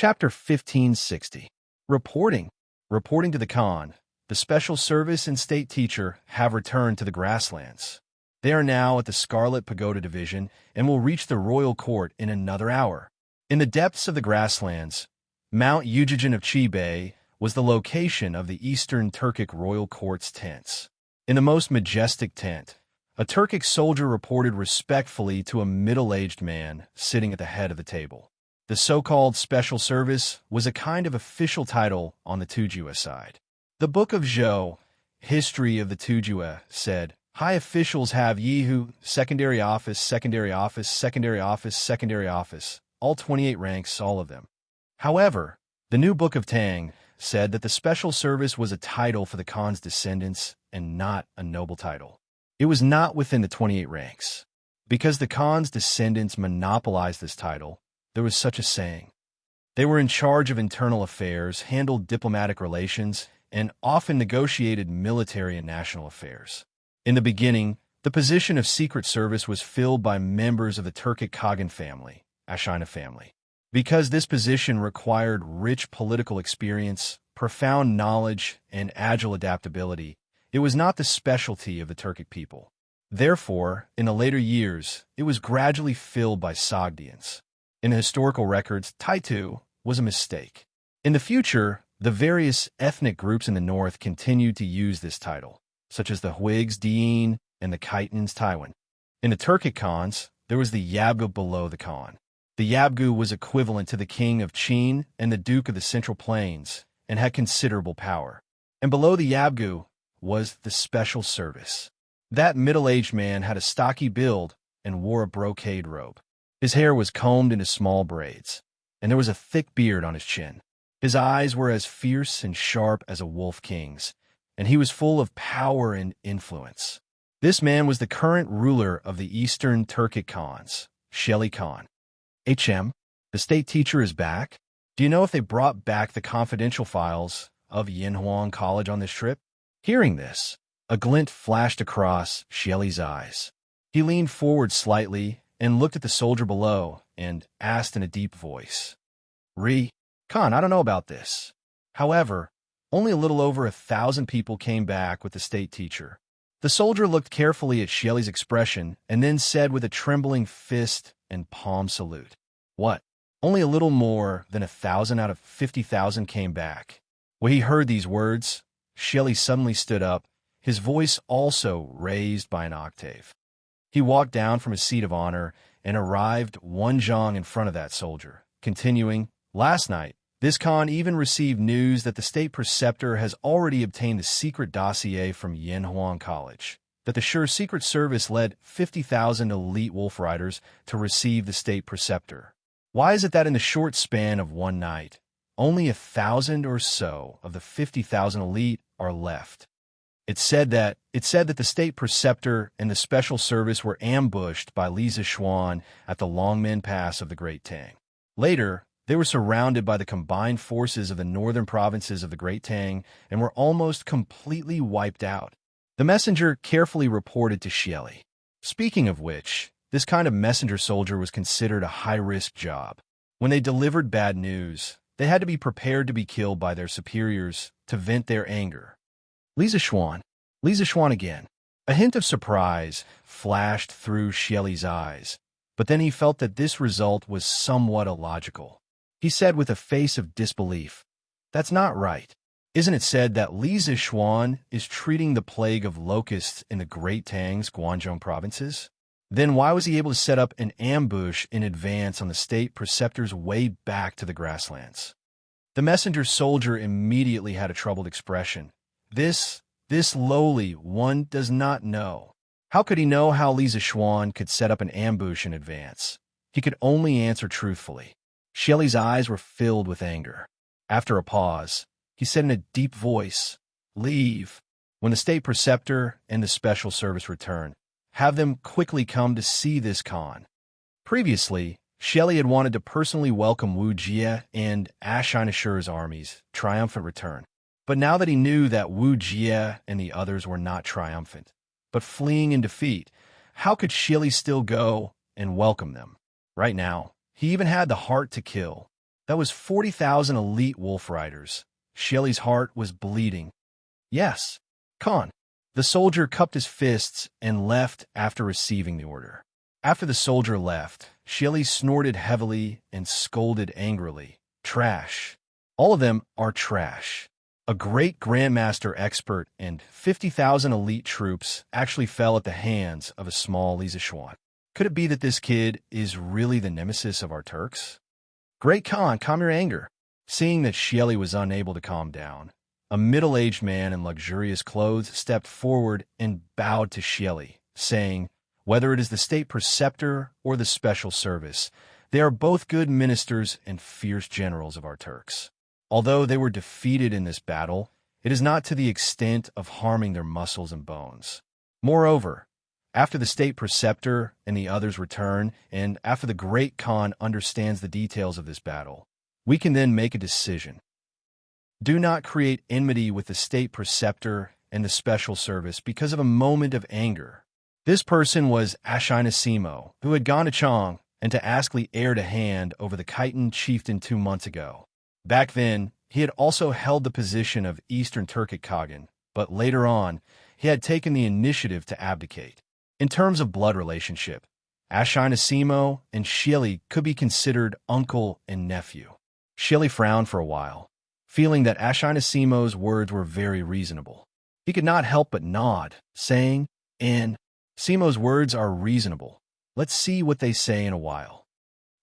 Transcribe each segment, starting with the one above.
Chapter 1560. Reporting. Reporting to the Khan. The Special Service and State Teacher have returned to the grasslands. They are now at the Scarlet Pagoda Division and will reach the royal court in another hour. In the depths of the grasslands, Mount Ujijin of Chibay was the location of the Eastern Turkic royal court's tents. In the most majestic tent, a Turkic soldier reported respectfully to a middle-aged man sitting at the head of the table. The so-called Special Service was a kind of official title on the Tujue side. The Book of Zhou, History of the Tujue, said, "High officials have Yehu, secondary office, secondary office, secondary office, secondary office, all 28 ranks, all of them." However, the new Book of Tang said that the Special Service was a title for the Khan's descendants and not a noble title. It was not within the 28 ranks. Because the Khan's descendants monopolized this title, there was such a saying. They were in charge of internal affairs, handled diplomatic relations, and often negotiated military and national affairs. In the beginning, the position of Secret Service was filled by members of the Turkic Kagan family, Ashina family. Because this position required rich political experience, profound knowledge, and agile adaptability, it was not the specialty of the Turkic people. Therefore, in the later years, it was gradually filled by Sogdians. In the historical records, Taitu was a mistake. In the future, the various ethnic groups in the north continued to use this title, such as the Hwigs Diin and the Khitans Taiwan. In the Turkic Khans, there was the Yabgu below the Khan. The Yabgu was equivalent to the king of Qin and the duke of the Central Plains, and had considerable power. And below the Yabgu was the Special Service. That middle-aged man had a stocky build and wore a brocade robe. His hair was combed into small braids, and there was a thick beard on his chin. His eyes were as fierce and sharp as a wolf king's, and he was full of power and influence. This man was the current ruler of the Eastern Turkic Khans, Sheli Khan. HM, the state teacher is back? Do you know if they brought back the confidential files of Yinhuang College on this trip? Hearing this, a glint flashed across Shelley's eyes. He leaned forward slightly and looked at the soldier below and asked in a deep voice, Khan, I don't know about this. However, only a little over 1,000 people came back with the state teacher." The soldier looked carefully at Shelley's expression and then said with a trembling fist and palm salute, "What? Only a little more than 1,000 out of 50,000 came back." When he heard these words, Shelley suddenly stood up, his voice also raised by an octave. He walked down from his seat of honor and arrived one zhang in front of that soldier, continuing, "Last night, this Khan even received news that the state preceptor has already obtained the secret dossier from Yinhuang College, that the Sure Secret Service led 50,000 elite wolf riders to receive the state preceptor. Why is it that in the short span of one night, only 1,000 or so of the 50,000 elite are left?" It said that the state preceptor and the Special Service were ambushed by Li Zishuan at the Longmen Pass of the Great Tang. Later, they were surrounded by the combined forces of the northern provinces of the Great Tang and were almost completely wiped out. The messenger carefully reported to Shelley. Speaking of which, this kind of messenger soldier was considered a high-risk job. When they delivered bad news, they had to be prepared to be killed by their superiors to vent their anger. Li Zishuan again. A hint of surprise flashed through Shelley's eyes, but then he felt that this result was somewhat illogical. He said with a face of disbelief, "That's not right. Isn't it said that Li Zishuan is treating the plague of locusts in the Great Tang's Guangzhou provinces? Then why was he able to set up an ambush in advance on the state preceptor's way back to the grasslands?" The messenger soldier immediately had a troubled expression. This lowly one does not know. How could he know how Li Zishuan could set up an ambush in advance? He could only answer truthfully. Shelley's eyes were filled with anger. After a pause, he said in a deep voice, "Leave. When the state preceptor and the Special Service return, have them quickly come to see this Khan." Previously, Shelley had wanted to personally welcome Wu Jie and Ashinashur's army's triumphant return. But now that he knew that Wu Jie and the others were not triumphant, but fleeing in defeat, how could Shelley still go and welcome them? Right now, he even had the heart to kill. That was 40,000 elite wolf riders. Xieli's heart was bleeding. Yes, Khan. The soldier cupped his fists and left after receiving the order. After the soldier left, Xieli snorted heavily and scolded angrily. Trash. All of them are trash. A great grandmaster expert and 50,000 elite troops actually fell at the hands of a small Lizichuan. Could it be that this kid is really the nemesis of our Turks? Great Khan, calm your anger. Seeing that Xieli was unable to calm down, a middle-aged man in luxurious clothes stepped forward and bowed to Xieli, saying, whether it is the state preceptor or the special service, they are both good ministers and fierce generals of our Turks. Although they were defeated in this battle, it is not to the extent of harming their muscles and bones. Moreover, after the state preceptor and the others return, and after the great Khan understands the details of this battle, we can then make a decision. Do not create enmity with the state preceptor and the special service because of a moment of anger. This person was Ashinasimo, who had gone to Chang and to ask the heir to hand over the Khitan chieftain 2 months ago. Back then, he had also held the position of Eastern Turkic Khagan, but later on, he had taken the initiative to abdicate. In terms of blood relationship, Ashinasimo and Xieli could be considered uncle and nephew. Xieli frowned for a while, feeling that Ashinasimo's words were very reasonable. He could not help but nod, saying, and Simo's words are reasonable. Let's see what they say in a while.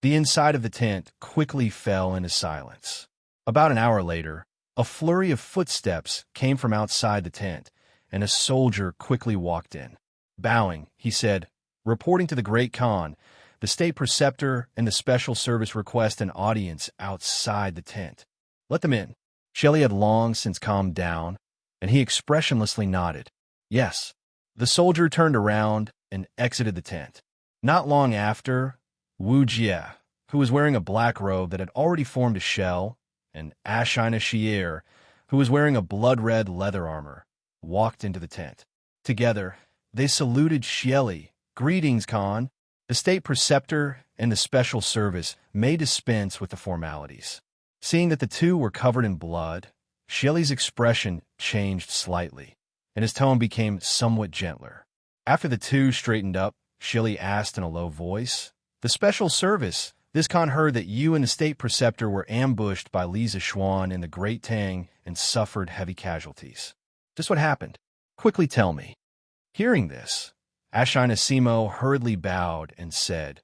The inside of the tent quickly fell into silence. About an hour later, a flurry of footsteps came from outside the tent, and a soldier quickly walked in. Bowing, he said, reporting to the Great Khan, the state preceptor and the special service request an audience outside the tent. Let them in. Xieli had long since calmed down, and he expressionlessly nodded. Yes. The soldier turned around and exited the tent. Not long after, Wu Jie, who was wearing a black robe that had already formed a shell, and Ashina Shier, who was wearing a blood-red leather armor, walked into the tent. Together, they saluted Xieli. Greetings, Khan. The state preceptor and the special service may dispense with the formalities. Seeing that the two were covered in blood, Xieli's expression changed slightly, and his tone became somewhat gentler. After the two straightened up, Xieli asked in a low voice, the special service, this Khan heard that you and the state preceptor were ambushed by Li Zishuan in the Great Tang and suffered heavy casualties. Just what happened? Quickly tell me. Hearing this, Ashinasimo hurriedly bowed and said,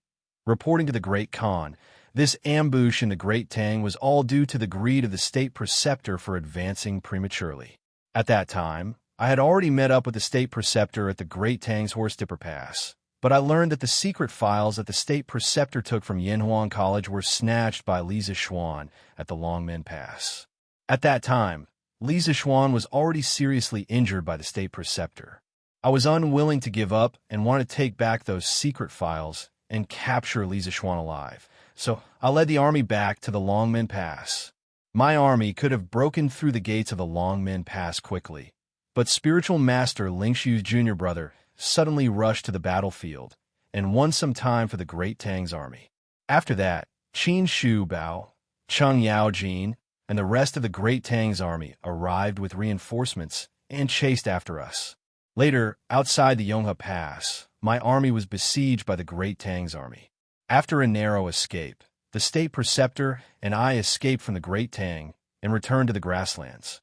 reporting to the Great Khan, this ambush in the Great Tang was all due to the greed of the state preceptor for advancing prematurely. At that time, I had already met up with the state preceptor at the Great Tang's Horse Dipper Pass, but I learned that the secret files that the state preceptor took from Yanhuan College were snatched by Li Zishuan at the Longmen Pass. At that time, Li Zishuan was already seriously injured by the state preceptor. I was unwilling to give up and wanted to take back those secret files and capture Li Zishuan alive, so I led the army back to the Longmen Pass. My army could have broken through the gates of the Longmen Pass quickly, but spiritual master Ling Shu's junior brother suddenly rushed to the battlefield and won some time for the Great Tang's army. After that, Qin Shu Bao, Cheng Yaojin, and the rest of the Great Tang's army arrived with reinforcements and chased after us. Later, outside the Yonghe Pass, my army was besieged by the Great Tang's army. After a narrow escape, the state preceptor and I escaped from the Great Tang and returned to the grasslands.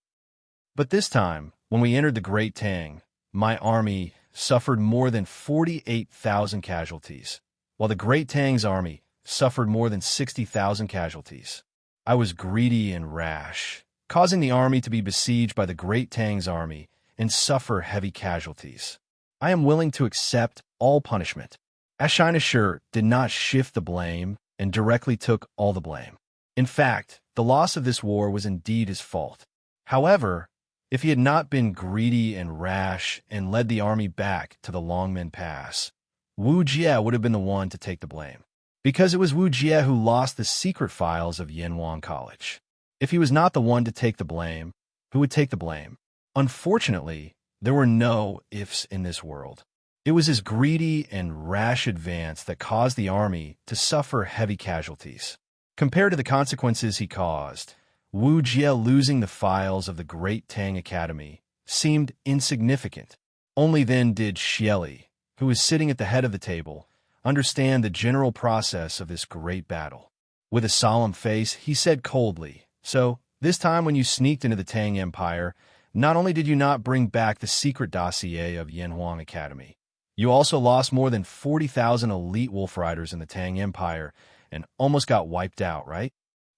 But this time, when we entered the Great Tang, my army suffered more than 48,000 casualties, while the Great Tang's army suffered more than 60,000 casualties. I was greedy and rash, causing the army to be besieged by the Great Tang's army and suffer heavy casualties. I am willing to accept all punishment. Ashinashur did not shift the blame and directly took all the blame. In fact, the loss of this war was indeed his fault. However, if he had not been greedy and rash and led the army back to the Longmen Pass, Wu Jie would have been the one to take the blame, because it was Wu Jie who lost the secret files of Yanhuan College. If he was not the one to take the blame, who would take the blame? Unfortunately, there were no ifs in this world. It was his greedy and rash advance that caused the army to suffer heavy casualties. Compared to the consequences he caused, Wu Jie losing the files of the great Tang Academy seemed insignificant. Only then did Xieli, who was sitting at the head of the table, understand the general process of this great battle. With a solemn face, he said coldly, "So, this time when you sneaked into the Tang Empire, not only did you not bring back the secret dossier of Yanhuang Academy, you also lost more than 40,000 elite wolf riders in the Tang Empire and almost got wiped out, right?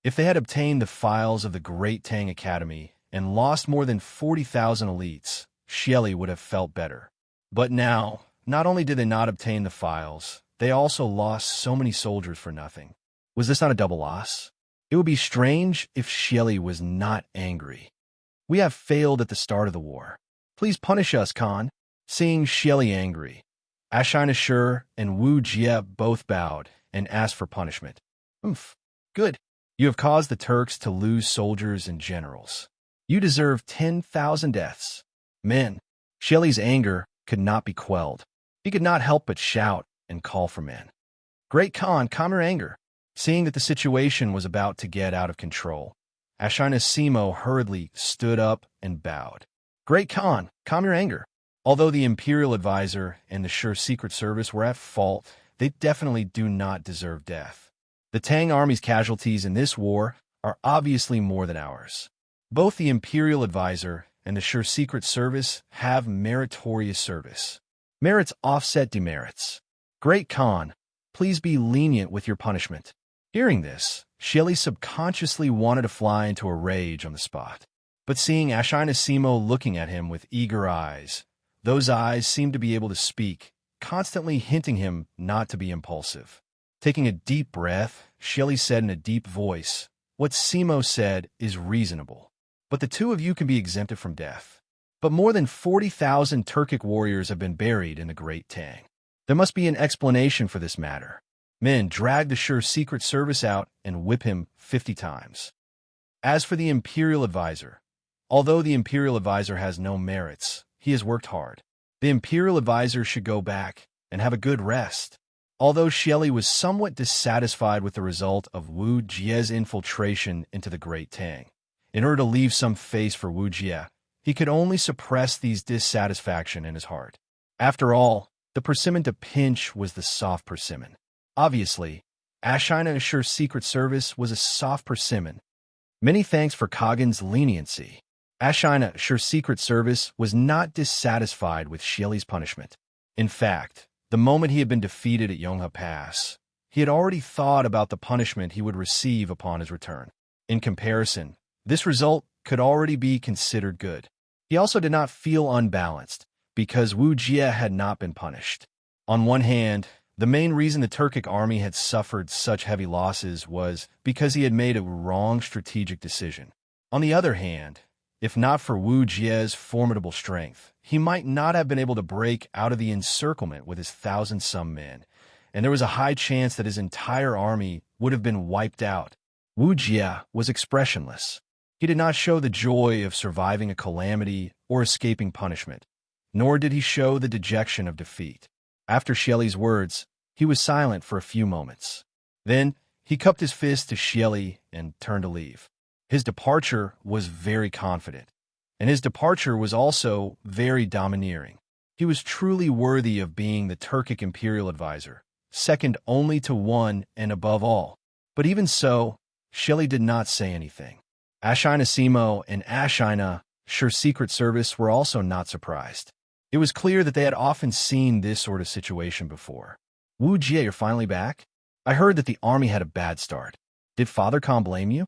If they had obtained the files of the great Tang Academy and lost more than 40,000 elites, Xieli would have felt better. But now, not only did they not obtain the files, they also lost so many soldiers for nothing. Was this not a double loss? It would be strange if Xieli was not angry. We have failed at the start of the war. Please punish us, Khan." Seeing Xieli angry, Ashina Shur and Wu Jie both bowed and asked for punishment. Good. You have caused the Turks to lose soldiers and generals. You deserve 10,000 deaths. Men. Xieli's anger could not be quelled. He could not help but shout and call for men. Great Khan, calm your anger. Seeing that the situation was about to get out of control, Ashina Simo hurriedly stood up and bowed. Great Khan, calm your anger. Although the Imperial Advisor and the Sure Secret Service were at fault, they definitely do not deserve death. The Tang Army's casualties in this war are obviously more than ours. Both the Imperial Advisor and the Sure Secret Service have meritorious service. Merits offset demerits. Great Khan, please be lenient with your punishment. Hearing this, Xieli subconsciously wanted to fly into a rage on the spot. But seeing Ashina Simo looking at him with eager eyes, those eyes seemed to be able to speak, constantly hinting him not to be impulsive. Taking a deep breath, Xieli said in a deep voice, "What Simo said is reasonable, but the two of you can be exempted from death. But more than 40,000 Turkic warriors have been buried in the Great Tang. There must be an explanation for this matter. Men, drag the Sure Secret Service out and whip him 50 times. As for the Imperial Advisor, although the Imperial Advisor has no merits, he has worked hard. The Imperial Advisor should go back and have a good rest." Although Xieli was somewhat dissatisfied with the result of Wu Jie's infiltration into the Great Tang, in order to leave some face for Wu Jie, he could only suppress these dissatisfaction in his heart. After all, the persimmon to pinch was the soft persimmon. Obviously, Ashina Sure Secret Service was a soft persimmon. Many thanks for Kagan's leniency. Ashina Sure Secret Service was not dissatisfied with Xieli's punishment. In fact, the moment he had been defeated at Yonghe Pass, he had already thought about the punishment he would receive upon his return. In comparison, this result could already be considered good. He also did not feel unbalanced, because Wu Jie had not been punished. On one hand, the main reason the Turkic army had suffered such heavy losses was because he had made a wrong strategic decision. On the other hand, if not for Wu Jie's formidable strength, he might not have been able to break out of the encirclement with his 1,000-some men, and there was a high chance that his entire army would have been wiped out. Wu Jie was expressionless. He did not show the joy of surviving a calamity or escaping punishment, nor did he show the dejection of defeat. After Xieli's words, he was silent for a few moments. Then, he cupped his fist to Xieli and turned to leave. His departure was very confident, and his departure was also very domineering. He was truly worthy of being the Turkic Imperial Advisor, second only to one and above all. But even so, Xieli did not say anything. Ashina Simo and Ashina Sure Secret Service were also not surprised. It was clear that they had often seen this sort of situation before. Wu Jie, you're finally back? I heard that the army had a bad start. Did Father Khan blame you?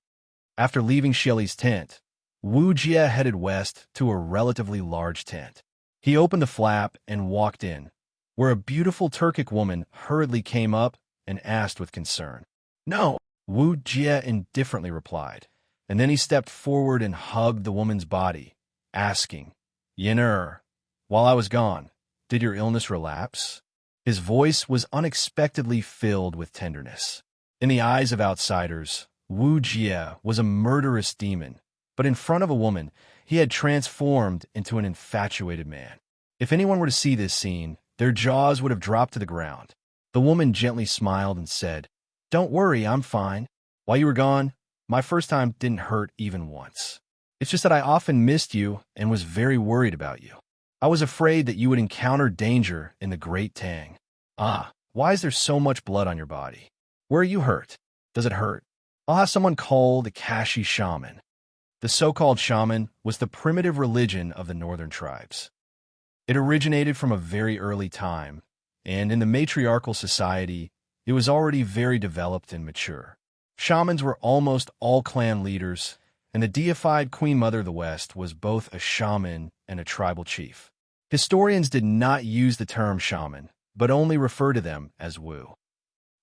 After leaving Xieli's tent, Wu Jie headed west to a relatively large tent. He opened the flap and walked in, where a beautiful Turkic woman hurriedly came up and asked with concern. No, Wu Jie indifferently replied, and then he stepped forward and hugged the woman's body, asking, Yen'er, while I was gone, did your illness relapse? His voice was unexpectedly filled with tenderness. In the eyes of outsiders, Wu Jie was a murderous demon, but in front of a woman, he had transformed into an infatuated man. If anyone were to see this scene, their jaws would have dropped to the ground. The woman gently smiled and said, Don't worry, I'm fine. While you were gone, my first time didn't hurt even once. It's just that I often missed you and was very worried about you. I was afraid that you would encounter danger in the Great Tang. Ah, why is there so much blood on your body? Where are you hurt? Does it hurt? I'll have someone call the Kashi shaman. The so-called shaman was the primitive religion of the northern tribes. It originated from a very early time, and in the matriarchal society, it was already very developed and mature. Shamans were almost all clan leaders, and the deified Queen Mother of the West was both a shaman and a tribal chief. Historians did not use the term shaman, but only refer to them as Wu.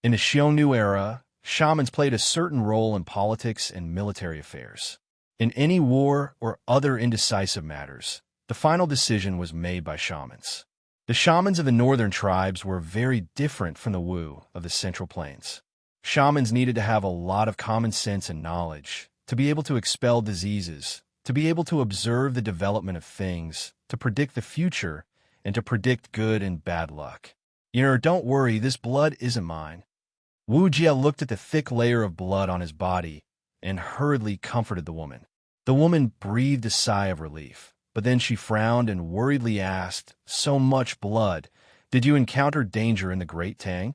In the Xiongnu era, shamans played a certain role in politics and military affairs. In any war or other indecisive matters, the final decision was made by shamans. The shamans of the northern tribes were very different from the Wu of the Central Plains. Shamans needed to have a lot of common sense and knowledge to be able to expel diseases, to be able to observe the development of things, to predict the future, and to predict good and bad luck. Don't worry, this blood isn't mine. Wu Jie looked at the thick layer of blood on his body and hurriedly comforted the woman. The woman breathed a sigh of relief, but then she frowned and worriedly asked, "So much blood. Did you encounter danger in the Great Tang?"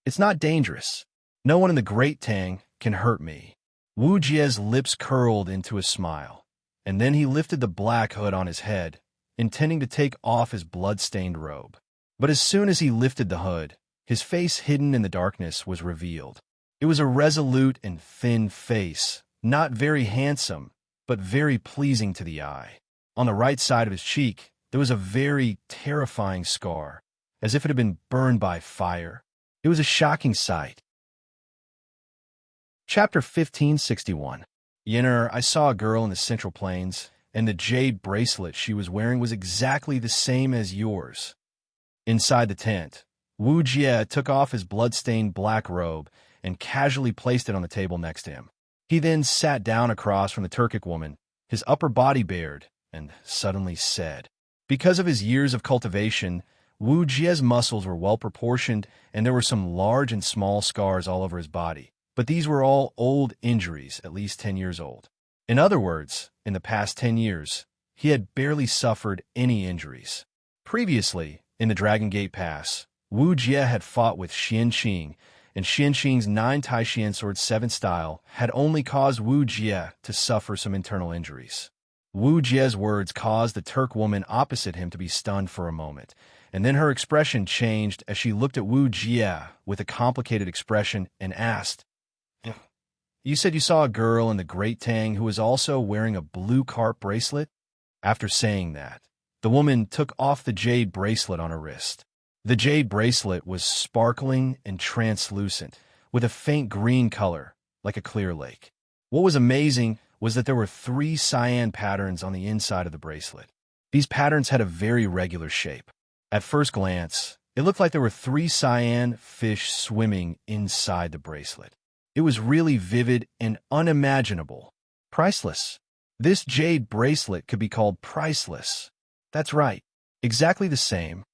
It's not dangerous. No one in the Great Tang can hurt me." Wu Jie's lips curled into a smile, and then he lifted the black hood on his head, intending to take off his blood-stained robe. But as soon as he lifted the hood, his face hidden in the darkness was revealed. It was a resolute and thin face, not very handsome, but very pleasing to the eye. On the right side of his cheek, there was a very terrifying scar, as if it had been burned by fire. It was a shocking sight. Chapter 1561. I saw a girl in the Central Plains, and the jade bracelet she was wearing was exactly the same as yours. Inside the tent, Wu Jie took off his blood-stained black robe and casually placed it on the table next to him. He then sat down across from the Turkic woman, his upper body bared, and suddenly said, because of his years of cultivation, Wu Jie's muscles were well-proportioned, and there were some large and small scars all over his body, but these were all old injuries, at least 10 years old. In other words, in the past 10 years, he had barely suffered any injuries. Previously, in the Dragon Gate Pass, Wu Jie had fought with Xian Qing, and Xian Qing's 9 Tai-Xian Sword 7 style had only caused Wu Jie to suffer some internal injuries. Wu Jie's words caused the Turk woman opposite him to be stunned for a moment, and then her expression changed as she looked at Wu Jie with a complicated expression and asked, "You said you saw a girl in the Great Tang who was also wearing a blue carp bracelet?" After saying that, the woman took off the jade bracelet on her wrist. The jade bracelet was sparkling and translucent, with a faint green color, like a clear lake. What was amazing was that there were 3 cyan patterns on the inside of the bracelet. These patterns had a very regular shape. At first glance, it looked like there were 3 cyan fish swimming inside the bracelet. It was really vivid and unimaginable. Priceless. This jade bracelet could be called priceless. That's right, exactly the same.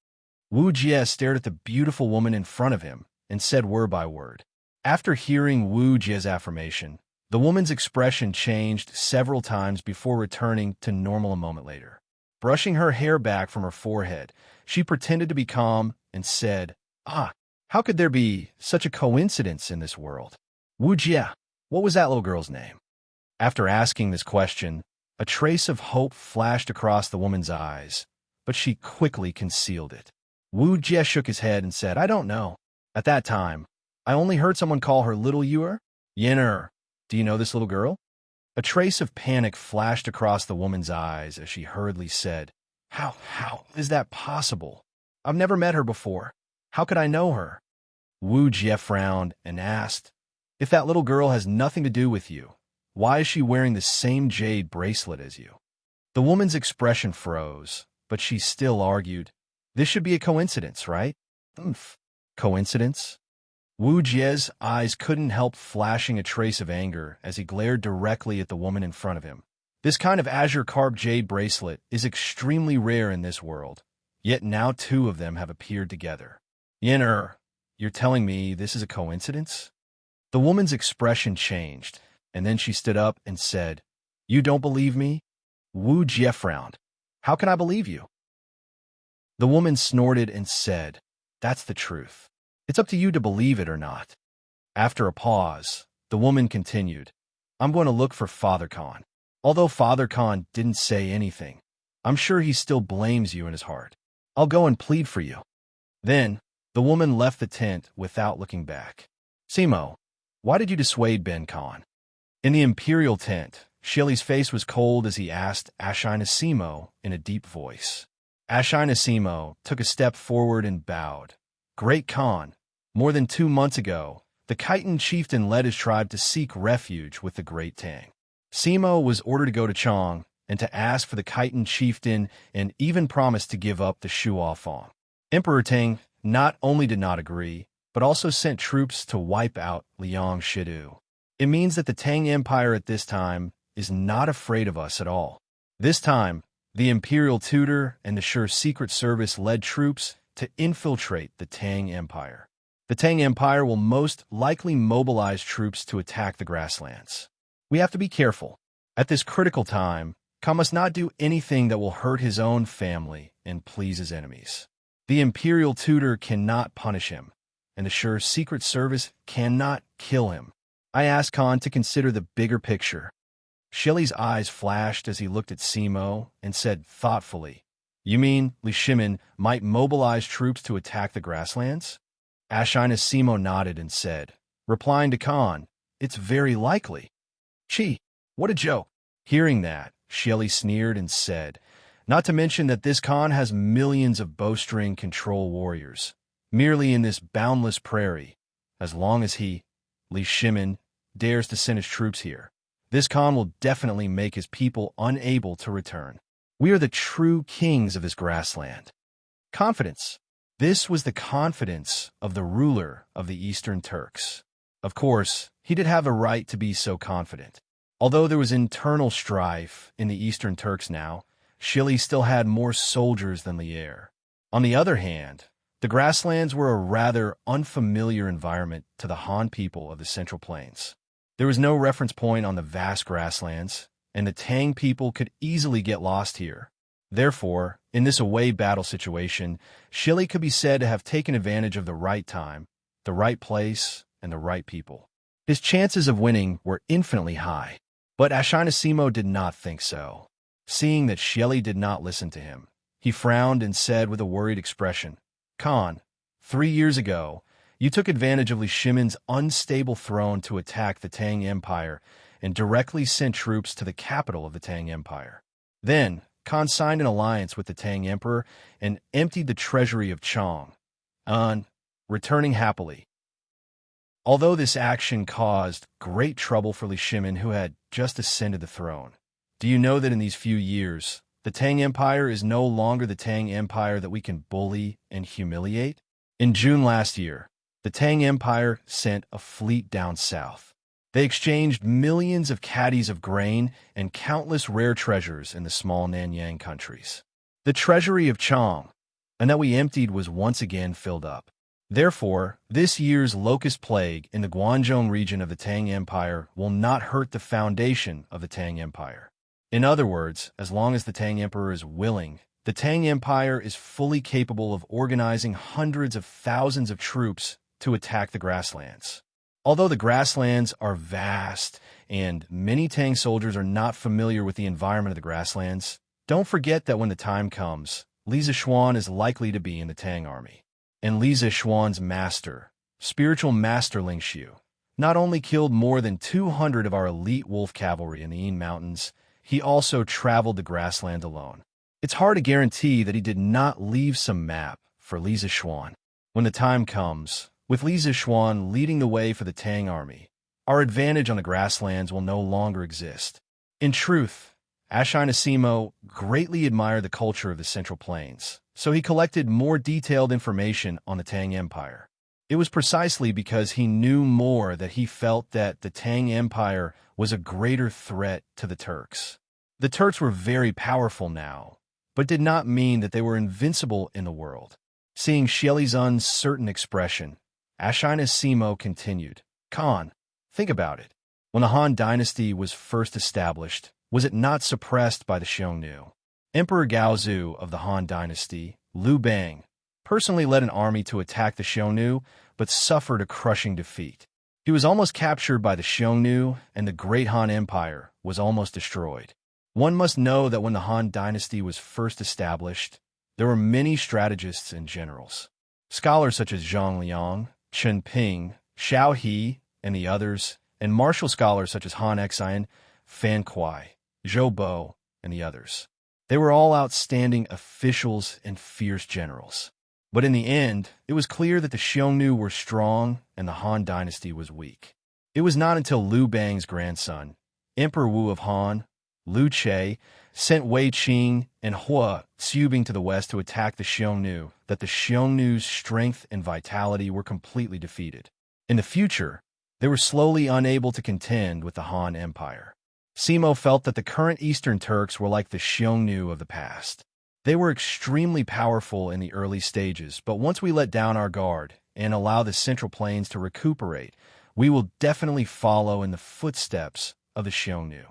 Wu Jie stared at the beautiful woman in front of him and said word by word. After hearing Wu Jie's affirmation, the woman's expression changed several times before returning to normal a moment later. Brushing her hair back from her forehead, she pretended to be calm and said, how could there be such a coincidence in this world? Wu Jie, what was that little girl's name? After asking this question, a trace of hope flashed across the woman's eyes, but she quickly concealed it. Wu Jie shook his head and said, "I don't know. At that time, I only heard someone call her Little Yuer. Yen'er, do you know this little girl?" A trace of panic flashed across the woman's eyes as she hurriedly said, How is that possible? I've never met her before. How could I know her?" Wu Jie frowned and asked, "If that little girl has nothing to do with you, why is she wearing the same jade bracelet as you?" The woman's expression froze, but she still argued, "This should be a coincidence, right?" Coincidence? Wu Jie's eyes couldn't help flashing a trace of anger as he glared directly at the woman in front of him. This kind of azure carp jade bracelet is extremely rare in this world, yet now 2 of them have appeared together. Yen'er, you're telling me this is a coincidence? The woman's expression changed, and then she stood up and said, "You don't believe me?" Wu Jie frowned. "How can I believe you?" The woman snorted and said, "That's the truth. It's up to you to believe it or not." After a pause, the woman continued, "I'm going to look for Father Khan. Although Father Khan didn't say anything, I'm sure he still blames you in his heart. I'll go and plead for you." Then, the woman left the tent without looking back. "Simo, why did you dissuade Ben Khan?" In the imperial tent, Shelley's face was cold as he asked Ashina Simo in a deep voice. Ashina Simo took a step forward and bowed. "Great Khan, more than 2 months ago, the Khitan chieftain led his tribe to seek refuge with the great Tang. Simo was ordered to go to Chang and to ask for the Khitan chieftain and even promised to give up the Shuo Fong. Emperor Tang not only did not agree, but also sent troops to wipe out Liang Shidu. It means that the Tang Empire at this time is not afraid of us at all. This time, the imperial tutor and the Sure Secret Service led troops to infiltrate the Tang Empire. The Tang Empire will most likely mobilize troops to attack the grasslands. We have to be careful. At this critical time, Khan must not do anything that will hurt his own family and please his enemies. The imperial tutor cannot punish him, and the Sure Secret Service cannot kill him. I asked Khan to consider the bigger picture." Shelley's eyes flashed as he looked at Simo and said thoughtfully, "You mean Li Shimin might mobilize troops to attack the grasslands?" Ashina Simo nodded and said, replying to Khan, "It's very likely." "Gee, what a joke." Hearing that, Shelley sneered and said, "Not to mention that this Khan has millions of bowstring control warriors, merely in this boundless prairie. As long as he, Li Shimin, dares to send his troops here, this Khan will definitely make his people unable to return. We are the true kings of this grassland." Confidence. This was the confidence of the ruler of the Eastern Turks. Of course, he did have a right to be so confident. Although there was internal strife in the Eastern Turks now, Shelley still had more soldiers than Lier. On the other hand, the grasslands were a rather unfamiliar environment to the Han people of the Central Plains. There was no reference point on the vast grasslands, and the Tang people could easily get lost here. Therefore, in this away battle situation, Shelley could be said to have taken advantage of the right time, the right place, and the right people. His chances of winning were infinitely high, but Ashina Simo did not think so. Seeing that Shelley did not listen to him, he frowned and said with a worried expression, "Khan, 3 years ago, you took advantage of Li Shimin's unstable throne to attack the Tang Empire and directly sent troops to the capital of the Tang Empire. Then, Khan signed an alliance with the Tang Emperor and emptied the treasury of Chang, returning happily. Although this action caused great trouble for Li Shimin, who had just ascended the throne, do you know that in these few years, the Tang Empire is no longer the Tang Empire that we can bully and humiliate? In June last year, the Tang Empire sent a fleet down south. They exchanged millions of caddies of grain and countless rare treasures in the small Nanyang countries. The treasury of Chang, and that we emptied, was once again filled up. Therefore, this year's locust plague in the Guangzhou region of the Tang Empire will not hurt the foundation of the Tang Empire. In other words, as long as the Tang Emperor is willing, the Tang Empire is fully capable of organizing hundreds of thousands of troops to attack the grasslands. Although the grasslands are vast and many Tang soldiers are not familiar with the environment of the grasslands, don't forget that when the time comes, Li Zishuan is likely to be in the Tang army. And Li Zishuan's master, spiritual master Ling Xiu, not only killed more than 200 of our elite wolf cavalry in the Yin Mountains, he also traveled the grassland alone. It's hard to guarantee that he did not leave some map for Li Zishuan. When the time comes, with Li Zishuan leading the way for the Tang army, our advantage on the grasslands will no longer exist. In truth, Ashina Simo greatly admired the culture of the Central Plains, so he collected more detailed information on the Tang Empire. It was precisely because he knew more that he felt that the Tang Empire was a greater threat to the Turks. The Turks were very powerful now, but did not mean that they were invincible in the world. Seeing Shelley's uncertain expression, Ashina Simo continued, "Khan, Think about it. When the Han Dynasty was first established, was it not suppressed by the Xiongnu? Emperor Gaozu of the Han Dynasty, Liu Bang, personally led an army to attack the Xiongnu, but suffered a crushing defeat. He was almost captured by the Xiongnu, and the great Han Empire was almost destroyed. One must know that when the Han Dynasty was first established, there were many strategists and generals. Scholars such as Zhang Liang, Chen Ping, Xiao He, and the others, and martial scholars such as Han Xian, Fan Kuai, Zhou Bo, and the others. They were all outstanding officials and fierce generals. But in the end, it was clear that the Xiongnu were strong and the Han Dynasty was weak. It was not until Liu Bang's grandson, Emperor Wu of Han, Liu Che, sent Wei Qing and Hua Xubing to the west to attack the Xiongnu that the Xiongnu's strength and vitality were completely defeated. In the future, they were slowly unable to contend with the Han Empire. Simo felt that the current Eastern Turks were like the Xiongnu of the past. They were extremely powerful in the early stages, but once we let down our guard and allow the Central Plains to recuperate, we will definitely follow in the footsteps of the Xiongnu.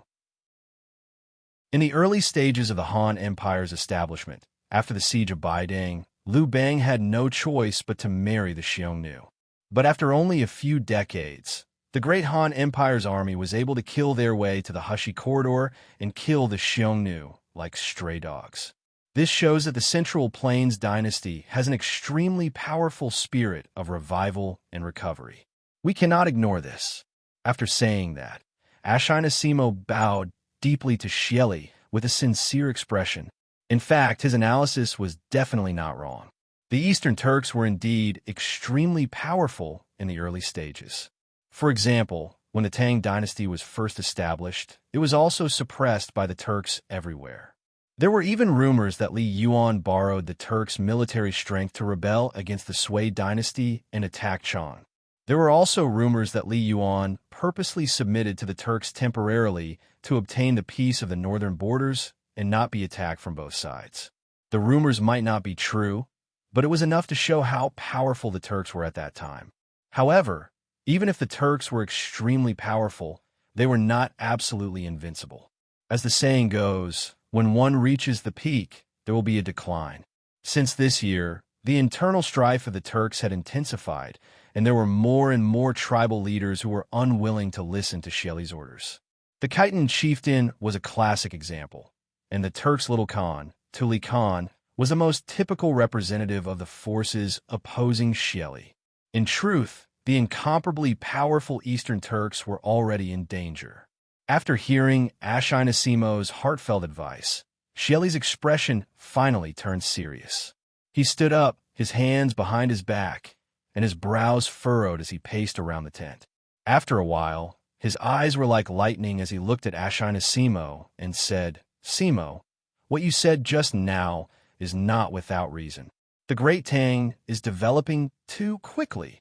In the early stages of the Han Empire's establishment, after the siege of Baidang, Liu Bang had no choice but to marry the Xiongnu. But after only a few decades, the great Han Empire's army was able to kill their way to the Hushi Corridor and kill the Xiongnu like stray dogs. This shows that the Central Plains dynasty has an extremely powerful spirit of revival and recovery. We cannot ignore this. After saying that, Ashina bowed deeply to Xieli with a sincere expression. In fact, his analysis was definitely not wrong. The Eastern Turks were indeed extremely powerful in the early stages. For example, when the Tang dynasty was first established, it was also suppressed by the Turks everywhere. There were even rumors that Li Yuan borrowed the Turks' military strength to rebel against the Sui dynasty and attack Chang. There were also rumors that Li Yuan purposely submitted to the Turks temporarily to obtain the peace of the northern borders and not be attacked from both sides. The rumors might not be true, but it was enough to show how powerful the Turks were at that time. However, even if the Turks were extremely powerful, they were not absolutely invincible. As the saying goes, when one reaches the peak, there will be a decline. Since this year, the internal strife of the Turks had intensified, and there were more and more tribal leaders who were unwilling to listen to Xieli's orders. The Khitan chieftain was a classic example, and the Turks' little Khan, Tuli Khan, was the most typical representative of the forces opposing Xieli. In truth, the incomparably powerful Eastern Turks were already in danger. After hearing Ashina heartfelt advice, Xieli's expression finally turned serious. He stood up, his hands behind his back, and his brows furrowed as he paced around the tent. After a while, his eyes were like lightning as he looked at Ashina and said, "Simo, what you said just now is not without reason. The great Tang is developing too quickly.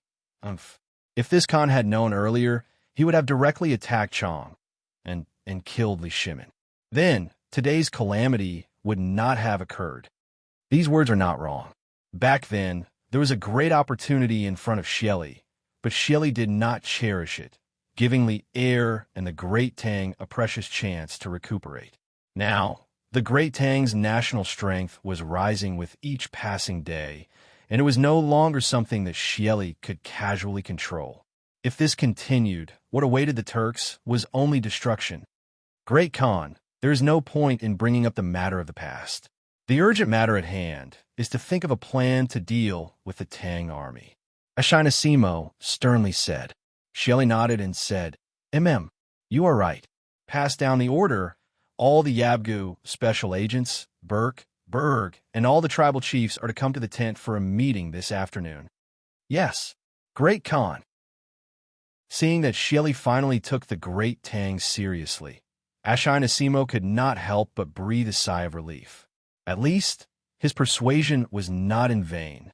If this Khan had known earlier, he would have directly attacked Chang and killed Li Shimin. Then, today's calamity would not have occurred." These words are not wrong. Back then, there was a great opportunity in front of Xieli, but Xieli did not cherish it, giving Li heir and the great Tang a precious chance to recuperate. Now, the great Tang's national strength was rising with each passing day, and it was no longer something that Xieli could casually control. If this continued, what awaited the Turks was only destruction. Great Khan, there is no point in bringing up the matter of the past. The urgent matter at hand is to think of a plan to deal with the Tang army. Ashina sternly said. Xieli nodded and said, You are right. Pass down the order. All the Yabgu special agents, Burke, Berg, and all the tribal chiefs are to come to the tent for a meeting this afternoon." "Yes, Great Khan." Seeing that Xieli finally took the great Tang seriously, Ashina could not help but breathe a sigh of relief. At least, his persuasion was not in vain.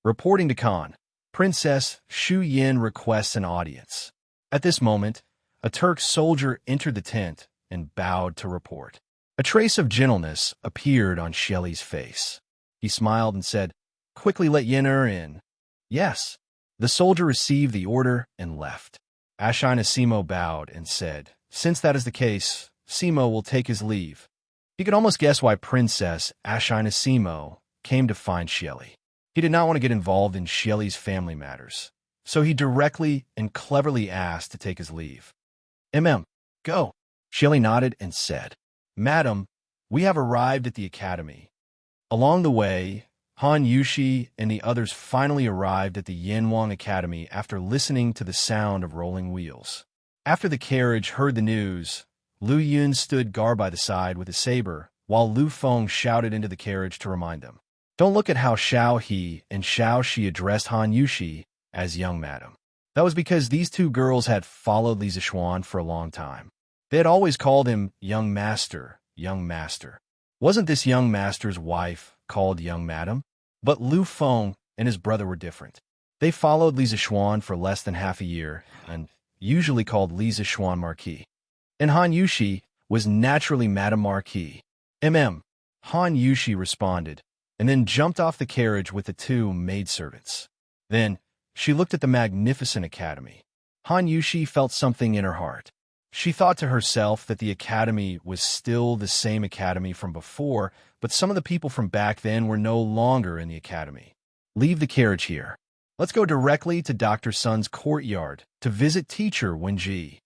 Reporting to Khan, Princess Shu Yin requests an audience. At this moment, a Turk soldier entered the tent and bowed to report. A trace of gentleness appeared on Xieli's face. He smiled and said, "Quickly let Yen'er in." "Yes." The soldier received the order and left. Ashina Simo bowed and said, "Since that is the case, Simo will take his leave." He could almost guess why Princess Ashina Simo came to find Shelly. He did not want to get involved in Shelly's family matters, so he directly and cleverly asked to take his leave. Go." Shelly nodded and said, "Madam, we have arrived at the academy." Along the way, Han Yushi and the others finally arrived at the Yanwang Academy after listening to the sound of rolling wheels. After the carriage heard the news, Lu Yun stood guard by the side with a saber, while Lu Feng shouted into the carriage to remind them. Don't look at how Xiao He and Xiao Shi addressed Han Yushi as young madam. That was because these two girls had followed Li Zixuan for a long time. They had always called him young master, young master. Wasn't this young master's wife called young madam? But Lu Feng and his brother were different. They followed Li Zixuan for less than half a year and usually called Li Zixuan Marquis. And Han Yushi was naturally Madame Marquis. Han Yushi responded, and then jumped off the carriage with the two maidservants. Then she looked at the magnificent academy. Han Yushi felt something in her heart. She thought to herself that the academy was still the same academy from before, but some of the people from back then were no longer in the academy. Leave the carriage here. Let's go directly to Dr. Sun's courtyard to visit teacher Wenji.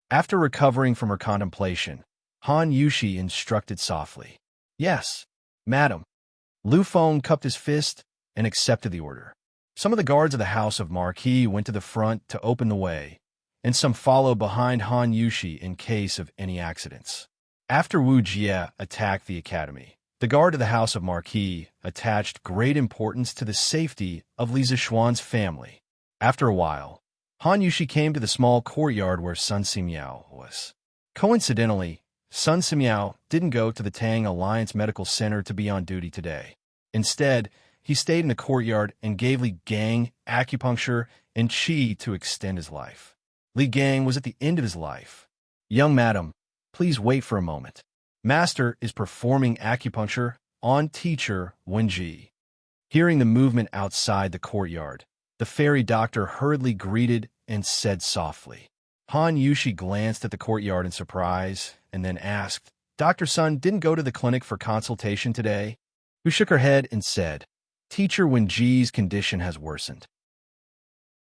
After recovering from her contemplation, Han Yushi instructed softly. Yes, madam. Lu Feng cupped his fist and accepted the order. Some of the guards of the House of Marquis went to the front to open the way, and some followed behind Han Yushi in case of any accidents. After Wu Jie attacked the academy, the guard of the House of Marquis attached great importance to the safety of Li Zixuan's family. After a while, Han Yushi came to the small courtyard where Sun Simiao was. Coincidentally, Sun Simiao didn't go to the Tang Alliance Medical Center to be on duty today. Instead, he stayed in the courtyard and gave Li Gang acupuncture and qi to extend his life. Li Gang was at the end of his life. Young madam, please wait for a moment. Master is performing acupuncture on teacher Wenji. Hearing the movement outside the courtyard, the fairy doctor hurriedly greeted and said softly. Han Yushi glanced at the courtyard in surprise and then asked, Dr. Sun didn't go to the clinic for consultation today? Who shook her head and said, Teacher Wenji's condition has worsened.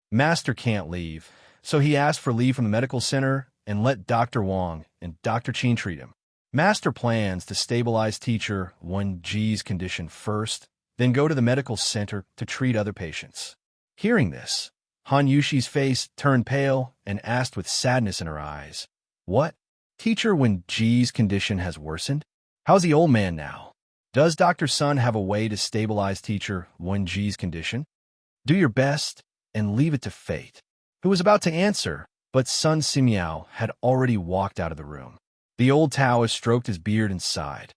Master can't leave, so he asked for leave from the medical center and let Dr. Wang and Dr. Qin treat him. Master plans to stabilize teacher Wenji's condition first, then go to the medical center to treat other patients. Hearing this, Han Yushi's face turned pale and asked with sadness in her eyes, What? Teacher Wenji's condition has worsened? How's the old man now? Does Dr. Sun have a way to stabilize teacher Wenji's condition? Do your best and leave it to fate. Who was about to answer, but Sun Simiao had already walked out of the room. The old Taoist stroked his beard and sighed.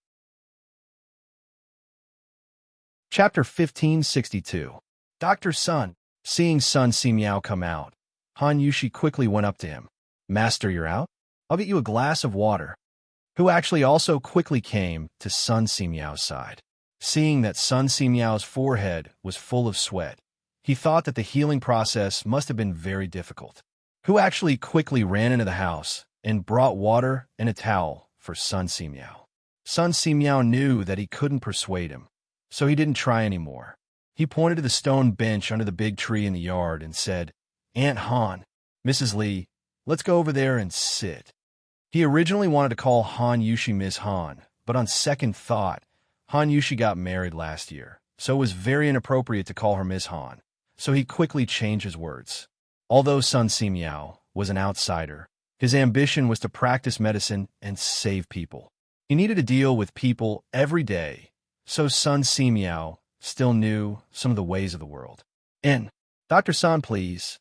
Chapter 1562. Dr. Sun. Seeing Sun Simiao come out, Han Yushi quickly went up to him. Master, you're out? I'll get you a glass of water. Who actually also quickly came to Sun Simiao's side. Seeing that Sun Simiao's forehead was full of sweat, he thought that the healing process must have been very difficult. Who actually quickly ran into the house and brought water and a towel for Sun Simiao. Sun Simiao knew that he couldn't persuade him, so he didn't try anymore. He pointed to the stone bench under the big tree in the yard and said, Aunt Han, Mrs. Li, let's go over there and sit. He originally wanted to call Han Yushi Miss Han, but on second thought, Han Yushi got married last year, so it was very inappropriate to call her Miss Han, so he quickly changed his words. Although Sun Simiao was an outsider, his ambition was to practice medicine and save people. He needed to deal with people every day, so Sun Simiao still knew some of the ways of the world. Dr. Sun, please.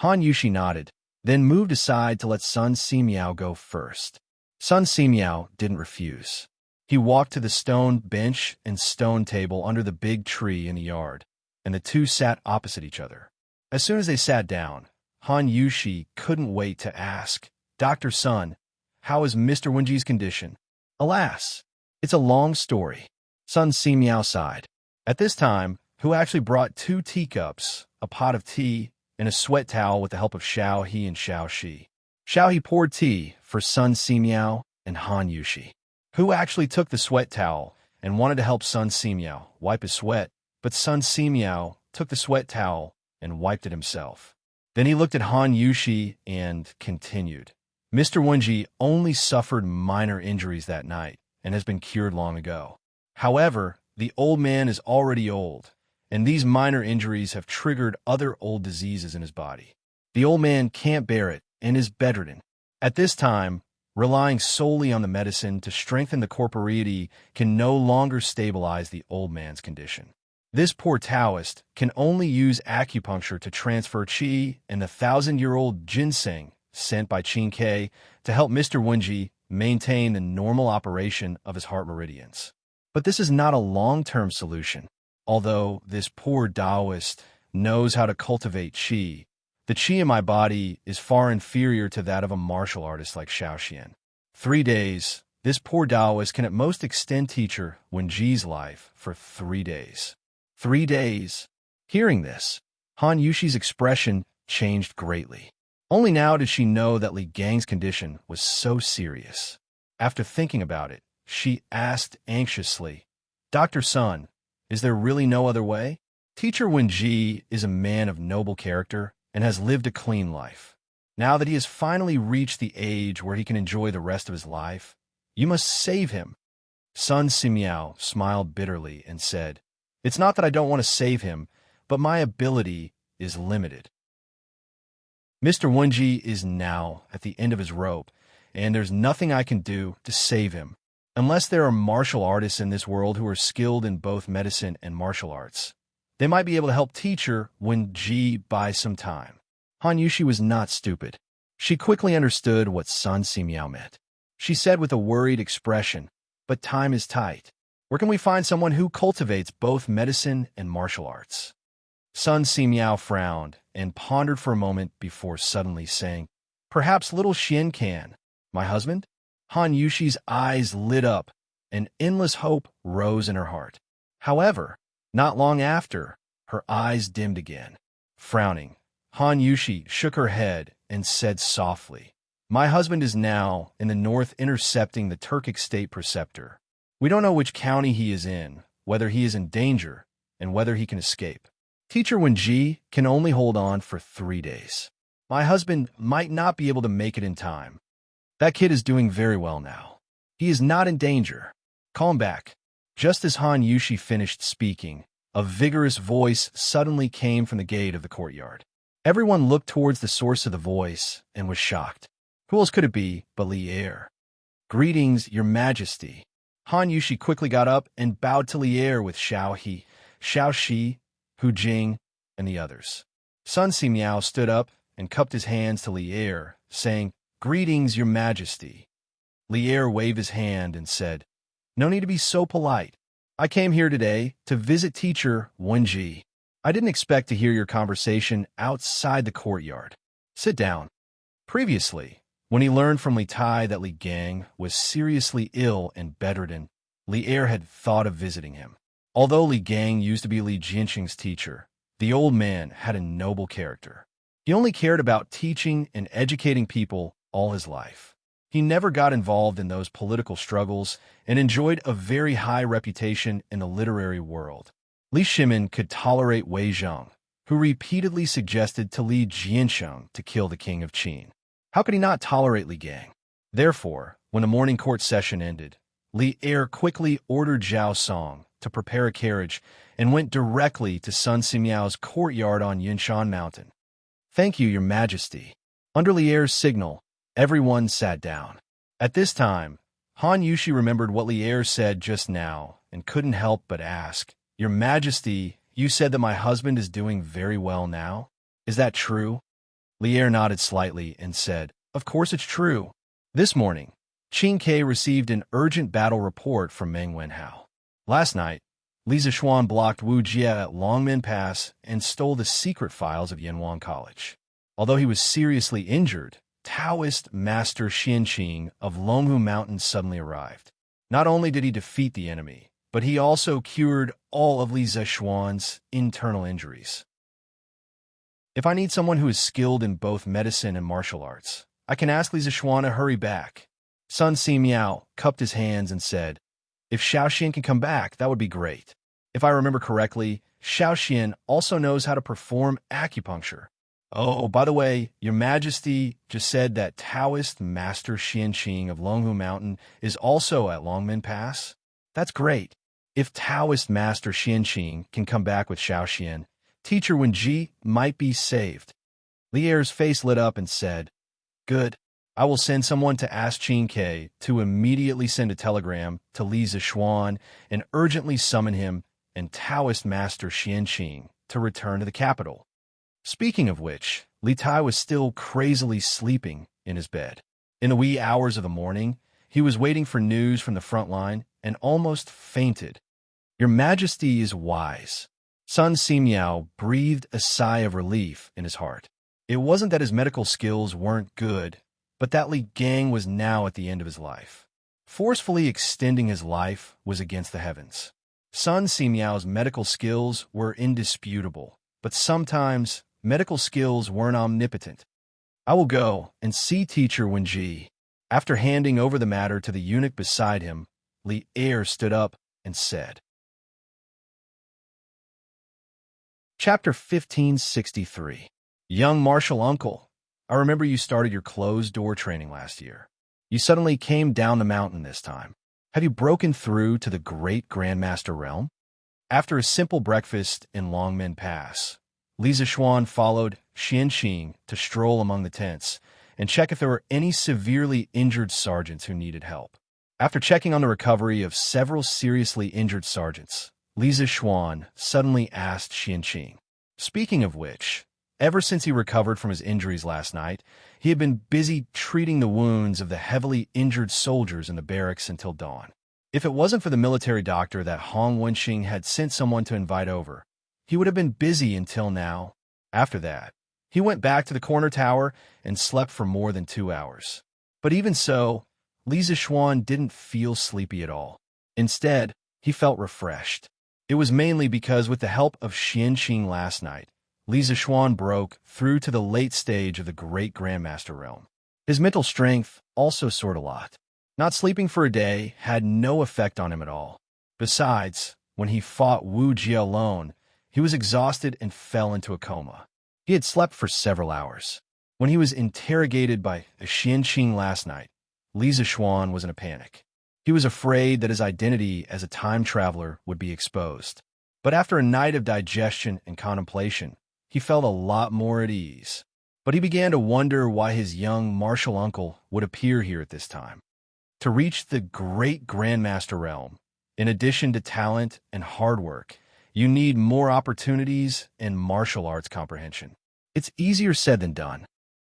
Han Yushi nodded, then moved aside to let Sun Simiao go first. Sun Simiao didn't refuse. He walked to the stone bench and stone table under the big tree in the yard, and the two sat opposite each other. As soon as they sat down, Han Yushi couldn't wait to ask, Dr. Sun, how is Mr. Wenji's condition? Alas, it's a long story. Sun Simiao sighed. At this time, Hu actually brought 2 teacups, a pot of tea, and a sweat towel with the help of Xiao He and Xiao Shi. Xiao He poured tea for Sun Simiao and Han Yushi, who actually took the sweat towel and wanted to help Sun Simiao wipe his sweat, but Sun Simiao took the sweat towel and wiped it himself. Then he looked at Han Yushi and continued. Mr. Wenji only suffered minor injuries that night and has been cured long ago. However, the old man is already old, and these minor injuries have triggered other old diseases in his body. The old man can't bear it and is bedridden. At this time, relying solely on the medicine to strengthen the corporeity can no longer stabilize the old man's condition. This poor Taoist can only use acupuncture to transfer qi and the 1,000-year-old ginseng sent by Qin Ke to help Mr. Wenji maintain the normal operation of his heart meridians. But this is not a long-term solution. Although this poor Taoist knows how to cultivate qi, the qi in my body is far inferior to that of a martial artist like Xiao Xian. 3 days, this poor Taoist can at most extend teacher Wenji's life for 3 days. 3 days. Hearing this, Han Yushi's expression changed greatly. Only now did she know that Li Gang's condition was so serious. After thinking about it, she asked anxiously, Dr. Sun, is there really no other way? Teacher Wenji is a man of noble character and has lived a clean life. Now that he has finally reached the age where he can enjoy the rest of his life, you must save him. Sun Simiao smiled bitterly and said, It's not that I don't want to save him, but my ability is limited. Mr. Wenji is now at the end of his rope, and there's nothing I can do to save him. Unless there are martial artists in this world who are skilled in both medicine and martial arts, they might be able to help teacher Wenji buy some time. Han Yushi was not stupid. She quickly understood what Sun Simiao meant. She said with a worried expression, But time is tight. Where can we find someone who cultivates both medicine and martial arts? Sun Simiao frowned and pondered for a moment before suddenly saying, Perhaps little Xian can. My husband? Han Yushi's eyes lit up, and endless hope rose in her heart. However, not long after, her eyes dimmed again. Frowning, Han Yushi shook her head and said softly, My husband is now in the north intercepting the Turkic state preceptor. We don't know which county he is in, whether he is in danger, and whether he can escape. Teacher Wenji can only hold on for 3 days. My husband might not be able to make it in time. That kid is doing very well now. He is not in danger. Call him back. Just as Han Yushi finished speaking, a vigorous voice suddenly came from the gate of the courtyard. Everyone looked towards the source of the voice and was shocked. Who else could it be but Li Er? Greetings, Your Majesty. Han Yushi quickly got up and bowed to Li Er with Xiao He, Xiao Shi, Hu Jing, and the others. Sun Simiao stood up and cupped his hands to Li Er, saying, Greetings, Your Majesty. Li Er waved his hand and said, No need to be so polite. I came here today to visit teacher Wenji. I didn't expect to hear your conversation outside the courtyard. Sit down. Previously, when he learned from Li Tai that Li Gang was seriously ill and bedridden, Li Er had thought of visiting him. Although Li Gang used to be Li Jinxing's teacher, the old man had a noble character. He only cared about teaching and educating people all his life. He never got involved in those political struggles and enjoyed a very high reputation in the literary world. Li Shimin could tolerate Wei Zheng, who repeatedly suggested to Li Jiansheng to kill the king of Qin. How could he not tolerate Li Gang? Therefore, when the morning court session ended, Li Er quickly ordered Zhao Song to prepare a carriage and went directly to Sun Simiao's courtyard on Yinshan Mountain. Thank you, Your Majesty. Under Li Er's signal, everyone sat down. At this time, Han Yushi remembered what Li Er said just now and couldn't help but ask, Your Majesty, you said that my husband is doing very well now? Is that true? Li Er nodded slightly and said, Of course it's true. This morning, Qin Ke received an urgent battle report from Meng Wenhao. Last night, Li Zishuan blocked Wu Jie at Longmen Pass and stole the secret files of Yanwang College. Although he was seriously injured, Taoist Master Xianqing of Longhu Mountain suddenly arrived. Not only did he defeat the enemy, but he also cured all of Li Zishuan's internal injuries. If I need someone who is skilled in both medicine and martial arts, I can ask Li Zixuan to hurry back. Sun Si Miao cupped his hands and said, if Xiaoxian can come back, that would be great. If I remember correctly, Xiaoxian also knows how to perform acupuncture. Oh, by the way, Your Majesty just said that Taoist Master Xianqing of Longhu Mountain is also at Longmen Pass? That's great. If Taoist Master Xianqing can come back with Xiaoxian, Teacher Wenji might be saved. Li Er's face lit up and said, good. I will send someone to ask Qin Ke to immediately send a telegram to Li Zixuan and urgently summon him and Taoist Master Xianqing to return to the capital. Speaking of which, Li Tai was still crazily sleeping in his bed. In the wee hours of the morning, he was waiting for news from the front line and almost fainted. Your Majesty is wise. Sun Si Miao breathed a sigh of relief in his heart. It wasn't that his medical skills weren't good, but that Li Gang was now at the end of his life. Forcefully extending his life was against the heavens. Sun Si Miao's medical skills were indisputable, but sometimes medical skills weren't omnipotent. I will go and see Teacher Wenji. After handing over the matter to the eunuch beside him, Li Er stood up and said. Chapter 1563. Young martial uncle, I remember you started your closed-door training last year. You suddenly came down the mountain this time. Have you broken through to the great Grandmaster realm? After a simple breakfast in Longmen Pass, Li Zixuan followed Xianqing to stroll among the tents and check if there were any severely injured sergeants who needed help. After checking on the recovery of several seriously injured sergeants, Li Zixuan suddenly asked Xianqing. Speaking of which, ever since he recovered from his injuries last night, he had been busy treating the wounds of the heavily injured soldiers in the barracks until dawn. If it wasn't for the military doctor that Hong Wenxing had sent someone to invite over, he would have been busy until now. After that, he went back to the corner tower and slept for more than 2 hours. But even so, Li Zixuan didn't feel sleepy at all. Instead, he felt refreshed. It was mainly because with the help of Xianqing last night, Li Zixuan broke through to the late stage of the great Grandmaster realm. His mental strength also soared a lot. Not sleeping for a day had no effect on him at all. Besides, when he fought Wu Jie alone, he was exhausted and fell into a coma. He had slept for several hours. When he was interrogated by Xianqing last night, Li Zixuan was in a panic. He was afraid that his identity as a time traveler would be exposed. But after a night of digestion and contemplation, he felt a lot more at ease. But he began to wonder why his young martial uncle would appear here at this time. To reach the great Grandmaster realm, in addition to talent and hard work, you need more opportunities and martial arts comprehension. It's easier said than done.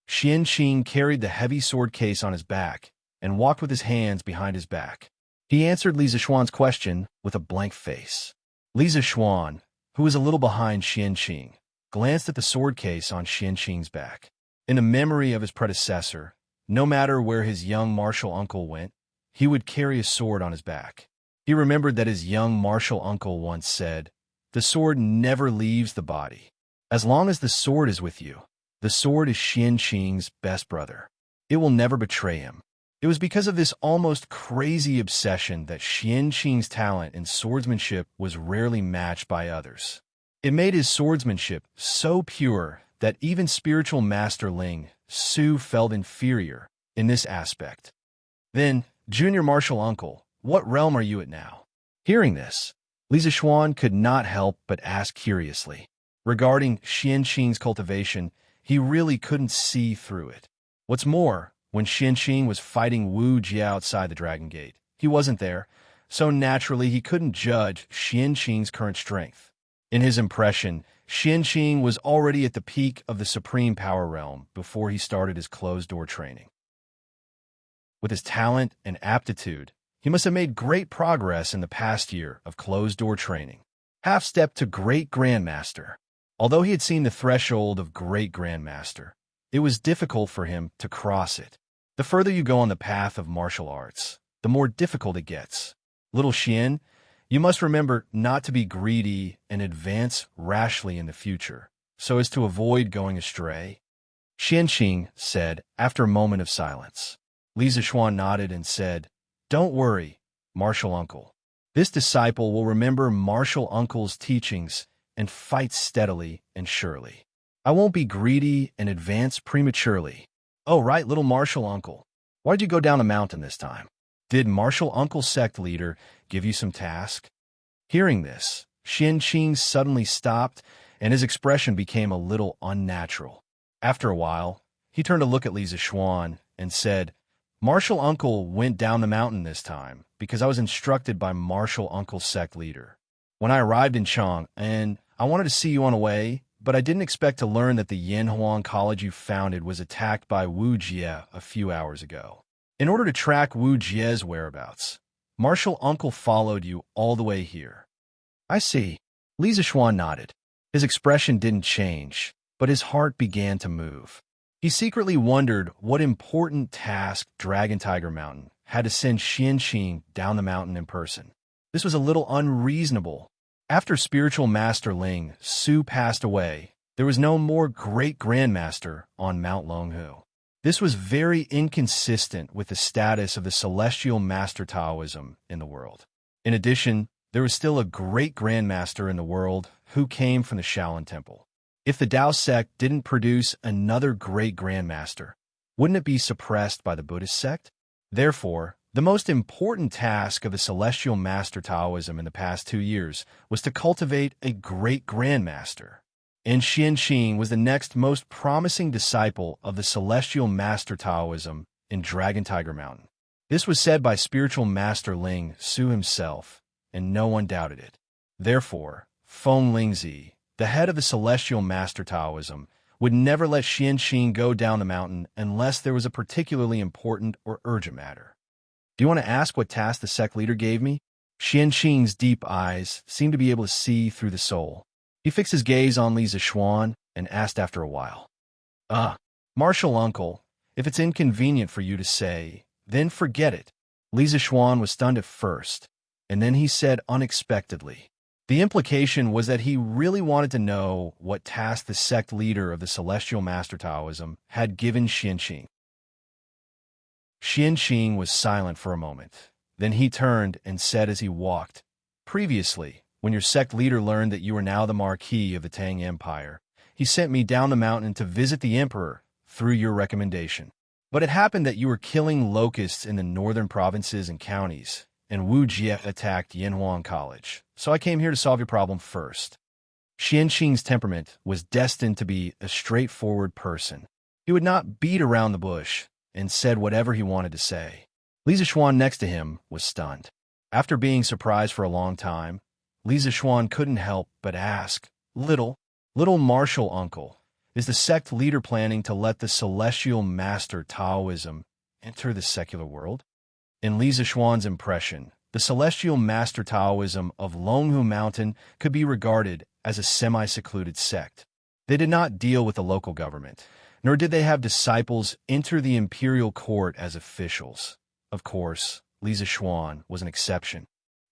Xianqing carried the heavy sword case on his back and walked with his hands behind his back. He answered Li Zixuan's question with a blank face. Li Zixuan, who was a little behind Xianqing, glanced at the sword case on Xianqing's back. In the memory of his predecessor, no matter where his young martial uncle went, he would carry a sword on his back. He remembered that his young martial uncle once said, "The sword never leaves the body. As long as the sword is with you, the sword is Xianqing's best brother. It will never betray him." It was because of this almost crazy obsession that Xianqing's talent in swordsmanship was rarely matched by others. It made his swordsmanship so pure that even spiritual master Ling Su felt inferior in this aspect. Then, junior martial uncle, what realm are you at now? Hearing this, Li Zixuan could not help but ask curiously. Regarding Xianqing's cultivation, he really couldn't see through it. What's more, when Xianqing was fighting Wu Jie outside the Dragon Gate, he wasn't there, so naturally he couldn't judge Xianqing's current strength. In his impression, Xianqing was already at the peak of the Supreme Power Realm before he started his closed-door training. With his talent and aptitude, he must have made great progress in the past year of closed-door training. Half-step to Great Grandmaster. Although he had seen the threshold of Great Grandmaster, it was difficult for him to cross it. The further you go on the path of martial arts, the more difficult it gets. Little Xian, you must remember not to be greedy and advance rashly in the future, so as to avoid going astray? Xianqing said, after a moment of silence. Li Zixuan nodded and said, "Don't worry, martial uncle. This disciple will remember martial uncle's teachings and fight steadily and surely. I won't be greedy and advance prematurely." "Oh, right, little martial uncle. Why'd you go down the mountain this time? Did martial uncle sect leader give you some task?" Hearing this, Xianqing suddenly stopped, and his expression became a little unnatural. After a while, he turned to look at Li Zixuan and said, "Martial uncle went down the mountain this time because I was instructed by martial uncle's sect leader. When I arrived in Chang, and I wanted to see you on the way, but I didn't expect to learn that the Yanhuang college you founded was attacked by Wu Jie a few hours ago. In order to track Wu Jie's whereabouts, martial uncle followed you all the way here." "I see." Li Zixuan nodded. His expression didn't change, but his heart began to move. He secretly wondered what important task Dragon Tiger Mountain had to send Xianqing down the mountain in person. This was a little unreasonable. After spiritual master Ling Su passed away, there was no more great grandmaster on Mount Longhu. This was very inconsistent with the status of the celestial master Taoism in the world. In addition, there was still a great grandmaster in the world who came from the Shaolin Temple. If the Tao sect didn't produce another great grandmaster, wouldn't it be suppressed by the Buddhist sect? Therefore, the most important task of the celestial master Taoism in the past 2 years was to cultivate a great grandmaster. And Xianqing was the next most promising disciple of the celestial master Taoism in Dragon Tiger Mountain. This was said by spiritual master Ling Su himself, and no one doubted it. Therefore, Feng Lingzi, the head of the celestial master Taoism, would never let Xianqing go down the mountain unless there was a particularly important or urgent matter. "Do you want to ask what task the sect leader gave me?" Xianqing's deep eyes seemed to be able to see through the soul. He fixed his gaze on Li Zixuan and asked after a while, "Martial uncle, if it's inconvenient for you to say, then forget it." Li Zixuan was stunned at first, and then he said unexpectedly. The implication was that he really wanted to know what task the sect leader of the Celestial Master Taoism had given Xianqing. Xianqing was silent for a moment. Then he turned and said as he walked, "Previously, when your sect leader learned that you were now the Marquis of the Tang Empire, he sent me down the mountain to visit the Emperor through your recommendation. But it happened that you were killing locusts in the northern provinces and counties, and Wu Jie attacked Yanhuang College, so I came here to solve your problem first." Xianqing's temperament was destined to be a straightforward person. He would not beat around the bush and said whatever he wanted to say. Li Zixuan next to him was stunned. After being surprised for a long time, Li Zixuan couldn't help but ask, Little martial uncle, is the sect leader planning to let the celestial master Taoism enter the secular world?" In Li Zixuan's impression, the celestial master Taoism of Longhu Mountain could be regarded as a semi-secluded sect. They did not deal with the local government, nor did they have disciples enter the imperial court as officials. Of course, Li Zixuan was an exception.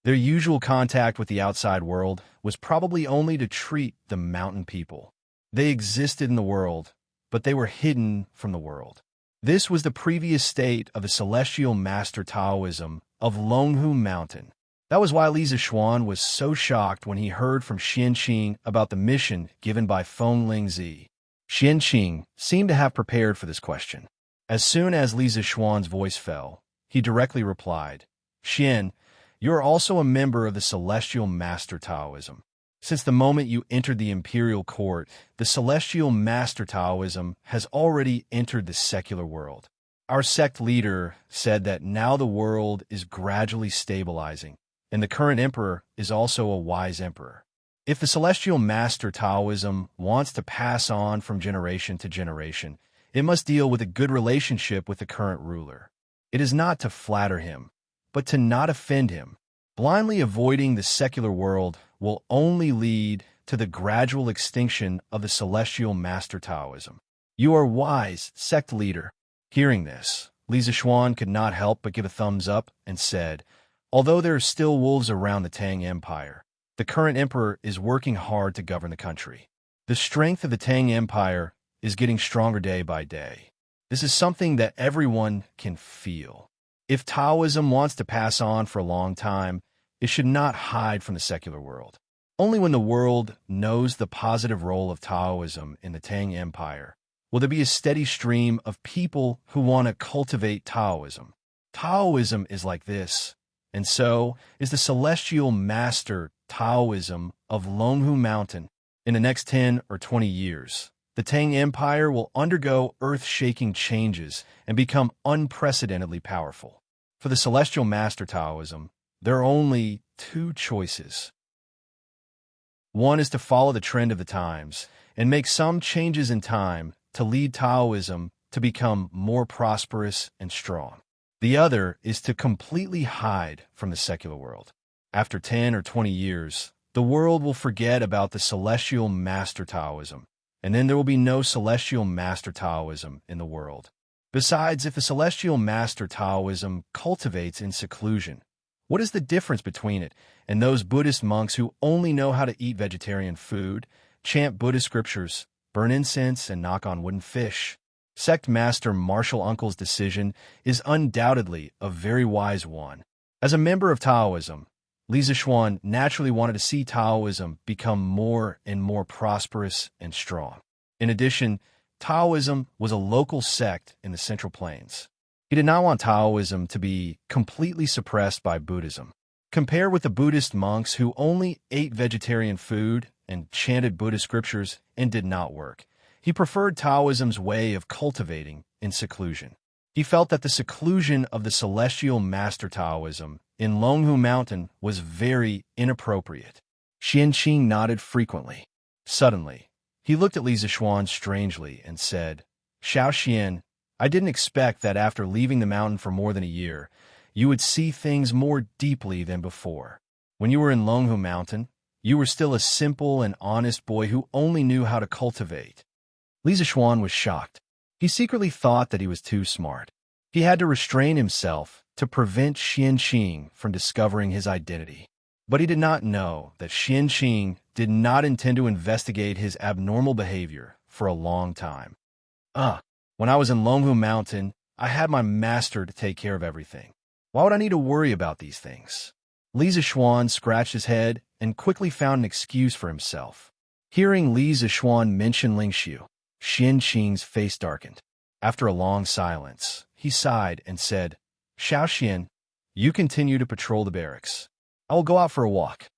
Their usual contact with the outside world was probably only to treat the mountain people. They existed in the world, but they were hidden from the world. This was the previous state of the celestial master Taoism of Longhu Mountain. That was why Li Zixuan was so shocked when he heard from Xianqing about the mission given by Feng Lingzi. Xianqing seemed to have prepared for this question. As soon as Li Zixuan's voice fell, he directly replied, "Xian, you are also a member of the celestial master Taoism. Since the moment you entered the imperial court, the celestial master Taoism has already entered the secular world. Our sect leader said that now the world is gradually stabilizing, and the current emperor is also a wise emperor. If the celestial master Taoism wants to pass on from generation to generation, it must deal with a good relationship with the current ruler. It is not to flatter him, but to not offend him. Blindly avoiding the secular world will only lead to the gradual extinction of the celestial master Taoism. You are wise, sect leader." Hearing this, Li Zixuan could not help but give a thumbs up and said, "Although there are still wolves around the Tang Empire, the current emperor is working hard to govern the country. The strength of the Tang Empire is getting stronger day by day. This is something that everyone can feel. If Taoism wants to pass on for a long time, it should not hide from the secular world. Only when the world knows the positive role of Taoism in the Tang Empire will there be a steady stream of people who want to cultivate Taoism. Taoism is like this, and so is the celestial master Taoism of Longhu Mountain. In the next 10 or 20 years, the Tang Empire will undergo earth-shaking changes and become unprecedentedly powerful. For the celestial master Taoism, there are only two choices. One is to follow the trend of the times and make some changes in time to lead Taoism to become more prosperous and strong. The other is to completely hide from the secular world. After 10 or 20 years, the world will forget about the celestial master Taoism, and then there will be no celestial master Taoism in the world. Besides, if the celestial master Taoism cultivates in seclusion, what is the difference between it and those Buddhist monks who only know how to eat vegetarian food, chant Buddhist scriptures, burn incense, and knock on wooden fish? Sect Master Martial Uncle's decision is undoubtedly a very wise one. As a member of Taoism, Li Zixuan naturally wanted to see Taoism become more and more prosperous and strong. In addition, Taoism was a local sect in the Central Plains. He did not want Taoism to be completely suppressed by Buddhism. Compare with the Buddhist monks who only ate vegetarian food and chanted Buddhist scriptures and did not work. He preferred Taoism's way of cultivating in seclusion. He felt that the seclusion of the celestial master Taoism in Longhu Mountain was very inappropriate. Xianqing nodded frequently. Suddenly, he looked at Li Zixuan strangely and said, "Xiao Xian, I didn't expect that after leaving the mountain for more than a year, you would see things more deeply than before. When you were in Longhu Mountain, you were still a simple and honest boy who only knew how to cultivate." Li Zixuan was shocked. He secretly thought that he was too smart. He had to restrain himself to prevent Xianqing from discovering his identity. But he did not know that Xianqing did not intend to investigate his abnormal behavior for a long time. When I was in Longhu Mountain, I had my master to take care of everything. Why would I need to worry about these things? Li Zixuan scratched his head and quickly found an excuse for himself. Hearing Li Zixuan mention Lingxiu, Xianqing's face darkened. After a long silence, he sighed and said, "Xiao Xian, you continue to patrol the barracks. I will go out for a walk."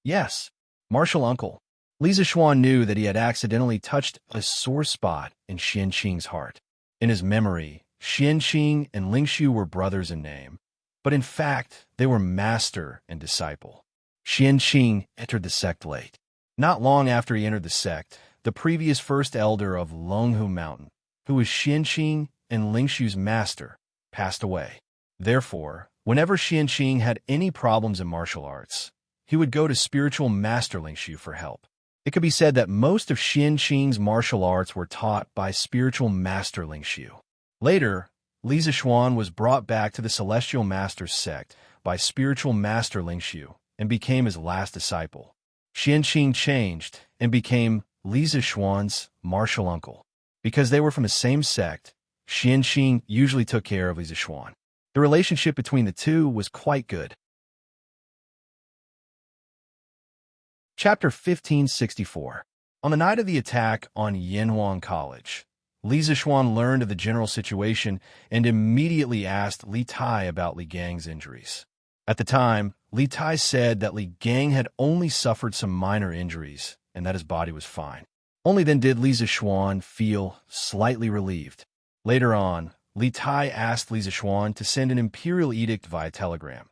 "Yes, Martial Uncle." Li Zixuan knew that he had accidentally touched a sore spot in Xianqing's heart. In his memory, Xianqing and Lingxiu were brothers in name, but in fact, they were master and disciple. Xianqing entered the sect late. Not long after he entered the sect, the previous first elder of Longhu Mountain, who was Xianqing and Lingxiu's master, passed away. Therefore, whenever Xianqing had any problems in martial arts, he would go to spiritual master Lingxiu for help. It could be said that most of Xianqing's martial arts were taught by spiritual master Lingxiu. Later, Li Zixuan was brought back to the celestial master's sect by spiritual master Lingxiu and became his last disciple. Xianqing changed and became Li Zixuan's martial uncle. Because they were from the same sect, Xianqing usually took care of Li Zixuan. The relationship between the two was quite good. Chapter 1564. On the night of the attack on Yanhuang College, Li Zixuan learned of the general situation and immediately asked Li Tai about Li Gang's injuries. At the time, Li Tai said that Li Gang had only suffered some minor injuries and that his body was fine. Only then did Li Zixuan feel slightly relieved. Later on, Li Tai asked Li Zixuan to send an imperial edict via telegram,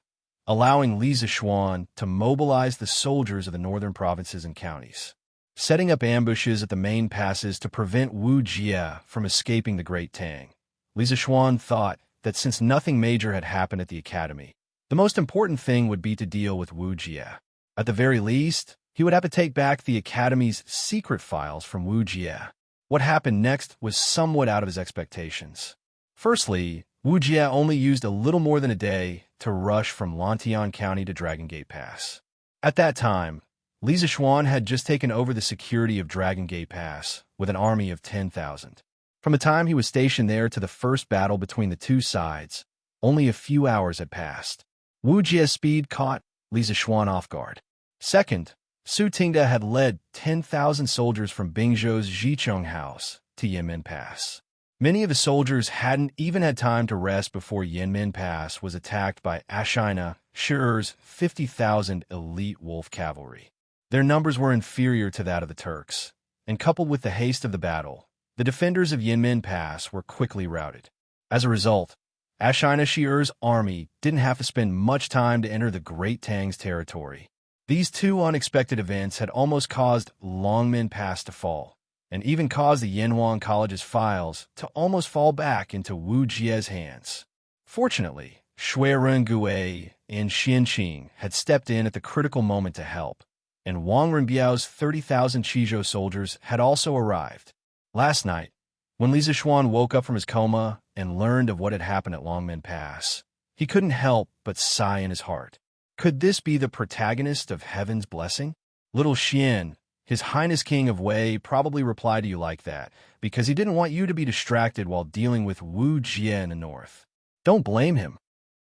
allowing Li Zixuan to mobilize the soldiers of the northern provinces and counties, setting up ambushes at the main passes to prevent Wu Jie from escaping the Great Tang. Li Zixuan thought that since nothing major had happened at the academy, the most important thing would be to deal with Wu Jie. At the very least, he would have to take back the academy's secret files from Wu Jie. What happened next was somewhat out of his expectations. Firstly, Wu Jie only used a little more than a day to rush from Lantian County to Dragon Gate Pass. At that time, Li Zishuan had just taken over the security of Dragon Gate Pass with an army of 10,000. From the time he was stationed there to the first battle between the two sides, only a few hours had passed. Wu Jie's speed caught Li Zishuan off guard. Second, Su Tingda had led 10,000 soldiers from Bingzhou's Jicheng House to Yanmen Pass. Many of the soldiers hadn't even had time to rest before Yanmen Pass was attacked by Ashina Shi'er's 50,000 elite wolf cavalry. Their numbers were inferior to that of the Turks, and coupled with the haste of the battle, the defenders of Yanmen Pass were quickly routed. As a result, Ashina Shi'er's army didn't have to spend much time to enter the Great Tang's territory. These two unexpected events had almost caused Longmen Pass to fall, and even caused the Yanhuang College's files to almost fall back into Wu Jie's hands. Fortunately, Shui Rengui and Xianqing had stepped in at the critical moment to help, and Wang Renbiao's 30,000 Qizhou soldiers had also arrived. Last night, when Li Zishuan woke up from his coma and learned of what had happened at Longmen Pass, he couldn't help but sigh in his heart. Could this be the protagonist of Heaven's Blessing? Little Xian, His Highness King of Wei, probably replied to you like that because he didn't want you to be distracted while dealing with Wu Jie in the north. Don't blame him.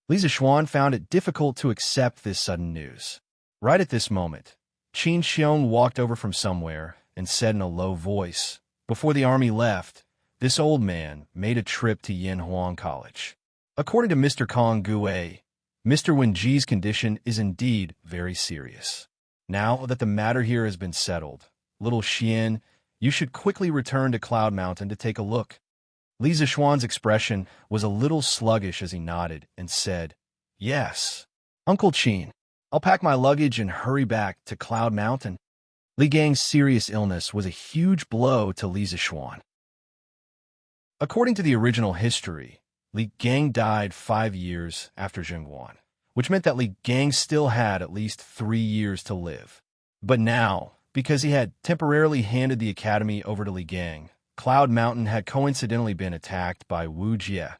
Li Zishuan found it difficult to accept this sudden news. Right at this moment, Qin Xiong walked over from somewhere and said in a low voice, "Before the army left, this old man made a trip to Yanhuang College. According to Mr. Kong Gue, Mr. Wenji's condition is indeed very serious. Now that the matter here has been settled, little Xian, you should quickly return to Cloud Mountain to take a look." Li Zishuan's expression was a little sluggish as he nodded and said, "Yes, Uncle Qin, I'll pack my luggage and hurry back to Cloud Mountain." Li Gang's serious illness was a huge blow to Li Zishuan. According to the original history, Li Gang died 5 years after Zhengguan, which meant that Li Gang still had at least 3 years to live. But now, because he had temporarily handed the academy over to Li Gang, Cloud Mountain had coincidentally been attacked by Wu Jie,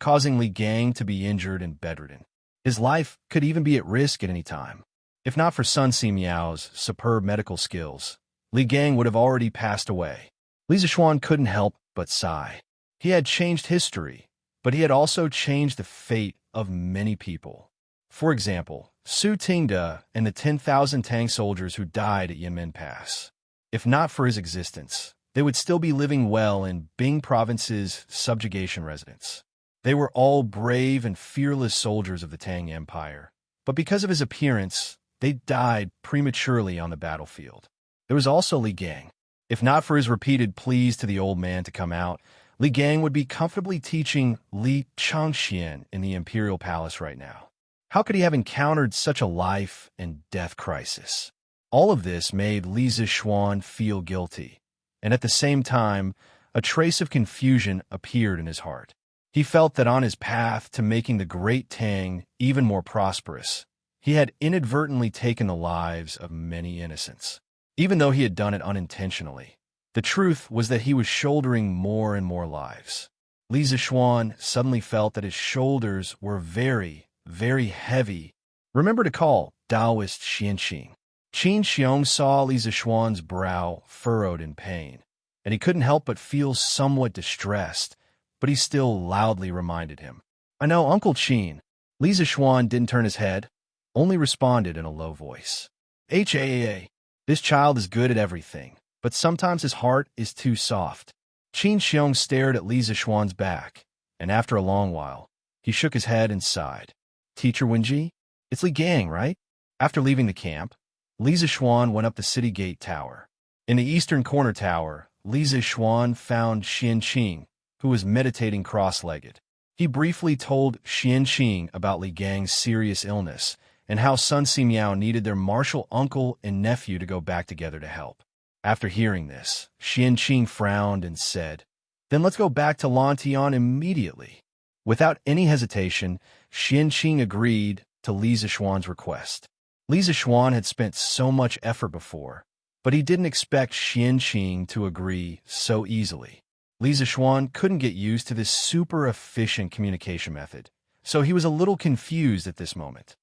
causing Li Gang to be injured and bedridden. His life could even be at risk at any time. If not for Sun Simiao's superb medical skills, Li Gang would have already passed away. Li Zishuan couldn't help but sigh. He had changed history, but he had also changed the fate of many people. For example, Su Tingda and the 10,000 Tang soldiers who died at Yanmen Pass. If not for his existence, they would still be living well in Bing Province's subjugation residence. They were all brave and fearless soldiers of the Tang Empire, but because of his appearance, they died prematurely on the battlefield. There was also Li Gang. If not for his repeated pleas to the old man to come out, Li Gang would be comfortably teaching Li Changxian in the Imperial Palace right now. How could he have encountered such a life and death crisis? All of this made Li Zishuan feel guilty, and at the same time, a trace of confusion appeared in his heart. He felt that on his path to making the Great Tang even more prosperous, he had inadvertently taken the lives of many innocents. Even though he had done it unintentionally, the truth was that he was shouldering more and more lives. Li Zishuan suddenly felt that his shoulders were very, very heavy. Remember to call Taoist Xianqing. Qin Xiong saw Li Zishuan's brow furrowed in pain, and he couldn't help but feel somewhat distressed, but he still loudly reminded him. "I know, Uncle Qin." Li Zishuan didn't turn his head, only responded in a low voice. "HAA, this child is good at everything, but sometimes his heart is too soft." Qin Xiong stared at Li Zishuan's back, and after a long while, he shook his head and sighed. "Teacher Wenji, it's Li Gang, right?" After leaving the camp, Li Zishuan went up the city gate tower. In the eastern corner tower, Li Zishuan found Xianqing, who was meditating cross-legged. He briefly told Xianqing about Li Gang's serious illness and how Sun Simiao needed their martial uncle and nephew to go back together to help. After hearing this, Xianqing frowned and said, "Then let's go back to Lantian immediately." Without any hesitation, Xianqing agreed to Li Zishuan's request. Li Zishuan had spent so much effort before, but he didn't expect Xianqing to agree so easily. Li Zishuan couldn't get used to this super efficient communication method, so he was a little confused at this moment.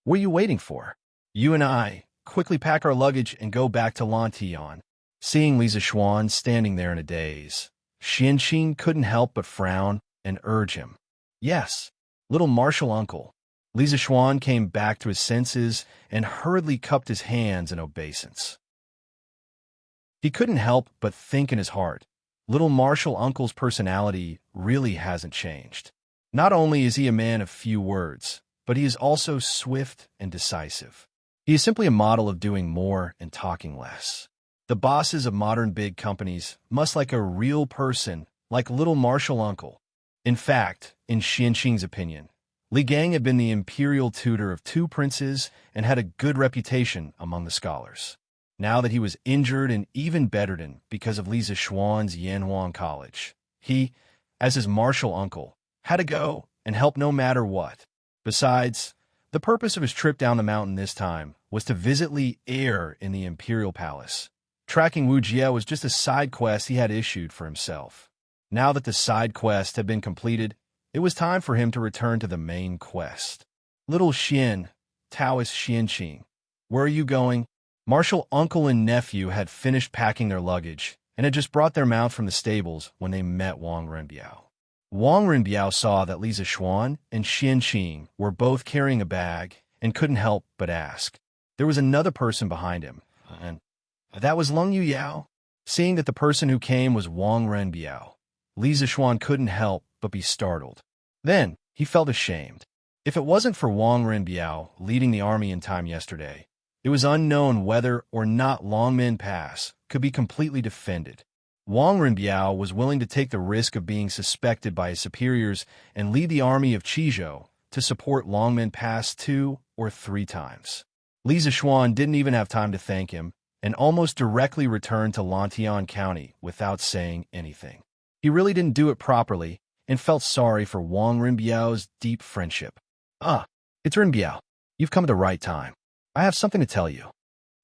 "What are you waiting for? You and I, quickly pack our luggage and go back to Lantian. Seeing Li Zishuan standing there in a daze, Xianqing couldn't help but frown and urge him. Yes, little martial uncle. Li Zishuan came back to his senses and hurriedly cupped his hands in obeisance. He couldn't help but think in his heart, little martial uncle's personality really hasn't changed. Not only is he a man of few words, but he is also swift and decisive. He is simply a model of doing more and talking less. The bosses of modern big companies must like a real person, like little martial uncle. In fact, in Xianqing's opinion, Li Gang had been the imperial tutor of 2 princes and had a good reputation among the scholars. Now that he was injured and even bedridden because of Li Zishuan's Yanhuang College, he, as his martial uncle, had to go and help no matter what. Besides, the purpose of his trip down the mountain this time was to visit Li Er in the imperial palace. Tracking Wu Jie was just a side quest he had issued for himself. Now that the side quest had been completed, it was time for him to return to the main quest. Little Xian, Taoist Xianqing, where are you going? Martial uncle and nephew had finished packing their luggage and had just brought their mount from the stables when they met Wang Renbiao. Wang Renbiao saw that Li Zishuan and Xianqing were both carrying a bag and couldn't help but ask. There was another person behind him, and that was Lung Yu Yao. Seeing that the person who came was Wang Renbiao, Li Zishuan couldn't help but be startled. Then he felt ashamed. If it wasn't for Wang Renbiao leading the army in time yesterday, it was unknown whether or not Longmen Pass could be completely defended. Wang Renbiao was willing to take the risk of being suspected by his superiors and lead the army of Qizhou to support Longmen Pass 2 or 3 times. Li Zishuan didn't even have time to thank him and almost directly returned to Lantian County without saying anything. He really didn't do it properly and felt sorry for Wang Renbiao's deep friendship. It's Renbiao. You've come at the right time. I have something to tell you.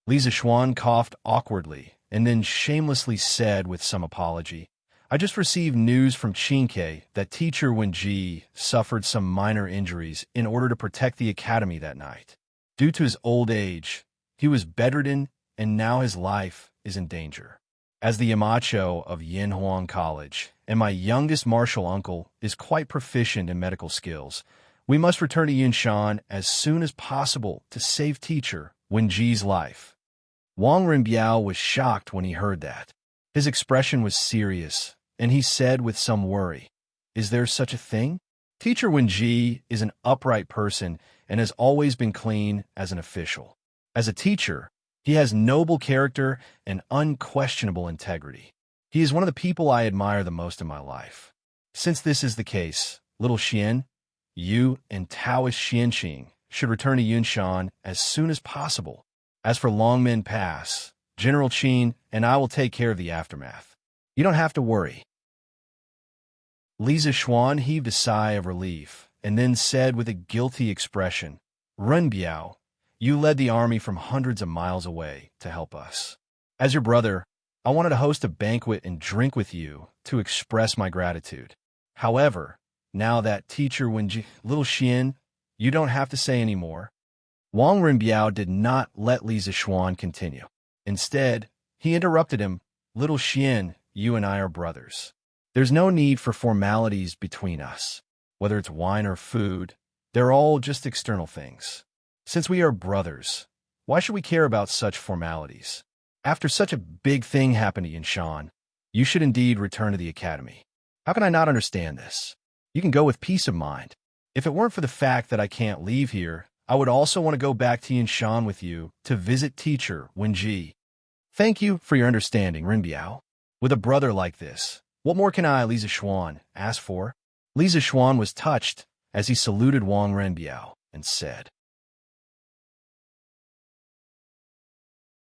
Li Zishuan coughed awkwardly and then shamelessly said with some apology, I just received news from Qingke that teacher Wenji suffered some minor injuries in order to protect the academy that night. Due to his old age, he was bedridden and now his life is in danger. As the Yamacho of Yanhuang College and my youngest martial uncle is quite proficient in medical skills, we must return to Yunshan as soon as possible to save teacher Wenji's life. Wang Renbiao was shocked when he heard that. His expression was serious, and he said with some worry, Is there such a thing? Teacher Wenji is an upright person and has always been clean as an official. As a teacher, he has noble character and unquestionable integrity. He is one of the people I admire the most in my life. Since this is the case, little Xian, you and Taoist Xianqing should return to Yunshan as soon as possible. As for Longmen Pass, General Qin and I will take care of the aftermath. You don't have to worry. Li Zishuan heaved a sigh of relief and then said with a guilty expression, Renbiao, you led the army from hundreds of miles away to help us. As your brother, I wanted to host a banquet and drink with you to express my gratitude. However, now that teacher Wenji, little Xian, you don't have to say any more. Wang Renbiao did not let Li Zishuan continue. Instead, he interrupted him, Little Xian, you and I are brothers. There's no need for formalities between us. Whether it's wine or food, they're all just external things. Since we are brothers, why should we care about such formalities? After such a big thing happened to Yinshan, you should indeed return to the academy. How can I not understand this? You can go with peace of mind. If it weren't for the fact that I can't leave here, I would also want to go back to Yinshan with you to visit teacher Wenji. Thank you for your understanding, Renbiao. With a brother like this, what more can I, Li Zishuan, ask for? Li Zishuan was touched as he saluted Wang Renbiao and said,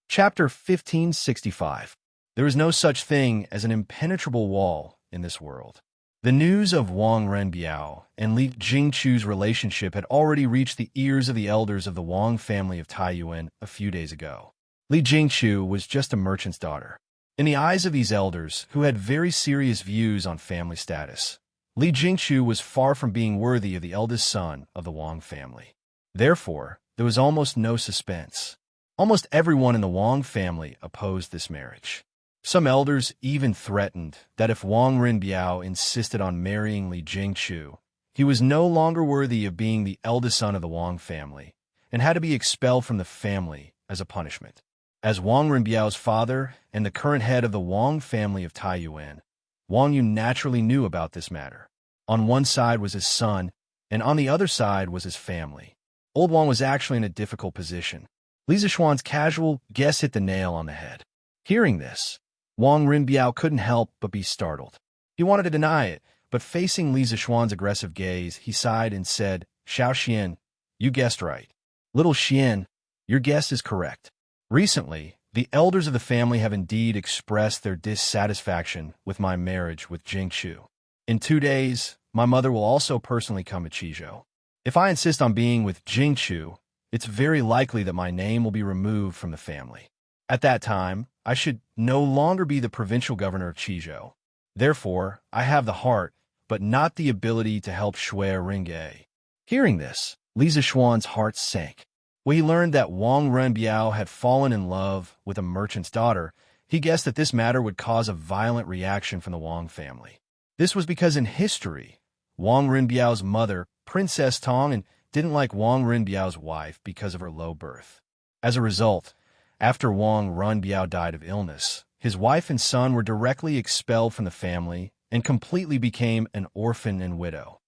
Chapter 1565. There is no such thing as an impenetrable wall in this world. The news of Wang Renbiao and Li Jingchu's relationship had already reached the ears of the elders of the Wang family of Taiyuan a few days ago. Li Jingchu was just a merchant's daughter. In the eyes of these elders, who had very serious views on family status, Li Jingchu was far from being worthy of the eldest son of the Wang family. Therefore, there was almost no suspense. Almost everyone in the Wang family opposed this marriage. Some elders even threatened that if Wang Rinbiao insisted on marrying Li Jingchu, he was no longer worthy of being the eldest son of the Wang family and had to be expelled from the family as a punishment. As Wang Rinbiao's father and the current head of the Wang family of Taiyuan, Wang Yu naturally knew about this matter. On one side was his son, and on the other side was his family. Old Wang was actually in a difficult position. Li Zixuan's casual guess hit the nail on the head. Hearing this, Wang Rinbiao couldn't help but be startled. He wanted to deny it, but facing Li Zixuan's aggressive gaze, he sighed and said, "Xiao Xian, you guessed right. Little Xian, your guess is correct. Recently, the elders of the family have indeed expressed their dissatisfaction with my marriage with Jingchu. In 2 days, my mother will also personally come to Qizhou. If I insist on being with Jingchu, it's very likely that my name will be removed from the family. At that time, I should no longer be the provincial governor of Qizhou. Therefore, I have the heart, but not the ability to help Shui Ringe." Hearing this, Li Zixuan's heart sank. When he learned that Wang Renbiao had fallen in love with a merchant's daughter, he guessed that this matter would cause a violent reaction from the Wang family. This was because in history, Wang Renbiao's mother, Princess Tang, didn't like Wang Renbiao's wife because of her low birth. As a result, after Wang Renbiao died of illness, his wife and son were directly expelled from the family and completely became an orphan and widow.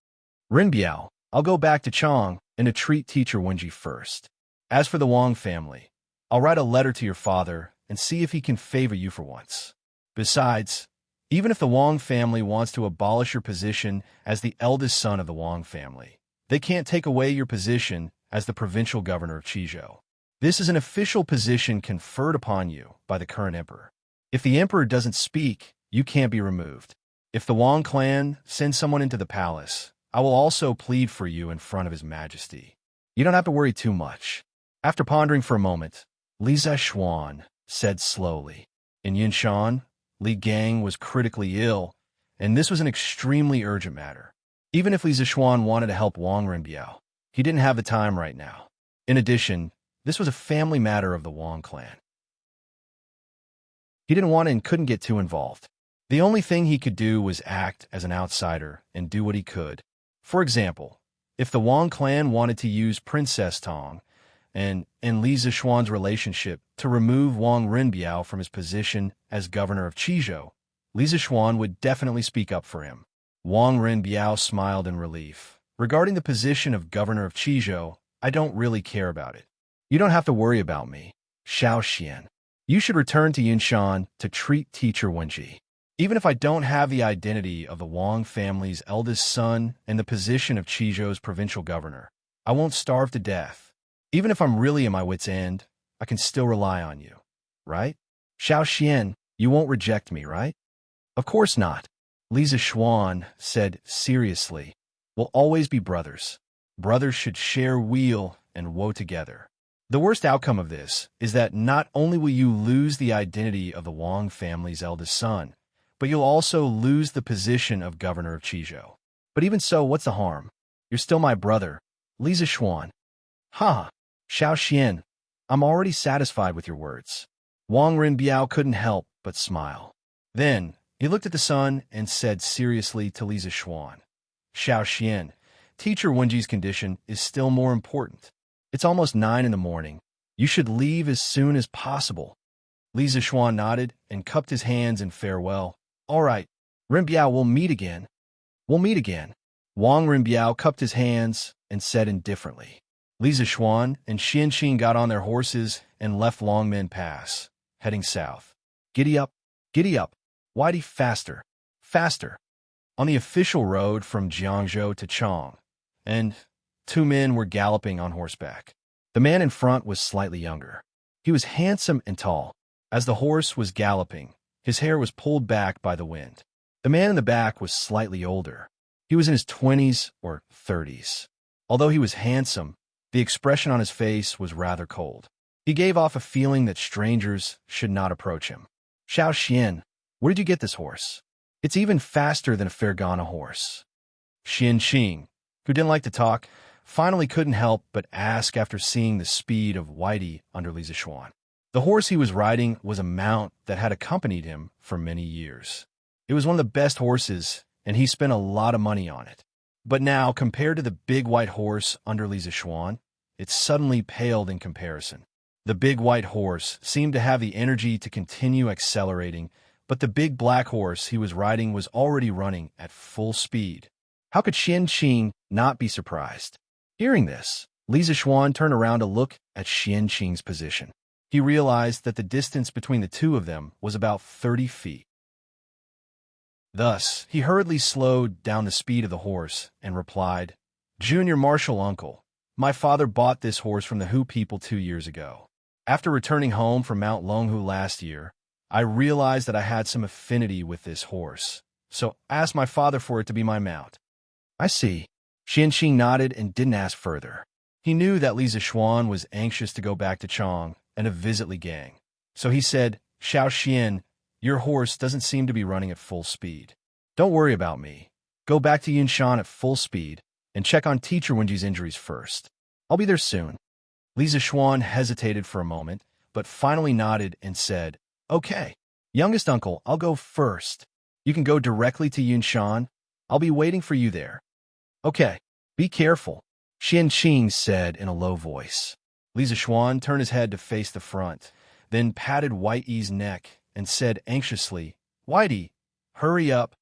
"Renbiao, I'll go back to Chang and to treat teacher Wenji first. As for the Wang family, I'll write a letter to your father and see if he can favor you for once. Besides, even if the Wang family wants to abolish your position as the eldest son of the Wang family, they can't take away your position as the provincial governor of Qizhou. This is an official position conferred upon you by the current emperor. If the emperor doesn't speak, you can't be removed. If the Wang clan sends someone into the palace, I will also plead for you in front of His Majesty. You don't have to worry too much." After pondering for a moment, Li Zixuan said slowly, "In Yinshan, Li Gang was critically ill, and this was an extremely urgent matter. Even if Li Zixuan wanted to help Wang Renbiao, he didn't have the time right now. In addition, this was a family matter of the Wang clan. He didn't want and couldn't get too involved. The only thing he could do was act as an outsider and do what he could. For example, if the Wang clan wanted to use Princess Tang and Li Zixuan's relationship to remove Wang Renbiao from his position as governor of Qizhou, Li Zixuan would definitely speak up for him." Wang Renbiao smiled in relief. "Regarding the position of governor of Qizhou, I don't really care about it. You don't have to worry about me, Xiao Xian. You should return to Yinshan to treat teacher Wenji. Even if I don't have the identity of the Wang family's eldest son and the position of Qizhou's provincial governor, I won't starve to death. Even if I'm really at my wit's end, I can still rely on you, right? Xiao Xian, you won't reject me, right?" "Of course not," Li Zixuan said seriously. "We'll always be brothers. Brothers should share weal and woe together. The worst outcome of this is that not only will you lose the identity of the Wang family's eldest son, but you'll also lose the position of governor of Qizhou. But even so, what's the harm? You're still my brother, Li Zixuan." "Ha! Xiao Xian, I'm already satisfied with your words." Wang Renbiao couldn't help but smile. Then, he looked at the son and said seriously to Li Zixuan, "Xiao Xian, teacher Wenji's condition is still more important. It's almost 9 in the morning. You should leave as soon as possible." Li Zixuan nodded and cupped his hands in farewell. "All right, Renbiao, we'll meet again." "We'll meet again." Wang Renbiao cupped his hands and said indifferently. Li Zixuan and Xianxin got on their horses and left Longmen Pass, heading south. Giddy up, Whitey, faster, faster. On the official road from Jiangzhou to Chang, and 2 men were galloping on horseback. The man in front was slightly younger. He was handsome and tall. As the horse was galloping, his hair was pulled back by the wind. The man in the back was slightly older. He was in his 20s or 30s. Although he was handsome, the expression on his face was rather cold. He gave off a feeling that strangers should not approach him. "Xiao Xian, where did you get this horse? It's even faster than a Fergana horse." Xianxin, who didn't like to talk, finally couldn't help but ask after seeing the speed of Whitey under Lisa Schwan. The horse he was riding was a mount that had accompanied him for many years. It was one of the best horses, and he spent a lot of money on it. But now, compared to the big white horse under Lisa Schwan, it suddenly paled in comparison. The big white horse seemed to have the energy to continue accelerating, but the big black horse he was riding was already running at full speed. How could Xian Qing not be surprised? Hearing this, Lisa Schwan turned around to look at Xian Qing's position. He realized that the distance between the two of them was about 30 feet. Thus, he hurriedly slowed down the speed of the horse and replied, "Junior Marshal Uncle, my father bought this horse from the Hu people 2 years ago. After returning home from Mount Longhu last year, I realized that I had some affinity with this horse, so asked my father for it to be my mount." "I see." Xian Qing nodded and didn't ask further. He knew that Lisa Schwan was anxious to go back to Chang and to visit Li Gang. So he said, "Xiao Xian, your horse doesn't seem to be running at full speed. Don't worry about me. Go back to Yunshan at full speed and check on Teacher Wenji's injuries first. I'll be there soon." Lisa Schwan hesitated for a moment, but finally nodded and said, "Okay, youngest uncle, I'll go first. You can go directly to Yunshan. I'll be waiting for you there." "Okay, be careful," Xian Qing said in a low voice. Lisa Schwan turned his head to face the front, then patted Whitey's neck and said anxiously, "Whitey, hurry up."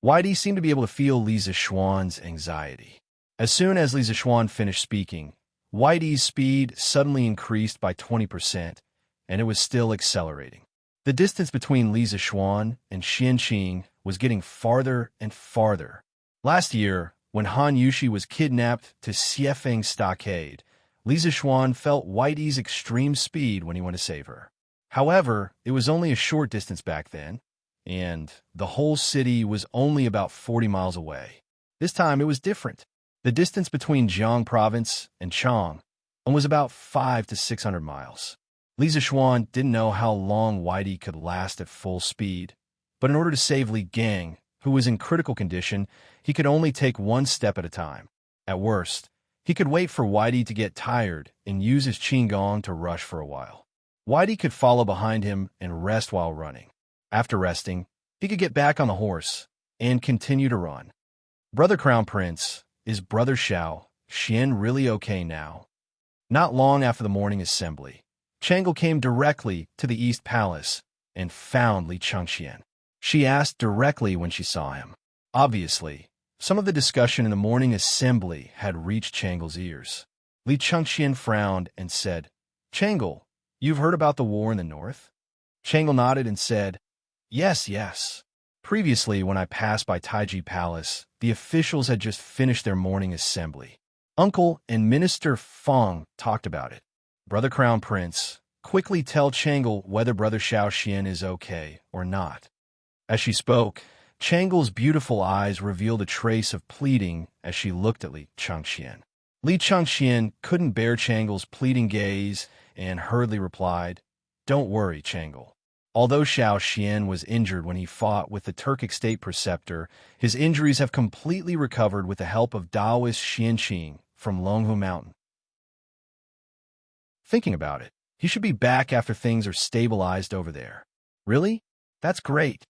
Whitey seemed to be able to feel Lisa Schwan's anxiety. As soon as Lisa Schwan finished speaking, Whitey's speed suddenly increased by 20%, and it was still accelerating. The distance between Lisa Schwan and Xian Qing was getting farther and farther. Last year, when Han Yushi was kidnapped to Xiefeng Stockade, Lisa Schwan felt Whitey's extreme speed when he went to save her. However, it was only a short distance back then, and the whole city was only about 40 miles away. This time it was different. The distance between Jiang Province and Chang was about 500 to 600 miles. Lisa Schwan didn't know how long Whitey could last at full speed, but in order to save Li Gang, who was in critical condition, he could only take one step at a time. At worst, he could wait for Whitey to get tired and use his qinggong to rush for a while. Whitey could follow behind him and rest while running. After resting, he could get back on the horse and continue to run. "Brother Crown Prince, is Brother Xian really okay now?" Not long after the morning assembly, Changle came directly to the East Palace and found Li Changxian. She asked directly when she saw him. Obviously, some of the discussion in the morning assembly had reached Changle's ears. Li Changxian frowned and said, "Changle, you've heard about the war in the north?" Changle nodded and said, Yes. Previously, when I passed by Taiji Palace, the officials had just finished their morning assembly. Uncle and Minister Feng talked about it. Brother Crown Prince, quickly tell Changle whether Brother Xian is okay or not." As she spoke, Changle's beautiful eyes revealed a trace of pleading as she looked at Li Changxian. Li Changxian couldn't bear Changle's pleading gaze and hurriedly replied, "Don't worry, Changle. Although Xian was injured when he fought with the Turkic state preceptor, his injuries have completely recovered with the help of Taoist Xian Qing from Longhu Mountain. Thinking about it, he should be back after things are stabilized over there." "Really? That's great."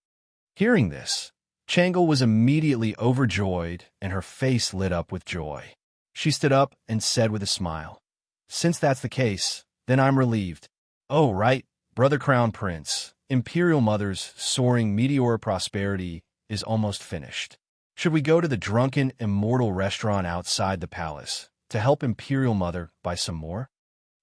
Hearing this, Changle was immediately overjoyed and her face lit up with joy. She stood up and said with a smile, "Since that's the case, then I'm relieved. Oh, right, Brother Crown Prince, Imperial Mother's soaring meteor prosperity is almost finished. Should we go to the drunken immortal restaurant outside the palace to help Imperial Mother buy some more?"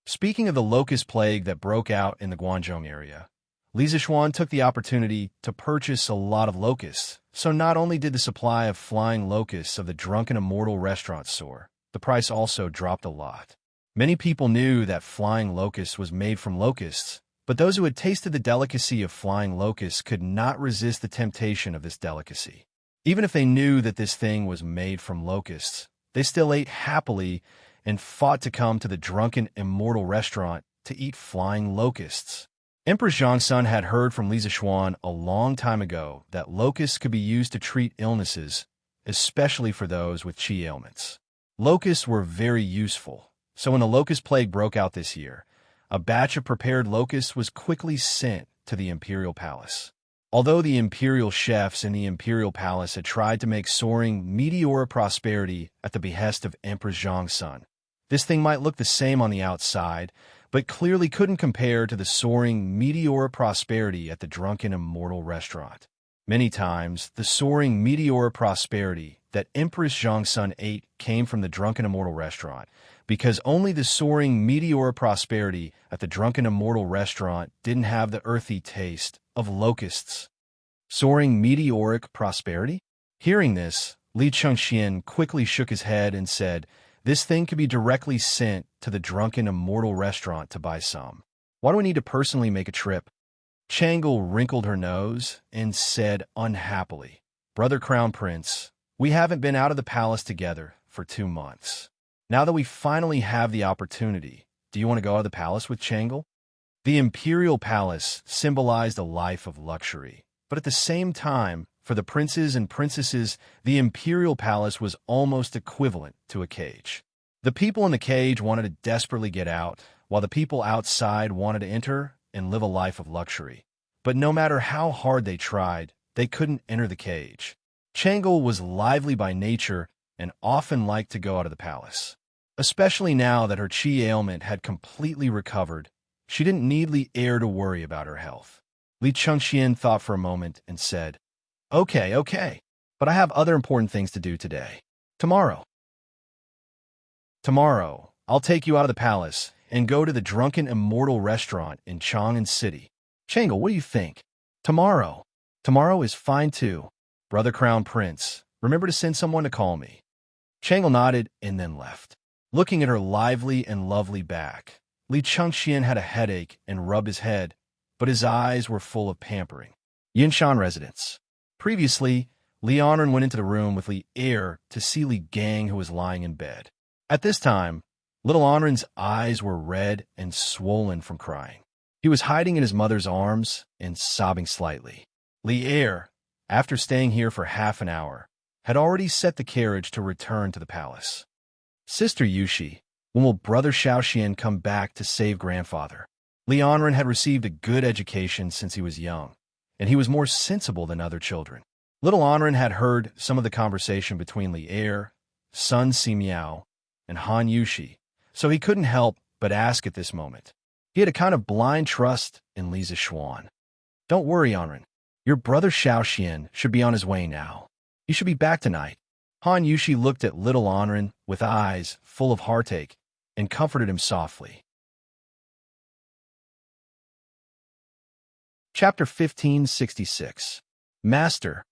Speaking of the locust plague that broke out in the Guangzhou area, Lisa Schwan took the opportunity to purchase a lot of locusts, so not only did the supply of flying locusts of the drunken immortal restaurant soar, the price also dropped a lot. Many people knew that flying locust was made from locusts, but those who had tasted the delicacy of flying locusts could not resist the temptation of this delicacy. Even if they knew that this thing was made from locusts, they still ate happily and fought to come to the drunken immortal restaurant to eat flying locusts. Emperor Zhongsun had heard from Lisa Schwan a long time ago that locusts could be used to treat illnesses, especially for those with qi ailments. Locusts were very useful, so when the locust plague broke out this year, a batch of prepared locusts was quickly sent to the imperial palace. Although the imperial chefs in the imperial palace had tried to make soaring meteoric prosperity at the behest of Empress Zhang's son, this thing might look the same on the outside, but clearly couldn't compare to the soaring meteoric prosperity at the Drunken Immortal restaurant. Many times, the soaring meteoric prosperity that Empress Zhang's son ate came from the Drunken Immortal restaurant, because only the soaring meteoric prosperity at the Drunken Immortal restaurant didn't have the earthy taste of locusts. Soaring meteoric prosperity? Hearing this, Li Chengxian quickly shook his head and said, "This thing could be directly sent to the Drunken Immortal restaurant to buy some. Why do we need to personally make a trip?" Changle wrinkled her nose and said unhappily, "Brother Crown Prince, we haven't been out of the palace together for 2 months. Now that we finally have the opportunity, do you want to go out of the palace with Changle?" The imperial palace symbolized a life of luxury, but at the same time, for the princes and princesses, the imperial palace was almost equivalent to a cage. The people in the cage wanted to desperately get out, while the people outside wanted to enter and live a life of luxury. But no matter how hard they tried, they couldn't enter the cage. Changle was lively by nature and often liked to go out of the palace. Especially now that her qi ailment had completely recovered, she didn't need Li Er to worry about her health. Li Chengxian thought for a moment and said, Okay, but I have other important things to do today. Tomorrow, I'll take you out of the palace and go to the Drunken Immortal restaurant in Chang'an City. Changle, what do you think? Tomorrow is fine too. Brother Crown Prince, remember to send someone to call me." Changle nodded and then left. Looking at her lively and lovely back, Li Chengxian had a headache and rubbed his head, but his eyes were full of pampering. Yinshan residence. Previously, Li Anren went into the room with Li Er to see Li Gang, who was lying in bed. At this time, little Anren's eyes were red and swollen from crying. He was hiding in his mother's arms and sobbing slightly. Li Er, after staying here for half an hour, had already set the carriage to return to the palace. "Sister Yushi, when will Brother Shaoxian come back to save grandfather?" Li Anren had received a good education since he was young, and he was more sensible than other children. Little Anren had heard some of the conversation between Li Er, Sun Simiao, and Han Yushi, so he couldn't help but ask at this moment. He had a kind of blind trust in Li Zishuan. "Don't worry, Anren. Your brother Shaoxian should be on his way now. He should be back tonight." Han Yushi looked at little Anren with eyes full of heartache and comforted him softly. Chapter 1566. Master,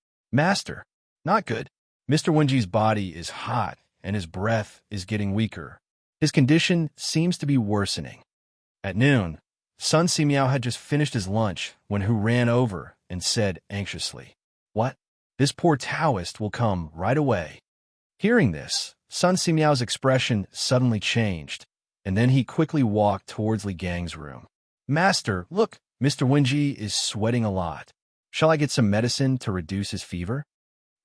not good. Mr. Wenji's body is hot and his breath is getting weaker. His condition seems to be worsening. At noon, Sun Simiao had just finished his lunch when Hu ran over and said anxiously, "What? This poor Taoist will come right away." Hearing this, Sun Simiao's expression suddenly changed, and then he quickly walked towards Li Gang's room. "Master, look, Mr. Wenji is sweating a lot. Shall I get some medicine to reduce his fever?"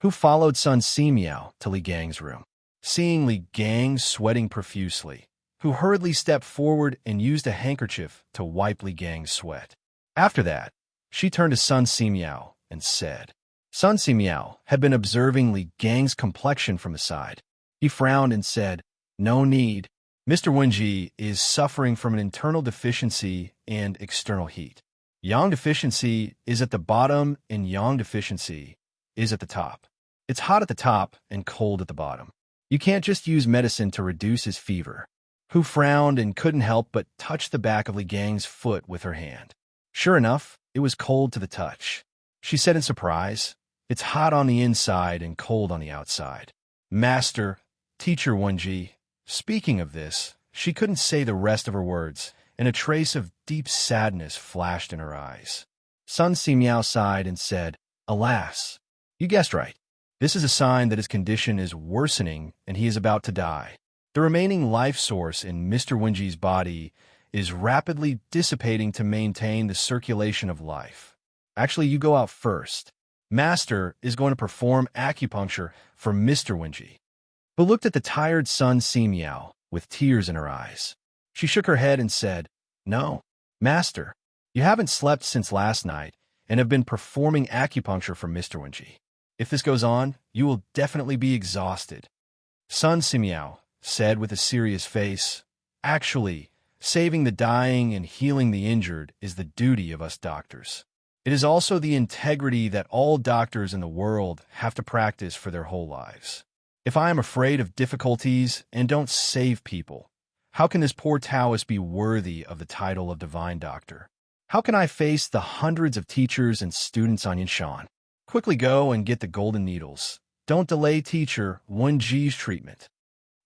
Hu followed Sun Simiao to Li Gang's room. Seeing Li Gang sweating profusely, Hu hurriedly stepped forward and used a handkerchief to wipe Li Gang's sweat. After that, she turned to Sun Simiao and said, Sun Simiao had been observing Li Gang's complexion from the side. He frowned and said, "No need. Mr. Wenji is suffering from an internal deficiency and external heat. Yang deficiency is at the bottom and yang deficiency is at the top. It's hot at the top and cold at the bottom. You can't just use medicine to reduce his fever." Hu frowned and couldn't help but touch the back of Li Gang's foot with her hand. Sure enough, it was cold to the touch. She said in surprise, "It's hot on the inside and cold on the outside." "Master, Teacher Wenji." Speaking of this, she couldn't say the rest of her words, and a trace of deep sadness flashed in her eyes. Sun Simiao sighed and said, "Alas, you guessed right. This is a sign that his condition is worsening and he is about to die. The remaining life source in Mr. Wenji's body is rapidly dissipating to maintain the circulation of life. Actually, you go out first. Master is going to perform acupuncture for Mr. Wenji." who looked at the tired Sun Simiao with tears in her eyes. She shook her head and said, "No, Master, you haven't slept since last night and have been performing acupuncture for Mr. Wenji. If this goes on, you will definitely be exhausted." Sun Simiao said with a serious face, "Actually, saving the dying and healing the injured is the duty of us doctors. It is also the integrity that all doctors in the world have to practice for their whole lives. If I am afraid of difficulties and don't save people, how can this poor Taoist be worthy of the title of divine doctor? How can I face the hundreds of teachers and students on Yinshan? Quickly go and get the golden needles. Don't delay teacher Wenji's treatment."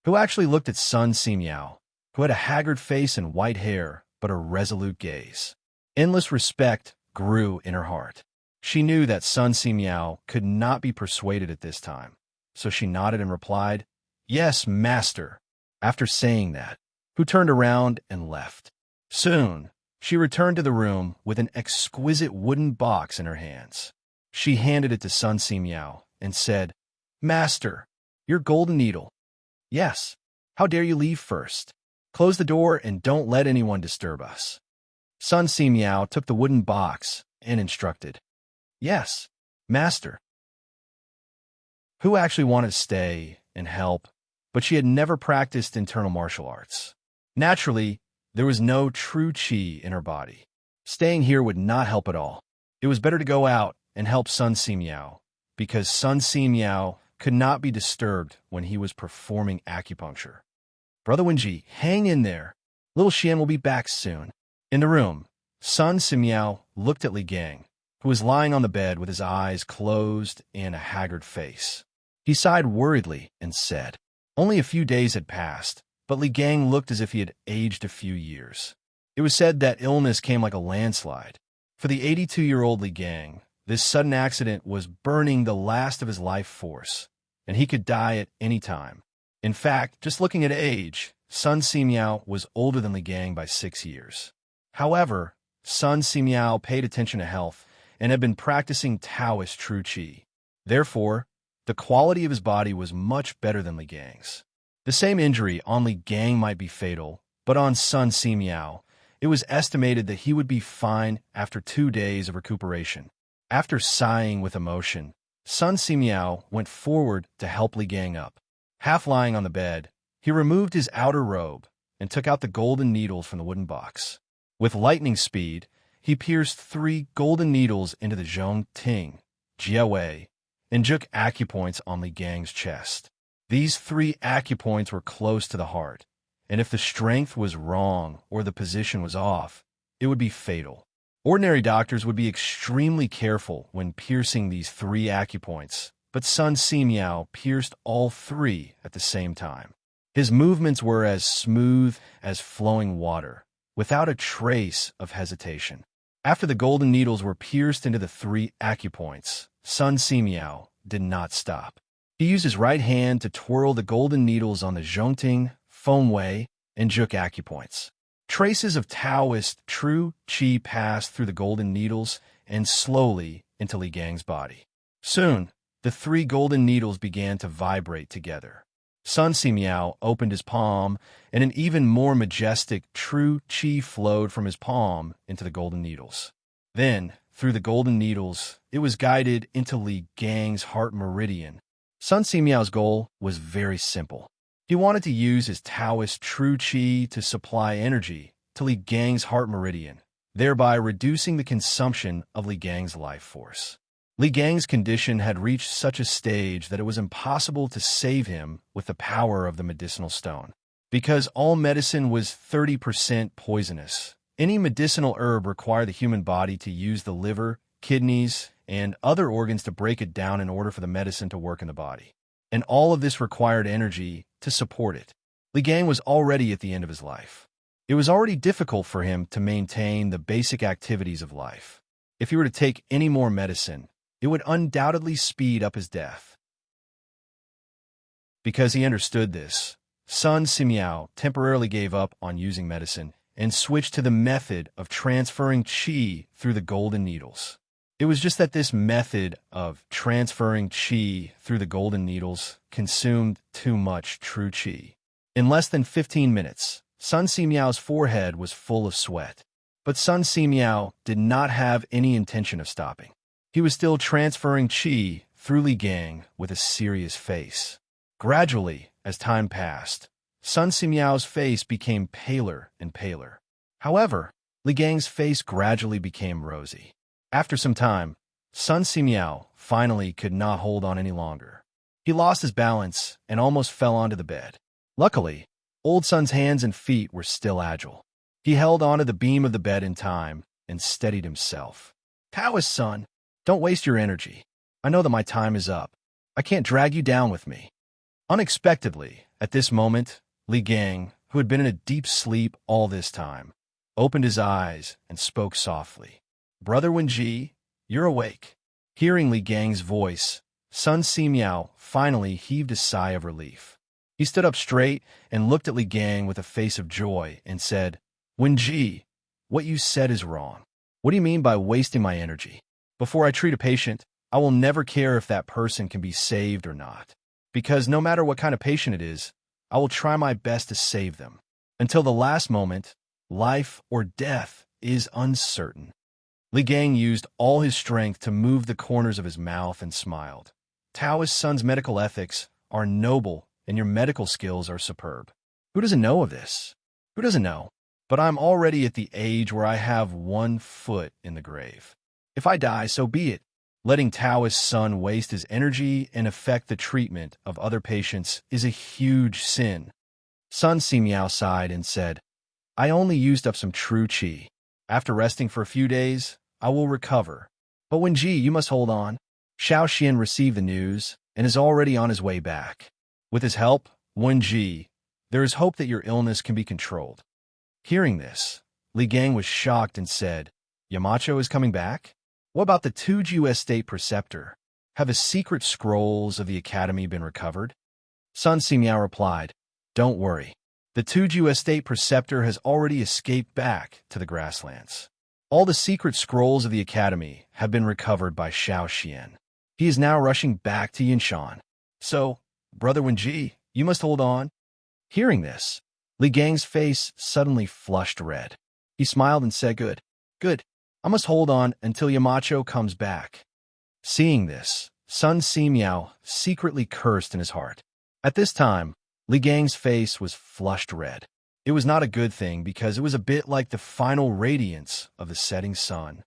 Who actually looked at Sun Simiao, who had a haggard face and white hair, but a resolute gaze. Endless respect grew in her heart. She knew that Sun Simiao could not be persuaded at this time, so she nodded and replied, "Yes, Master." After saying that, who turned around and left. Soon, she returned to the room with an exquisite wooden box in her hands. She handed it to Sun Simiao and said, "Master, your golden needle." "Yes. How dare you leave first? Close the door and don't let anyone disturb us." Sun Simiao took the wooden box and instructed, "Yes, Master." Who actually wanted to stay and help, but she had never practiced internal martial arts. Naturally, there was no true qi in her body. Staying here would not help at all. It was better to go out and help Sun Simiao, because Sun Simiao could not be disturbed when he was performing acupuncture. "Brother Wenji, hang in there. Little Xian will be back soon." In the room, Sun Simiao looked at Li Gang, who was lying on the bed with his eyes closed and a haggard face. He sighed worriedly and said, only a few days had passed, but Li Gang looked as if he had aged a few years. It was said that illness came like a landslide. For the 82-year-old Li Gang, this sudden accident was burning the last of his life force, and he could die at any time. In fact, just looking at age, Sun Simiao was older than Li Gang by 6 years. However, Sun Simiao paid attention to health and had been practicing Taoist true qi. Therefore, the quality of his body was much better than Li Gang's. The same injury on Li Gang might be fatal, but on Sun Simiao, it was estimated that he would be fine after 2 days of recuperation. After sighing with emotion, Sun Simiao went forward to help Li Gang up. Half lying on the bed, he removed his outer robe and took out the golden needles from the wooden box. With lightning speed, he pierced 3 golden needles into the Zhong Ting, Jia Wei, and Juk acupoints on Li Gang's chest. These 3 acupoints were close to the heart, and if the strength was wrong or the position was off, it would be fatal. Ordinary doctors would be extremely careful when piercing these 3 acupoints, but Sun Simiao pierced all 3 at the same time. His movements were as smooth as flowing water, without a trace of hesitation. After the golden needles were pierced into the 3 acupoints, Sun Simiao did not stop. He used his right hand to twirl the golden needles on the Zhongting, Fengwei, and Juk acupoints. Traces of Taoist true qi passed through the golden needles and slowly into Li Gang's body. Soon, the 3 golden needles began to vibrate together. Sun Simiao opened his palm, and an even more majestic true qi flowed from his palm into the golden needles. Then, through the golden needles, it was guided into Li Gang's heart meridian. Sun Simiao's goal was very simple. He wanted to use his Taoist true qi to supply energy to Li Gang's heart meridian, thereby reducing the consumption of Li Gang's life force. Li Gang's condition had reached such a stage that it was impossible to save him with the power of the medicinal stone. Because all medicine was 30% poisonous, any medicinal herb required the human body to use the liver, kidneys, and other organs to break it down in order for the medicine to work in the body. And all of this required energy to support it. Li Gang was already at the end of his life. It was already difficult for him to maintain the basic activities of life. If he were to take any more medicine, it would undoubtedly speed up his death. Because he understood this, Sun Simiao temporarily gave up on using medicine and switched to the method of transferring qi through the golden needles. It was just that this method of transferring qi through the golden needles consumed too much true qi. In less than 15 minutes, Sun Simiao's forehead was full of sweat. But Sun Simiao did not have any intention of stopping. He was still transferring qi through Li Gang with a serious face. Gradually, as time passed, Sun Simiao's face became paler and paler. However, Li Gang's face gradually became rosy. After some time, Sun Simiao finally could not hold on any longer. He lost his balance and almost fell onto the bed. Luckily, Old Sun's hands and feet were still agile. He held onto the beam of the bed in time and steadied himself. Taoist son, don't waste your energy. I know that my time is up. I can't drag you down with me. Unexpectedly, at this moment, Li Gang, who had been in a deep sleep all this time, opened his eyes and spoke softly. Brother Wenji, you're awake. Hearing Li Gang's voice, Sun Simiao finally heaved a sigh of relief. He stood up straight and looked at Li Gang with a face of joy and said, Wenji, what you said is wrong. What do you mean by wasting my energy? Before I treat a patient, I will never care if that person can be saved or not. Because no matter what kind of patient it is, I will try my best to save them. Until the last moment, life or death is uncertain. Li Gang used all his strength to move the corners of his mouth and smiled. Taoist Sun's medical ethics are noble and your medical skills are superb. Who doesn't know of this? Who doesn't know? But I'm already at the age where I have one foot in the grave. If I die, so be it. Letting Taoist Sun waste his energy and affect the treatment of other patients is a huge sin. Sun Simiao sighed and said, I only used up some true qi. After resting for a few days, I will recover. But Wenji, you must hold on. Xiao Xian received the news and is already on his way back. With his help, Wenji, there is hope that your illness can be controlled. Hearing this, Li Gang was shocked and said, Yamacho is coming back? What about the Tuju Estate Preceptor? Have the secret scrolls of the Academy been recovered? Sun Simiao replied, Don't worry. The Tuju Estate Preceptor has already escaped back to the grasslands. All the secret scrolls of the Academy have been recovered by Xiao Xian. He is now rushing back to Yinshan. So, Brother Wenji, you must hold on. Hearing this, Li Gang's face suddenly flushed red. He smiled and said, Good. I must hold on until Yamacho comes back. Seeing this, Sun Simiao secretly cursed in his heart. At this time, Li Gang's face was flushed red. It was not a good thing because it was a bit like the final radiance of the setting sun.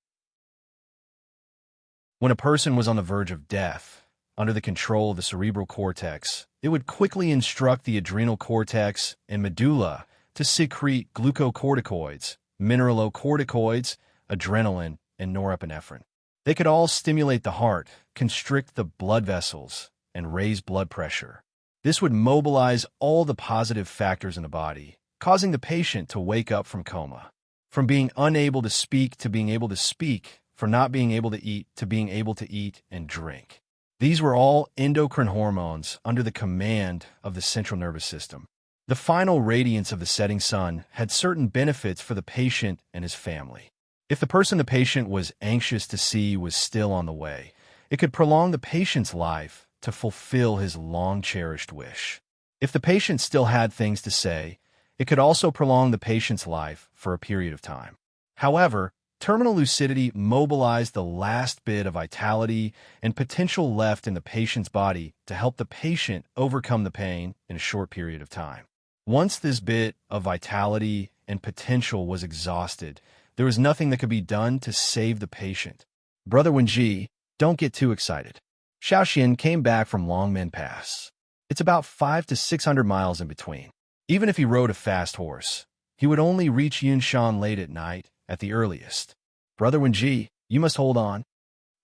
When a person was on the verge of death, under the control of the cerebral cortex, it would quickly instruct the adrenal cortex and medulla to secrete glucocorticoids, mineralocorticoids, adrenaline, and norepinephrine. They could all stimulate the heart, constrict the blood vessels, and raise blood pressure. This would mobilize all the positive factors in the body, causing the patient to wake up from coma. From being unable to speak to being able to speak, from not being able to eat to being able to eat and drink. These were all endocrine hormones under the command of the central nervous system. The final radiance of the setting sun had certain benefits for the patient and his family. If the person the patient was anxious to see was still on the way, it could prolong the patient's life to fulfill his long-cherished wish. If the patient still had things to say, it could also prolong the patient's life for a period of time. However, terminal lucidity mobilized the last bit of vitality and potential left in the patient's body to help the patient overcome the pain in a short period of time. Once this bit of vitality and potential was exhausted, there was nothing that could be done to save the patient. Brother Wenji, don't get too excited. Xiao Xian came back from Longmen Pass. It's about 500 to 600 miles in between. Even if he rode a fast horse, he would only reach Yinshan late at night, at the earliest. Brother Wenji, you must hold on.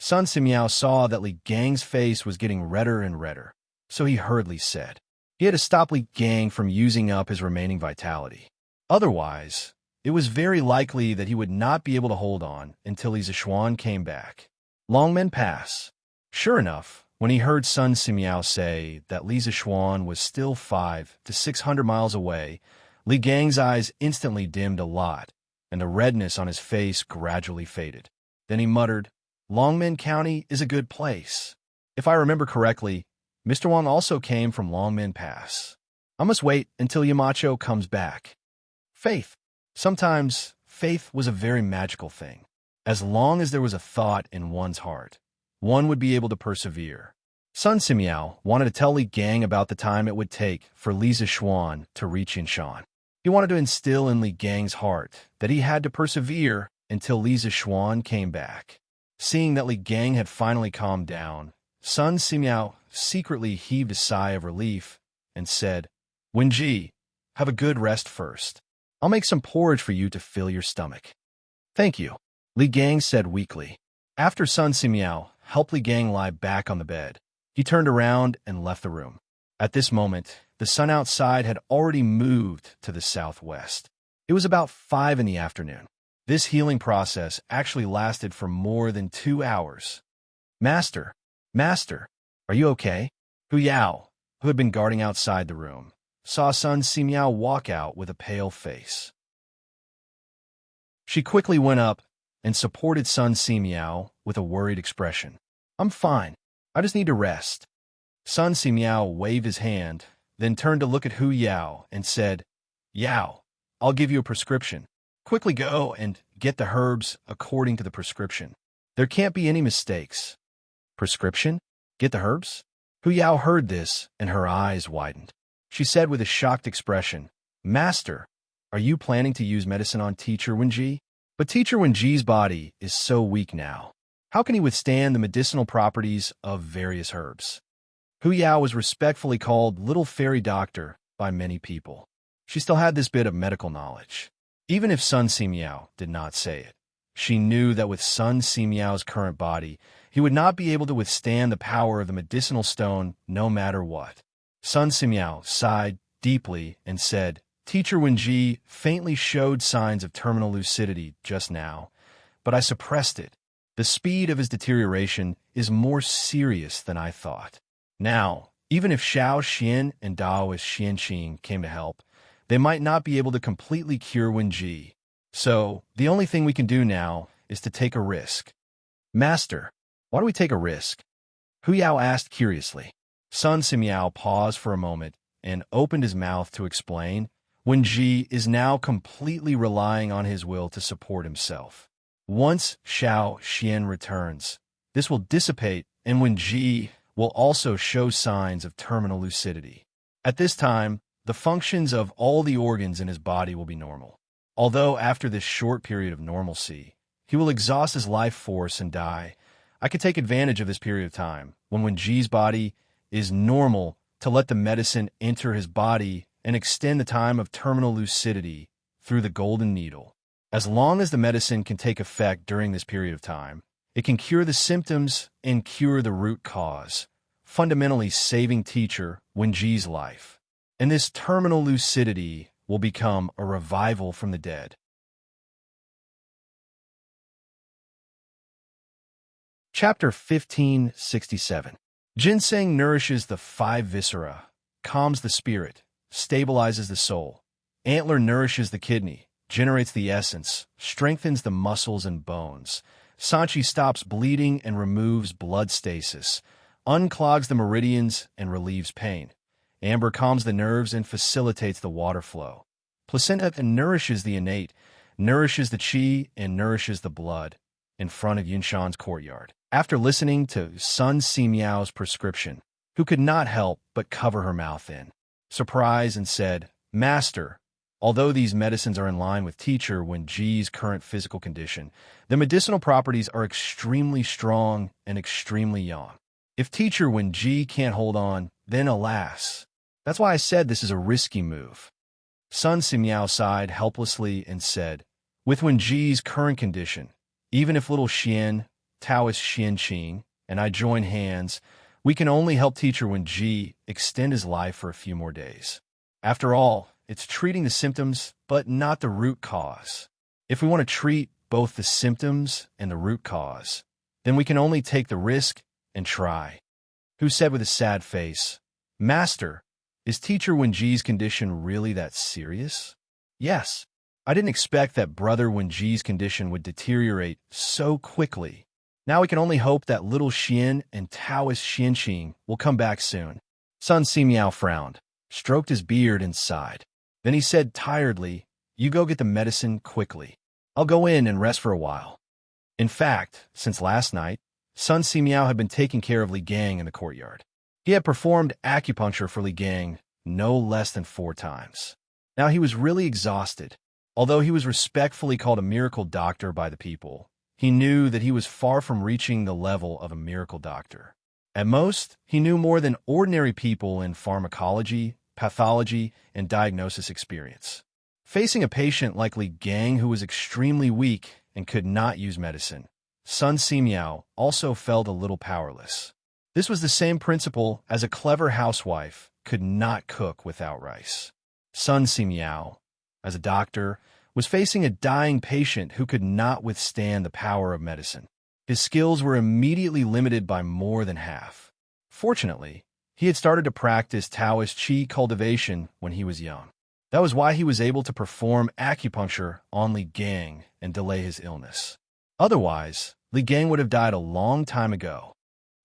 Sun Simiao saw that Li Gang's face was getting redder and redder, so he hurriedly said. He had to stop Li Gang from using up his remaining vitality. Otherwise, it was very likely that he would not be able to hold on until Li Zishuan came back. Longmen Pass. Sure enough, when he heard Sun Simiao say that Li Zishuan was still 500 to 600 miles away, Li Gang's eyes instantly dimmed a lot, and the redness on his face gradually faded. Then he muttered, Longmen County is a good place. If I remember correctly, Mr. Wang also came from Longmen Pass. I must wait until Yamacho comes back. Faith. Sometimes, faith was a very magical thing. As long as there was a thought in one's heart, one would be able to persevere. Sun Simiao wanted to tell Li Gang about the time it would take for Li Zishuan to reach Yinshan. He wanted to instill in Li Gang's heart that he had to persevere until Li Zishuan came back. Seeing that Li Gang had finally calmed down, Sun Simiao secretly heaved a sigh of relief and said, "Wenji, have a good rest first. I'll make some porridge for you to fill your stomach." "Thank you," Li Gang said weakly. After Sun Simiao helped Li Gang lie back on the bed, he turned around and left the room. At this moment, the sun outside had already moved to the southwest. It was about 5 in the afternoon. This healing process actually lasted for more than 2 hours. Master, are you okay?" Hu Yao, who had been guarding outside the room, saw Sun Simiao walk out with a pale face. She quickly went up and supported Sun Simiao with a worried expression. "I'm fine. I just need to rest." Sun Simiao waved his hand, then turned to look at Hu Yao and said, "Yao, I'll give you a prescription. Quickly go and get the herbs according to the prescription. There can't be any mistakes." "Prescription? Get the herbs?" Hu Yao heard this, and her eyes widened. She said with a shocked expression, "Master, are you planning to use medicine on Teacher Wenji? But Teacher Wenji's body is so weak now. How can he withstand the medicinal properties of various herbs?" Hu Yao was respectfully called Little Fairy Doctor by many people. She still had this bit of medical knowledge. Even if Sun Simiao did not say it, she knew that with Sun Simiao's current body, he would not be able to withstand the power of the medicinal stone no matter what. Sun Simiao sighed deeply and said, "Teacher Wenji faintly showed signs of terminal lucidity just now, but I suppressed it. The speed of his deterioration is more serious than I thought. Now, even if Xiao Xian and Daoist Xianqing came to help, they might not be able to completely cure Wenji. So, the only thing we can do now is to take a risk." "Master, why do we take a risk?" Hu Yao asked curiously. Sun Simiao paused for a moment and opened his mouth to explain. Wenji is now completely relying on his will to support himself. Once Xiao Xian returns, this will dissipate and Wenji will also show signs of terminal lucidity. At this time, the functions of all the organs in his body will be normal. Although after this short period of normalcy, he will exhaust his life force and die, I could take advantage of this period of time, when Wenji's body is normal, to let the medicine enter his body and extend the time of terminal lucidity through the golden needle. As long as the medicine can take effect during this period of time, it can cure the symptoms and cure the root cause, fundamentally saving Teacher Wenji's life. And this terminal lucidity will become a revival from the dead. Chapter 1567. Ginseng nourishes the 5 viscera, calms the spirit, stabilizes the soul. Antler nourishes the kidney, generates the essence, strengthens the muscles and bones. Sanchi stops bleeding and removes blood stasis, unclogs the meridians and relieves pain. Amber calms the nerves and facilitates the water flow. Placenta nourishes the innate, nourishes the qi, and nourishes the blood in front of Yunshan's courtyard. After listening to Sun Simiao's prescription, who could not help but cover her mouth in surprise and said, "Master, although these medicines are in line with Teacher Wenji's current physical condition, the medicinal properties are extremely strong and extremely young. If Teacher Wenji can't hold on, then alas. That's why I said this is a risky move." Sun Simiao sighed helplessly and said, "With Wenji's current condition, even if little Xian, Taoist Xianqing, and I join hands, we can only help Teacher Wenji extend his life for a few more days. After all, it's treating the symptoms, but not the root cause. If we want to treat both the symptoms and the root cause, then we can only take the risk and try." Who said with a sad face, "Master, is Teacher Wenji's condition really that serious?" "Yes. I didn't expect that Brother Wenji's condition would deteriorate so quickly. Now we can only hope that little Xian and Taoist Xianqing will come back soon. Sun Simiao frowned, stroked his beard, and sighed. Then he said tiredly, "You go get the medicine quickly. I'll go in and rest for a while." In fact, since last night, Sun Simiao had been taking care of Li Gang in the courtyard. He had performed acupuncture for Li Gang no less than 4 times. Now he was really exhausted. Although he was respectfully called a miracle doctor by the people, he knew that he was far from reaching the level of a miracle doctor. At most, he knew more than ordinary people in pharmacology, pathology, and diagnosis experience. Facing a patient like Li Gang who was extremely weak and could not use medicine, Sun Simiao also felt a little powerless. This was the same principle as a clever housewife could not cook without rice. Sun Simiao, as a doctor, was facing a dying patient who could not withstand the power of medicine. His skills were immediately limited by more than half. Fortunately, he had started to practice Taoist Qi cultivation when he was young. That was why he was able to perform acupuncture on Li Gang and delay his illness. Otherwise, Li Gang would have died a long time ago.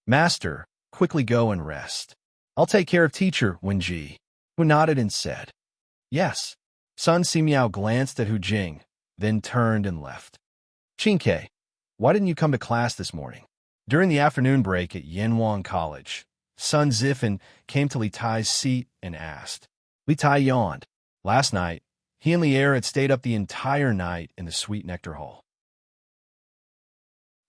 "Master, quickly go and rest. I'll take care of teacher Wenji," who nodded and said, "Yes." Sun Simiao glanced at Hu Jing, then turned and left. "Qingke, why didn't you come to class this morning?" During the afternoon break at Yanhuang College, Sun Zifan came to Li Tai's seat and asked. Li Tai yawned. Last night, he and Lier had stayed up the entire night in the Sweet Nectar Hall.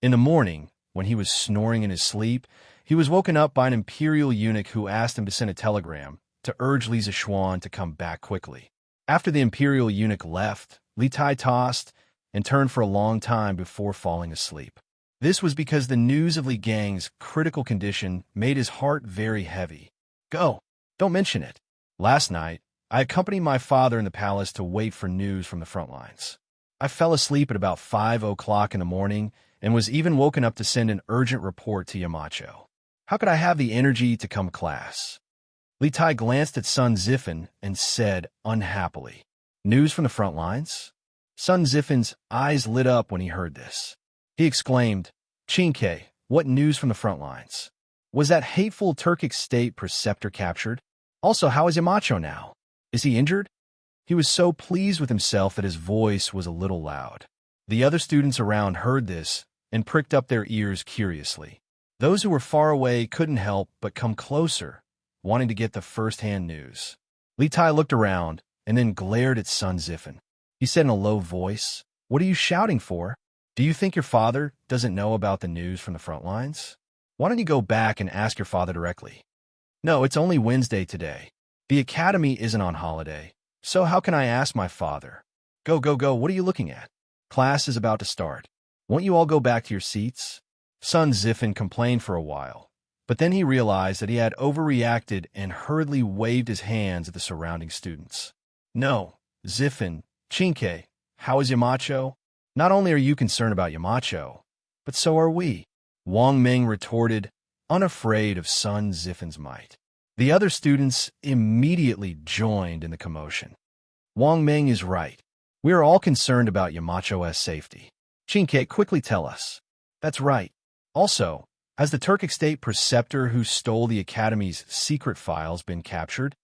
In the morning, when he was snoring in his sleep, he was woken up by an imperial eunuch who asked him to send a telegram to urge Li Zishuan to come back quickly. After the imperial eunuch left, Li Tai tossed and turned for a long time before falling asleep. This was because the news of Li Gang's critical condition made his heart very heavy. "Go, don't mention it. Last night, I accompanied my father in the palace to wait for news from the front lines. I fell asleep at about 5 o'clock in the morning and was even woken up to send an urgent report to Yamacho. How could I have the energy to come to class?" Li Tai glanced at Sun Zifan and said unhappily, "News from the front lines?" Sun Zifan's eyes lit up when he heard this. He exclaimed, "Qingke, what news from the front lines? Was that hateful Turkic state preceptor captured? Also, how is Yamacho now? Is he injured?" He was so pleased with himself that his voice was a little loud. The other students around heard this and pricked up their ears curiously. Those who were far away couldn't help but come closer, wanting to get the first-hand news. Li Tai looked around and then glared at Sun Zifan. He said in a low voice, "What are you shouting for? Do you think your father doesn't know about the news from the front lines? Why don't you go back and ask your father directly?" "No, it's only Wednesday today. The academy isn't on holiday, so how can I ask my father? Go, go, go, what are you looking at? Class is about to start. Won't you all go back to your seats?" Sun Zifan complained for a while, but then he realized that he had overreacted and hurriedly waved his hands at the surrounding students. "No, Zifan, Qingke, how is Yamacho? Not only are you concerned about Yamacho, but so are we," Wang Ming retorted, unafraid of Sun Zifan's might. The other students immediately joined in the commotion. "Wang Ming is right. We are all concerned about Yamacho's safety. Qingke, quickly tell us." "That's right. Also, has the Turkic state preceptor who stole the academy's secret files been captured?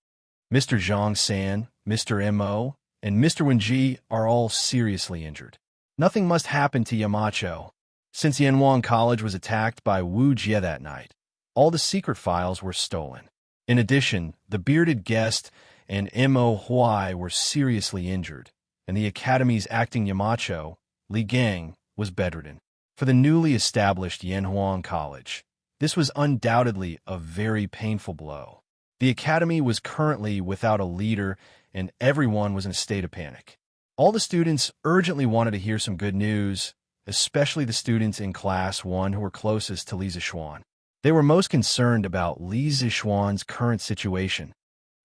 Mr. Zhang San, Mr. Mo, and Mr. Wenji are all seriously injured. Nothing must happen to Yamacho. Since Yanhuang College was attacked by Wu Jie that night, all the secret files were stolen. In addition, the bearded guest and Mo Huai were seriously injured, and the academy's acting Yamacho, Li Gang, was bedridden. For the newly established Yanhuang College, this was undoubtedly a very painful blow. The academy was currently without a leader, and everyone was in a state of panic. All the students urgently wanted to hear some good news, especially the students in Class 1 who were closest to Li Zishuan. They were most concerned about Li Zishuan's current situation.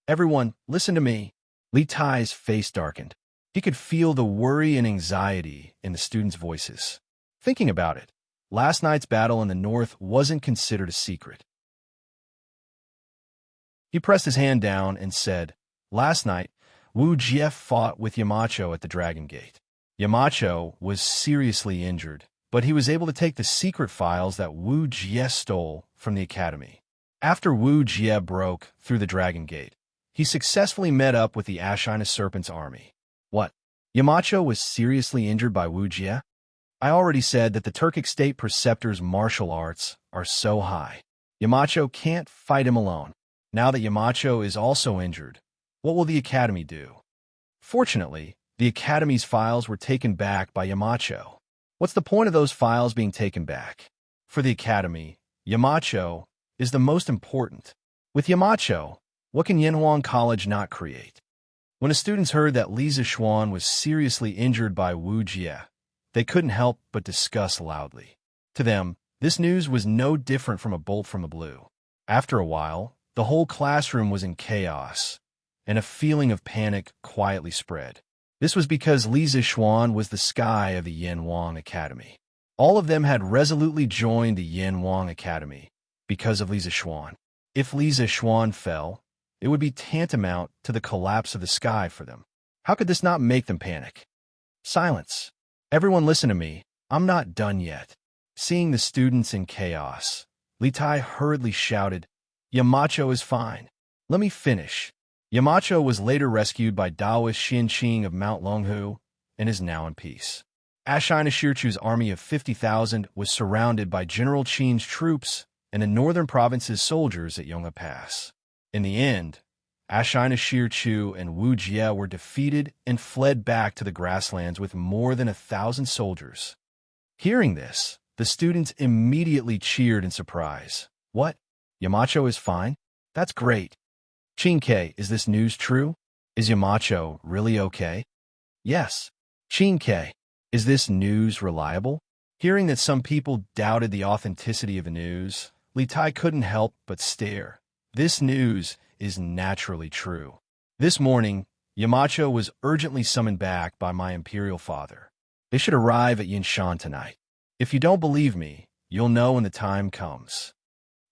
"Everyone, listen to me." Li Tai's face darkened. He could feel the worry and anxiety in the students' voices. Thinking about it, last night's battle in the north wasn't considered a secret. He pressed his hand down and said, "Last night, Wu Jie fought with Yamacho at the Dragon Gate. Yamacho was seriously injured, but he was able to take the secret files that Wu Jie stole from the academy. After Wu Jie broke through the Dragon Gate, he successfully met up with the Ashina Serpent's army. What? Yamacho was seriously injured by Wu Jie? I already said that the Turkic state preceptor's martial arts are so high. Yamacho can't fight him alone. Now that Yamacho is also injured, what will the academy do? Fortunately, the academy's files were taken back by Yamacho. What's the point of those files being taken back? For the academy, Yamacho is the most important. With Yamacho, what can Yanhuang College not create? When the students heard that Li Zixuan was seriously injured by Wu Jie, they couldn't help but discuss loudly. To them, this news was no different from a bolt from the blue. After a while, the whole classroom was in chaos, and a feeling of panic quietly spread. This was because Li Zixuan was the sky of the Yanhuang Academy. All of them had resolutely joined the Yanhuang Academy because of Li Zixuan. If Li Zixuan fell, it would be tantamount to the collapse of the sky for them. How could this not make them panic? Silence. Everyone listen to me. I'm not done yet. Seeing the students in chaos, Li Tai hurriedly shouted, Yamacho is fine. Let me finish. Yamacho was later rescued by Daoist Xianqing of Mount Longhu and is now in peace. Ashina Shirchu's army of 50,000 was surrounded by General Qin's troops and the northern province's soldiers at Yonghe Pass. In the end, Ashina Shirchu and Wu Jie were defeated and fled back to the grasslands with more than 1,000 soldiers. Hearing this, the students immediately cheered in surprise. What? Yamacho is fine? That's great. Qin-Ke, is this news true? Is Yamacho really okay? Yes. Qin-Ke, is this news reliable? Hearing that some people doubted the authenticity of the news, Li Tai couldn't help but stare. This news is naturally true. This morning, Yamacho was urgently summoned back by my imperial father. They should arrive at Yinshan tonight. If you don't believe me, you'll know when the time comes.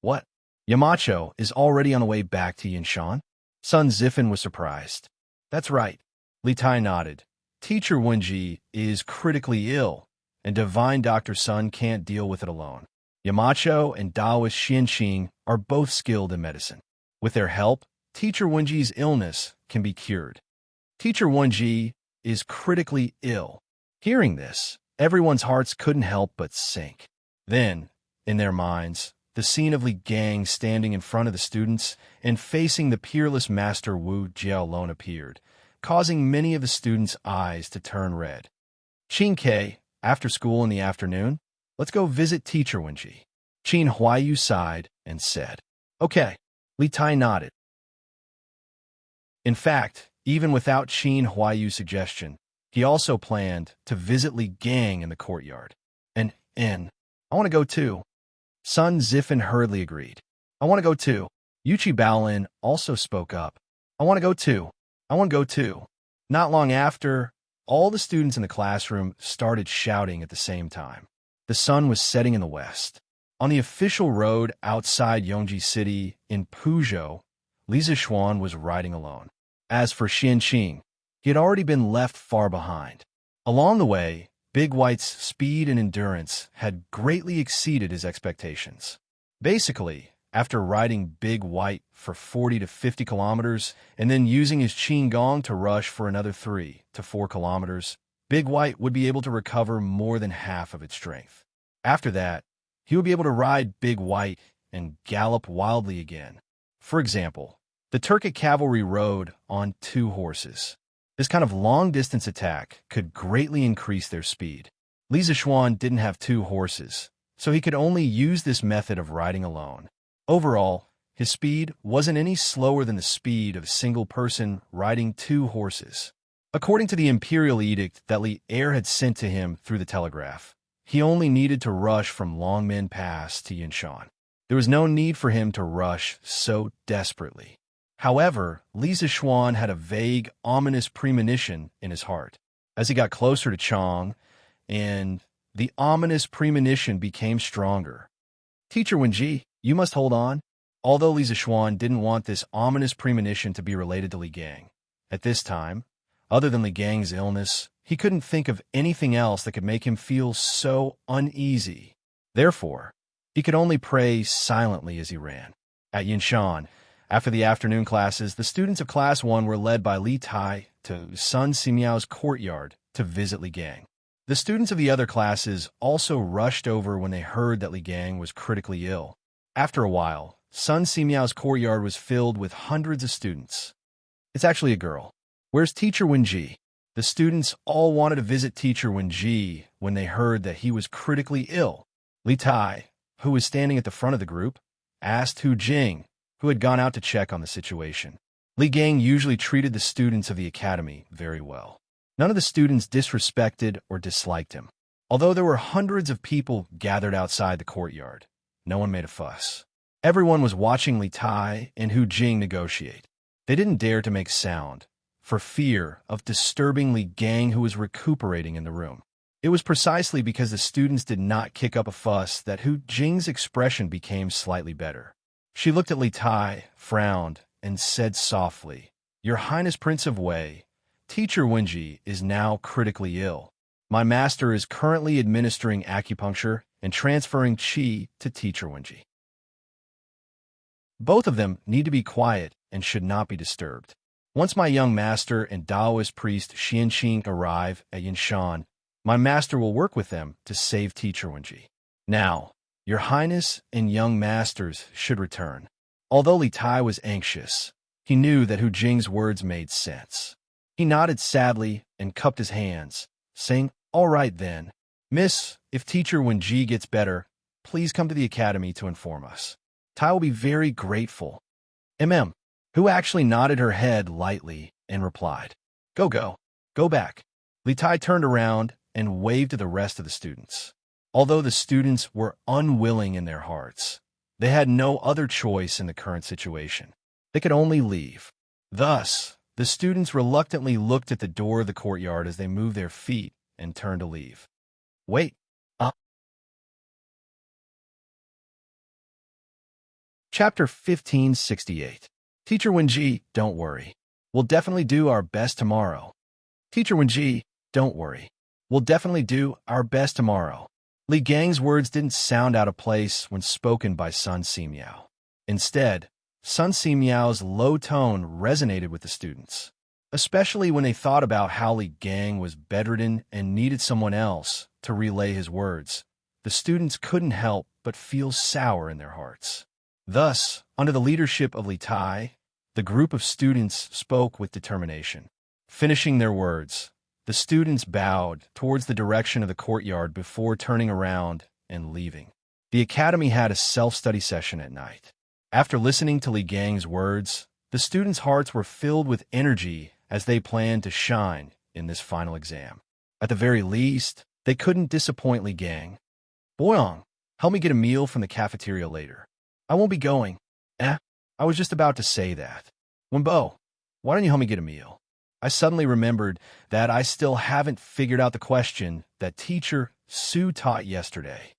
What? Yamacho is already on the way back to Yinshan? Sun Zifen was surprised. That's right. Li Tai nodded. Teacher Wenji is critically ill, and Divine Dr. Sun can't deal with it alone. Yamacho and Daoist Xianqing are both skilled in medicine. With their help, Teacher Wenji's illness can be cured. Teacher Wenji is critically ill. Hearing this, everyone's hearts couldn't help but sink. Then, in their minds, the scene of Li Gang standing in front of the students and facing the peerless master Wu Jie alone appeared, causing many of the students' eyes to turn red. Qin-Ke, after school in the afternoon, let's go visit Teacher Wenji. Qin Huayu sighed and said, Okay. Li Tai nodded. In fact, even without Qin Huayu's suggestion, he also planned to visit Li Gang in the courtyard. And, I want to go too. Sun Zifen hurriedly agreed. I want to go too. Yuchi Baolin also spoke up. I want to go too. I want to go too. Not long after, all the students in the classroom started shouting at the same time. The sun was setting in the west. On the official road outside Yongji City in Puzhou, Li Zixuan was riding alone. As for Xianqing, he had already been left far behind. Along the way, Big White's speed and endurance had greatly exceeded his expectations. Basically, after riding Big White for 40 to 50 kilometers and then using his Qinggong to rush for another 3 to 4 kilometers, Big White would be able to recover more than half of its strength. After that, he would be able to ride Big White and gallop wildly again. For example, the Turkic cavalry rode on 2 horses. This kind of long-distance attack could greatly increase their speed. Li Zixuan didn't have 2 horses, so he could only use this method of riding alone. Overall, his speed wasn't any slower than the speed of a single person riding 2 horses. According to the imperial edict that Li Er had sent to him through the telegraph, he only needed to rush from Longmen Pass to Yinshan. There was no need for him to rush so desperately. However, Li Zixuan had a vague, ominous premonition in his heart. As he got closer to Chang, and the ominous premonition became stronger. Teacher Wenji, you must hold on. Although Li Zixuan didn't want this ominous premonition to be related to Li Gang. At this time, other than Li Gang's illness, He couldn't think of anything else that could make him feel so uneasy. Therefore, he could only pray silently as he ran. At Yinshan, after the afternoon classes, the students of Class 1 were led by Li Tai to Sun Simiao's courtyard to visit Li Gang. The students of the other classes also rushed over when they heard that Li Gang was critically ill. After a while, Sun Simiao's courtyard was filled with hundreds of students. It's actually a girl. Where's Teacher Wenji? The students all wanted to visit Teacher Wenji when they heard that he was critically ill. Li Tai, who was standing at the front of the group, asked Hu Jing, who had gone out to check on the situation. Li Gang usually treated the students of the academy very well. None of the students disrespected or disliked him. Although there were hundreds of people gathered outside the courtyard, no one made a fuss. Everyone was watching Li Tai and Hu Jing negotiate. They didn't dare to make sound, for fear of disturbing Li Gang, who was recuperating in the room. It was precisely because the students did not kick up a fuss that Hu Jing's expression became slightly better. She looked at Li Tai, frowned, and said softly, "Your Highness Prince of Wei, Teacher Wenji is now critically ill. My master is currently administering acupuncture and transferring qi to Teacher Wenji. Both of them need to be quiet and should not be disturbed. Once my young master and Taoist priest Xianqing arrive at Yinshan, my master will work with them to save Teacher Wenji. Now, your Highness and young masters should return." Although Li Tai was anxious, he knew that Hu Jing's words made sense. He nodded sadly and cupped his hands, saying, "All right then. Miss, if Teacher Wenji gets better, please come to the academy to inform us. Tai will be very grateful." Who actually nodded her head lightly and replied, Go back." Li Tai turned around and waved to the rest of the students. Although the students were unwilling in their hearts, they had no other choice in the current situation. They could only leave. Thus, the students reluctantly looked at the door of the courtyard as they moved their feet and turned to leave. Wait. Chapter 1568. Teacher Wenji, don't worry. We'll definitely do our best tomorrow. Teacher Wenji, don't worry. We'll definitely do our best tomorrow. Li Gang's words didn't sound out of place when spoken by Sun Simiao. Instead, Sun Simiao's low tone resonated with the students, especially when they thought about how Li Gang was bedridden and needed someone else to relay his words. The students couldn't help but feel sour in their hearts. Thus, under the leadership of Li Tai, the group of students spoke with determination. Finishing their words, the students bowed towards the direction of the courtyard before turning around and leaving. The academy had a self-study session at night. After listening to Li Gang's words, the students' hearts were filled with energy as they planned to shine in this final exam. At the very least, they couldn't disappoint Li Gang. "Boyong, help me get a meal from the cafeteria later." "I won't be going." I was just about to say that." "Wenbo, why don't you help me get a meal?" I suddenly remembered that I still haven't figured out the question that Teacher Su taught yesterday.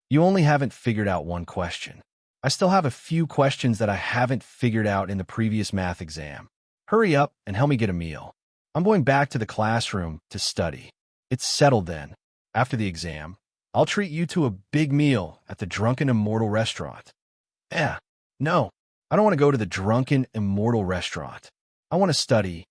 You only haven't figured out one question. I still have a few questions that I haven't figured out in the previous math exam. Hurry up and help me get a meal. I'm going back to the classroom to study. It's settled then. After the exam, I'll treat you to a big meal at the Drunken Immortal restaurant. No, I don't want to go to the Drunken Immortal restaurant. I want to study.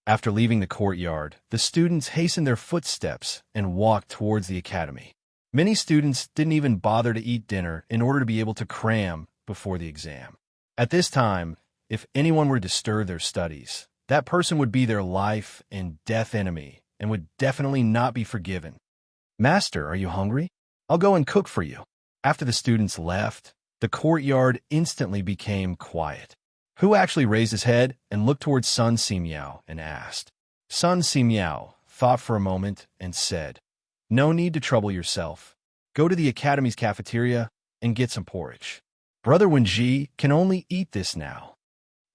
After leaving the courtyard, the students hastened their footsteps and walked towards the academy. Many students didn't even bother to eat dinner in order to be able to cram before the exam. At this time, if anyone were to disturb their studies, that person would be their life and death enemy and would definitely not be forgiven. "Master, are you hungry? I'll go and cook for you." After the students left, the courtyard instantly became quiet. Hu actually raised his head and looked towards Sun Simiao and asked. Sun Simiao thought for a moment and said, "No need to trouble yourself. Go to the academy's cafeteria and get some porridge. Brother Wenji can only eat this now."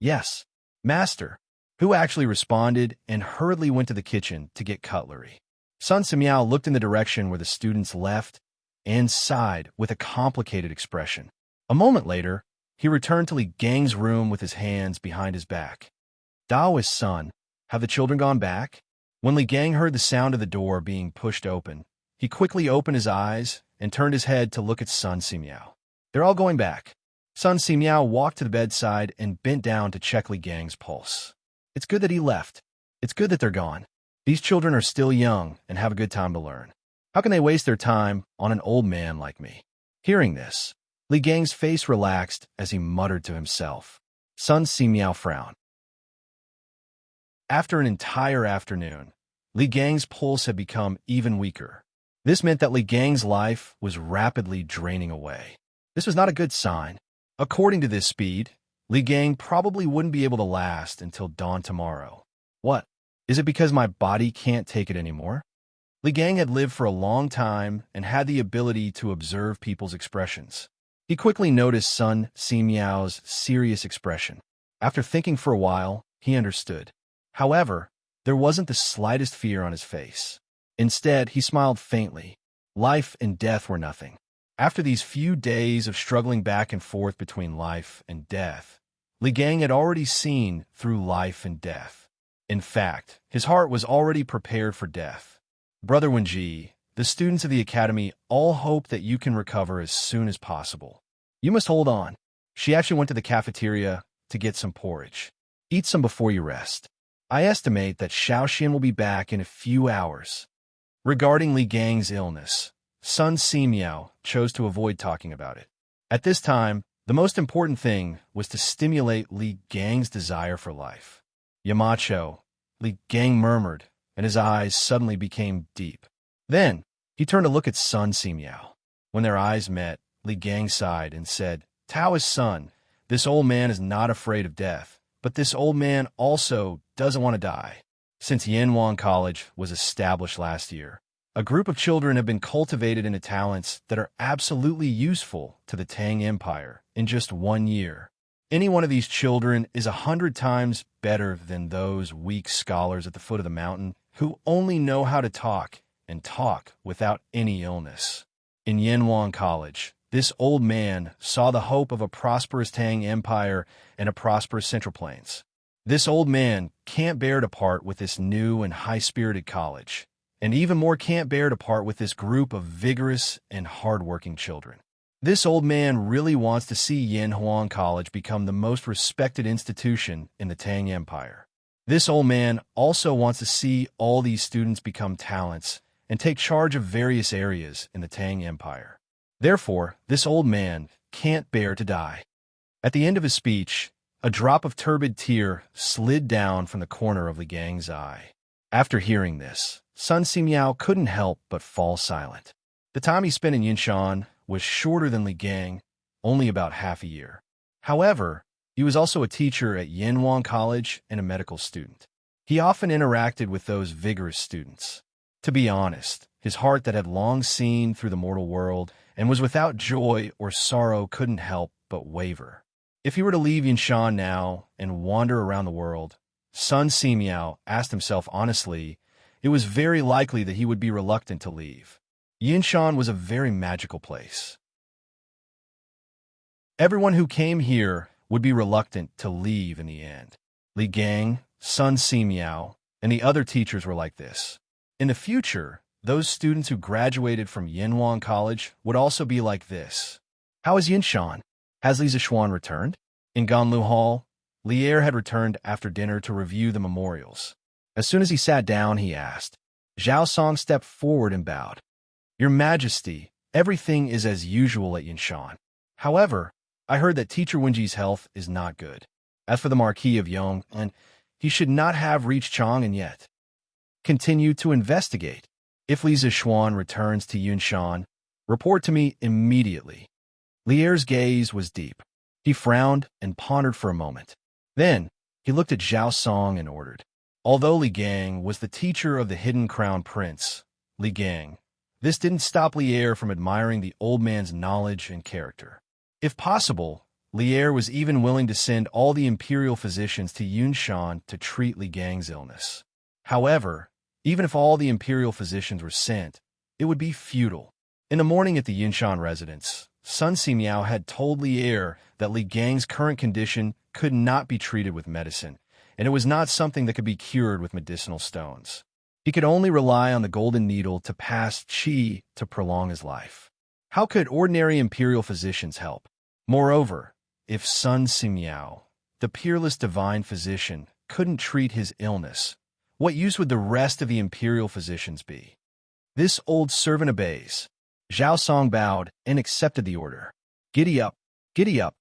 "Yes, master." Hu actually responded and hurriedly went to the kitchen to get cutlery. Sun Simiao looked in the direction where the students left and sighed with a complicated expression. A moment later, he returned to Li Gang's room with his hands behind his back. "Taoist son, have the children gone back?" When Li Gang heard the sound of the door being pushed open, he quickly opened his eyes and turned his head to look at Sun Simiao. They're all going back. Sun Simiao walked to the bedside and bent down to check Li Gang's pulse. It's good that he left. It's good that they're gone. These children are still young and have a good time to learn. How can they waste their time on an old man like me? Hearing this, Li Gang's face relaxed as he muttered to himself. Sun Simiao frowned. After an entire afternoon, Li Gang's pulse had become even weaker. This meant that Li Gang's life was rapidly draining away. This was not a good sign. According to this speed, Li Gang probably wouldn't be able to last until dawn tomorrow. What? Is it because my body can't take it anymore? Li Gang had lived for a long time and had the ability to observe people's expressions. He quickly noticed Sun Simiao's serious expression. After thinking for a while, he understood. However, there wasn't the slightest fear on his face. Instead, he smiled faintly. Life and death were nothing. After these few days of struggling back and forth between life and death, Li Gang had already seen through life and death. In fact, his heart was already prepared for death. Brother Wenji, the students of the academy all hope that you can recover as soon as possible. You must hold on. She actually went to the cafeteria to get some porridge. Eat some before you rest. I estimate that Xiaoxian will be back in a few hours. Regarding Li Gang's illness, Sun Simiao chose to avoid talking about it. At this time, the most important thing was to stimulate Li Gang's desire for life. Yamacho, Li Gang murmured, and his eyes suddenly became deep. Then, he turned to look at Sun Simiao. When their eyes met, Li Gang sighed and said, Taoist son, this old man is not afraid of death, but this old man also doesn't want to die. Since Yanhuang College was established last year, a group of children have been cultivated into talents that are absolutely useful to the Tang Empire in just 1 year. Any one of these children is 100 times better than those weak scholars at the foot of the mountain who only know how to talk and talk without any illness. In Yanhuang College, this old man saw the hope of a prosperous Tang Empire and a prosperous Central Plains. This old man can't bear to part with this new and high-spirited college, and even more can't bear to part with this group of vigorous and hard-working children. This old man really wants to see Yanhuang College become the most respected institution in the Tang Empire. This old man also wants to see all these students become talents and take charge of various areas in the Tang Empire. Therefore, this old man can't bear to die. At the end of his speech, a drop of turbid tear slid down from the corner of Li Gang's eye. After hearing this, Sun Simiao couldn't help but fall silent. The time he spent in Yinshan was shorter than Li Gang, only about half a year. However, he was also a teacher at Yanhuang College and a medical student. He often interacted with those vigorous students. To be honest, his heart that had long seen through the mortal world and was without joy or sorrow couldn't help but waver. If he were to leave Yinshan now and wander around the world, Sun Simiao asked himself honestly, it was very likely that he would be reluctant to leave. Yinshan was a very magical place. Everyone who came here would be reluctant to leave in the end. Li Gang, Sun Simiao, and the other teachers were like this. In the future, those students who graduated from Yanhuang College would also be like this. How is Yinshan? Has Li Zixuan returned? In Ganlu Hall, Lier had returned after dinner to review the memorials. As soon as he sat down, he asked. Zhao Song stepped forward and bowed. Your Majesty, everything is as usual at Yinshan. However, I heard that Teacher Wenji's health is not good. As for the Marquis of Yong, he should not have reached Chang'an yet. Continue to investigate. If Li Zixuan returns to Yinshan, report to me immediately. Lier's gaze was deep. He frowned and pondered for a moment. Then, he looked at Zhao Song and ordered. Although Li Gang was the teacher of the hidden crown prince, Li Gang, this didn't stop Lier from admiring the old man's knowledge and character. If possible, Lier was even willing to send all the imperial physicians to Yinshan to treat Li Gang's illness. However, even if all the imperial physicians were sent, it would be futile. In the morning at the Yinshan residence, Sun Simiao had told Lier that Li Gang's current condition could not be treated with medicine, and it was not something that could be cured with medicinal stones. He could only rely on the golden needle to pass qi to prolong his life. How could ordinary imperial physicians help? Moreover, if Sun Simiao, the peerless divine physician, couldn't treat his illness, what use would the rest of the imperial physicians be? This old servant obeys. Zhao Song bowed and accepted the order. Giddy up, giddy up.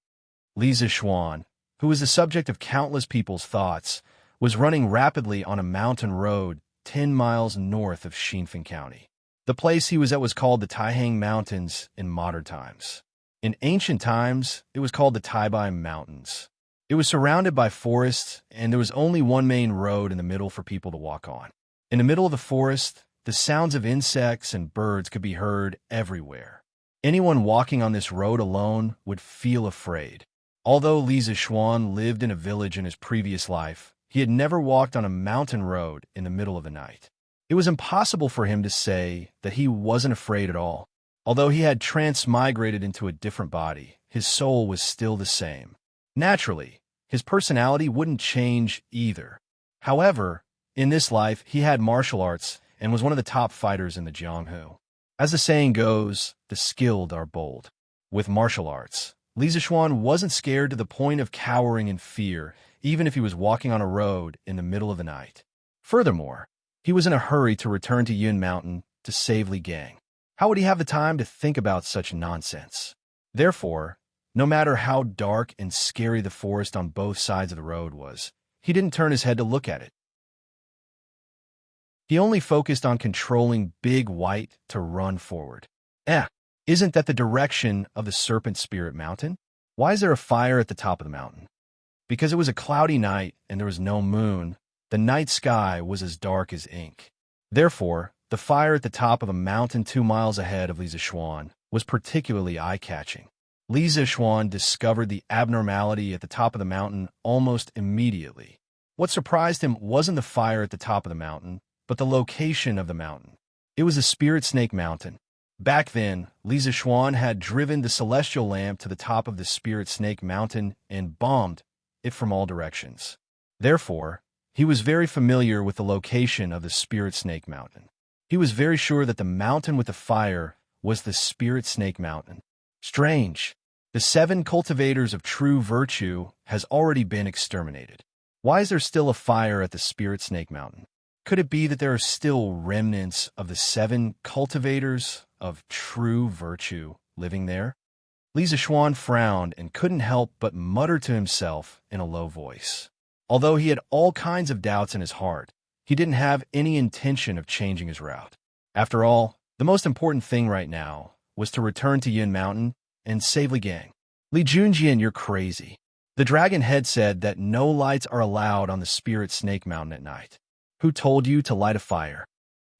Li Zixuan, who was the subject of countless people's thoughts, was running rapidly on a mountain road 10 miles north of Xinfeng County. The place he was at was called the Taihang Mountains in modern times. In ancient times, it was called the Taibai Mountains. It was surrounded by forests, and there was only one main road in the middle for people to walk on. In the middle of the forest, the sounds of insects and birds could be heard everywhere. Anyone walking on this road alone would feel afraid. Although Li Zixuan lived in a village in his previous life, he had never walked on a mountain road in the middle of the night. It was impossible for him to say that he wasn't afraid at all. Although he had transmigrated into a different body, his soul was still the same. Naturally, his personality wouldn't change either. However, in this life, he had martial arts and was one of the top fighters in the Jianghu. As the saying goes, the skilled are bold. With martial arts, Li Zixuan wasn't scared to the point of cowering in fear, even if he was walking on a road in the middle of the night. Furthermore, he was in a hurry to return to Yun Mountain to save Li Gang. How would he have the time to think about such nonsense? Therefore, no matter how dark and scary the forest on both sides of the road was, he didn't turn his head to look at it. He only focused on controlling Big White to run forward. Isn't that the direction of the Serpent Spirit Mountain? Why is there a fire at the top of the mountain? Because it was a cloudy night and there was no moon, the night sky was as dark as ink. Therefore, the fire at the top of a mountain 2 miles ahead of Li Zixuan was particularly eye-catching. Li Zixuan discovered the abnormality at the top of the mountain almost immediately. What surprised him wasn't the fire at the top of the mountain, but the location of the mountain. It was the Spirit Snake Mountain. Back then, Li Zixuan had driven the celestial lamp to the top of the Spirit Snake Mountain and bombed it from all directions. Therefore, he was very familiar with the location of the Spirit Snake Mountain. He was very sure that the mountain with the fire was the Spirit Snake Mountain. Strange. The 7 cultivators of true virtue has already been exterminated. Why is there still a fire at the Spirit Snake Mountain? Could it be that there are still remnants of the 7 cultivators of true virtue living there? Li Zixuan frowned and couldn't help but mutter to himself in a low voice. Although he had all kinds of doubts in his heart, he didn't have any intention of changing his route. After all, the most important thing right now was to return to Yun Mountain and save Li Gang. Li Junjian, you're crazy. The dragon head said that no lights are allowed on the Spirit Snake Mountain at night. Who told you to light a fire?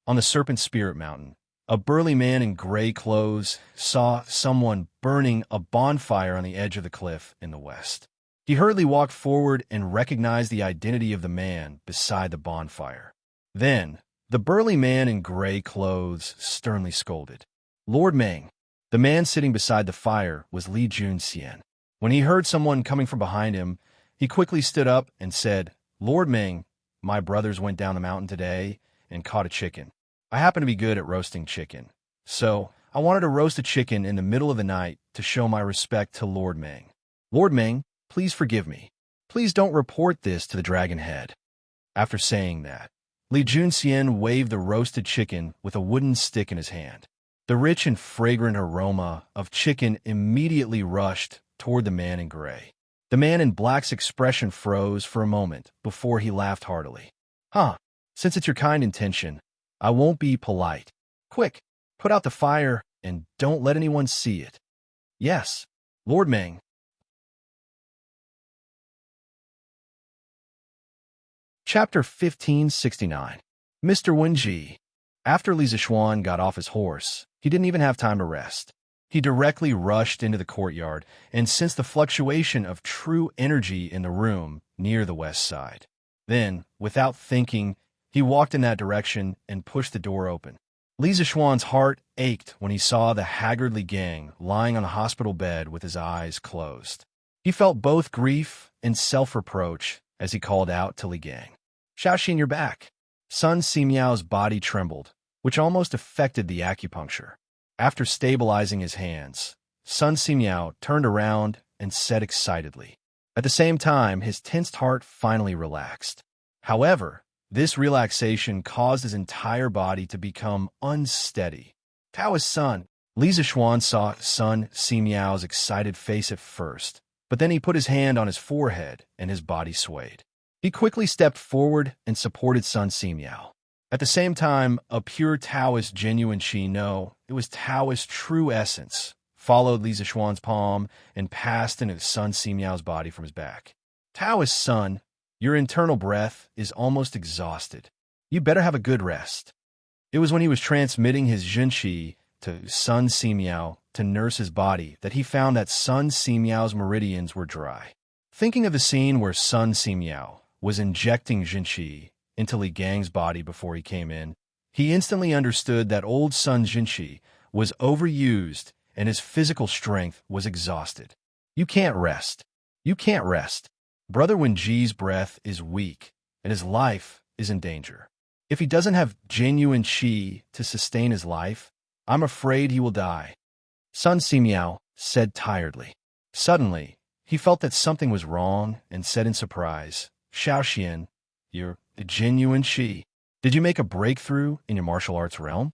On the Serpent Spirit Mountain, a burly man in gray clothes saw someone burning a bonfire on the edge of the cliff in the west. He hurriedly walked forward and recognized the identity of the man beside the bonfire. Then, the burly man in gray clothes sternly scolded. Lord Meng. The man sitting beside the fire was Li Junxian. When he heard someone coming from behind him, he quickly stood up and said, Lord Meng, my brothers went down the mountain today and caught a chicken. I happen to be good at roasting chicken, so I wanted to roast a chicken in the middle of the night to show my respect to Lord Meng. Lord Meng, please forgive me. Please don't report this to the dragon head. After saying that, Li Junxian waved the roasted chicken with a wooden stick in his hand. The rich and fragrant aroma of chicken immediately rushed toward the man in gray. The man in black's expression froze for a moment before he laughed heartily. Since it's your kind intention, I won't be polite. Quick, put out the fire and don't let anyone see it. Yes, Lord Meng. Chapter 1569. Mr. Wenji. After Li Zixuan got off his horse, he didn't even have time to rest. He directly rushed into the courtyard and sensed the fluctuation of true energy in the room near the west side. Then, without thinking, he walked in that direction and pushed the door open. Li Zixuan's heart ached when he saw the haggard Li Gang lying on a hospital bed with his eyes closed. He felt both grief and self-reproach as he called out to Li Gang. Xiaoxin, you're back. Sun Simiao's body trembled, which almost affected the acupuncture. After stabilizing his hands, Sun Simiao turned around and said excitedly. At the same time, his tensed heart finally relaxed. However, this relaxation caused his entire body to become unsteady. Taoist Sun. Li Zixuan saw Sun Simiao's excited face at first, but then he put his hand on his forehead and his body swayed. He quickly stepped forward and supported Sun Simiao. At the same time, a pure Taoist genuine Qi, no, it was Taoist true essence, followed Li Zixuan's palm and passed into Sun Simiao's body from his back. Taoist Sun, your internal breath is almost exhausted. You better have a good rest. It was when he was transmitting his Jun Qi to Sun Simiao to nurse his body that he found that Sun Simiao's meridians were dry. Thinking of the scene where Sun Simiao was injecting Jun Qi into Li Gang's body before he came in, he instantly understood that old Sun's Jun Qi was overused and his physical strength was exhausted. You can't rest. You can't rest. Brother Wenji's breath is weak, and his life is in danger. If he doesn't have genuine Qi to sustain his life, I'm afraid he will die. Sun Simiao said tiredly. Suddenly, he felt that something was wrong and said in surprise, Xiaoxian, you're a genuine Qi. Did you make a breakthrough in your martial arts realm?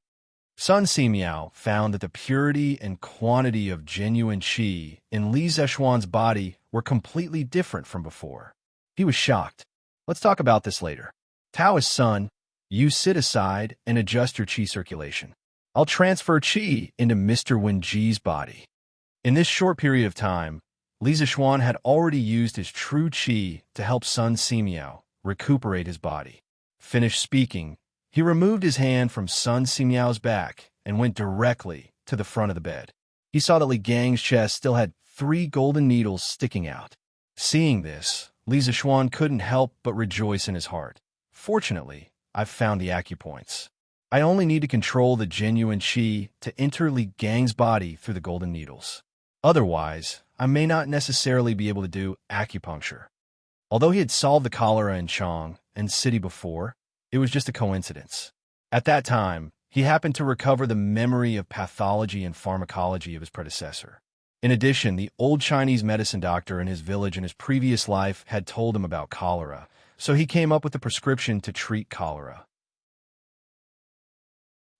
Sun Simiao found that the purity and quantity of genuine Qi in Li Zixuan's body were completely different from before. He was shocked. Let's talk about this later. Taoist Sun, you sit aside and adjust your Qi circulation. I'll transfer Qi into Mr. Wenji's body. In this short period of time, Li Zixuan had already used his true Qi to help Sun Simiao recuperate his body. Finished speaking, he removed his hand from Sun Simiao's back and went directly to the front of the bed. He saw that Li Gang's chest still had 3 golden needles sticking out. Seeing this, Li Zixuan couldn't help but rejoice in his heart. Fortunately, I've found the acupoints. I only need to control the genuine Qi to enter Li Gang's body through the golden needles. Otherwise, I may not necessarily be able to do acupuncture. Although he had solved the cholera in Chang and city before, it was just a coincidence. At that time, he happened to recover the memory of pathology and pharmacology of his predecessor. In addition, the old Chinese medicine doctor in his village in his previous life had told him about cholera, so he came up with a prescription to treat cholera.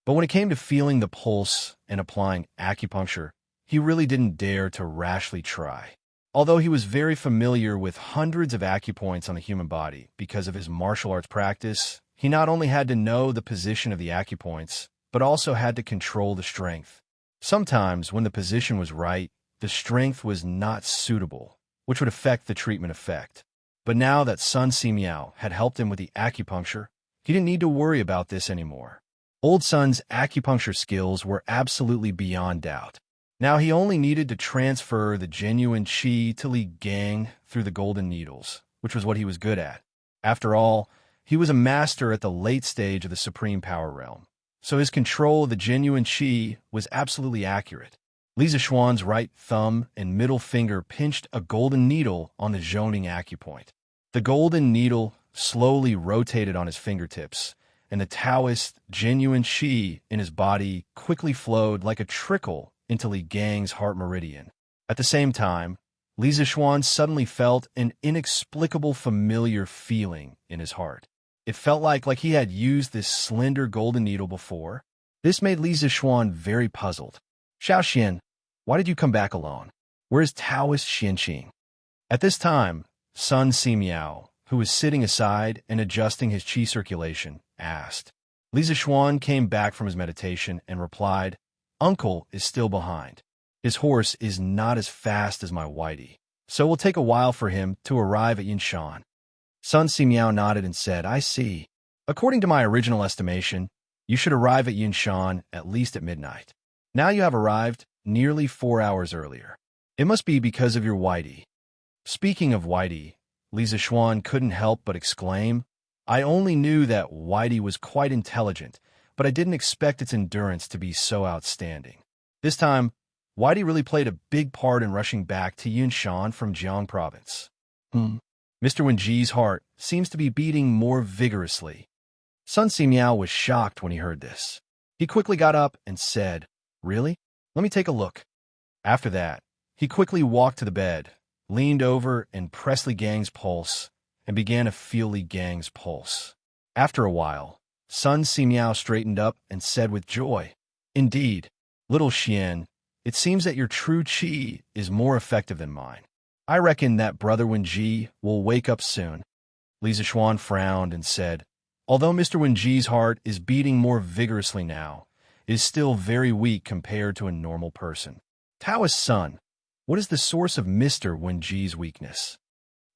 But when it came to feeling the pulse and applying acupuncture, he really didn't dare to rashly try. Although he was very familiar with hundreds of acupoints on the human body because of his martial arts practice, he not only had to know the position of the acupoints, but also had to control the strength. Sometimes, when the position was right, the strength was not suitable, which would affect the treatment effect. But now that Sun Simiao had helped him with the acupuncture, he didn't need to worry about this anymore. Old Sun's acupuncture skills were absolutely beyond doubt. Now he only needed to transfer the genuine Qi to Li Gang through the golden needles, which was what he was good at. After all, he was a master at the late stage of the supreme power realm, so his control of the genuine Qi was absolutely accurate. Li Zixuan's right thumb and middle finger pinched a golden needle on the Zhoning acupoint. The golden needle slowly rotated on his fingertips, and the Taoist genuine Qi in his body quickly flowed like a trickle into Li Gang's heart meridian. At the same time, Li Zixuan suddenly felt an inexplicable familiar feeling in his heart. It felt like he had used this slender golden needle before. This made Li Zixuan very puzzled. Xiaoxian, why did you come back alone? Where's Taoist Xianqing? At this time, Sun Simiao, who was sitting aside and adjusting his qi circulation, asked. Li Zixuan came back from his meditation and replied, Uncle is still behind. His horse is not as fast as my Whitey, so it will take a while for him to arrive at Yinshan. Sun Simiao nodded and said, I see. According to my original estimation, you should arrive at Yinshan at least at midnight. Now you have arrived nearly 4 hours earlier. It must be because of your Whitey. Speaking of Whitey, Li Zixuan couldn't help but exclaim, I only knew that Whitey was quite intelligent, but I didn't expect its endurance to be so outstanding. This time, Whitey really played a big part in rushing back to Yinshan from Jiang province. Mr. Wenji's heart seems to be beating more vigorously. Sun Simiao was shocked when he heard this. He quickly got up and said, "Really? Let me take a look." After that, he quickly walked to the bed, leaned over and pressed Li Gang's pulse, and began to feel Li Gang's pulse. After a while, Sun Simiao straightened up and said with joy, "Indeed, little Xian, it seems that your true qi is more effective than mine. I reckon that Brother Wenji will wake up soon." Li Zishuan frowned and said, "Although Mr. Wenji's heart is beating more vigorously now, it is still very weak compared to a normal person. Taoist son, what is the source of Mr. Wenji's weakness?"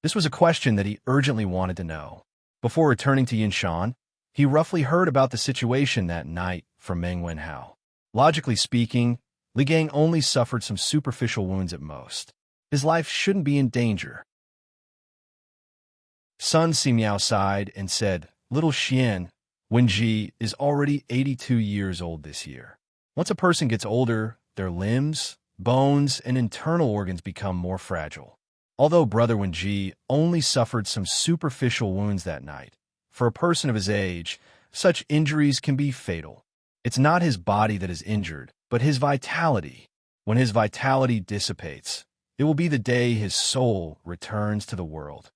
This was a question that he urgently wanted to know. Before returning to Yinshan, he roughly heard about the situation that night from Meng Wenhao. Logically speaking, Li Gang only suffered some superficial wounds at most. His life shouldn't be in danger. Sun Simiao sighed and said, "Little Xian, Wenji is already 82 years old this year. Once a person gets older, their limbs, bones, and internal organs become more fragile. Although Brother Wenji only suffered some superficial wounds that night, for a person of his age, such injuries can be fatal. It's not his body that is injured, but his vitality. When his vitality dissipates, it will be the day his soul returns to the world."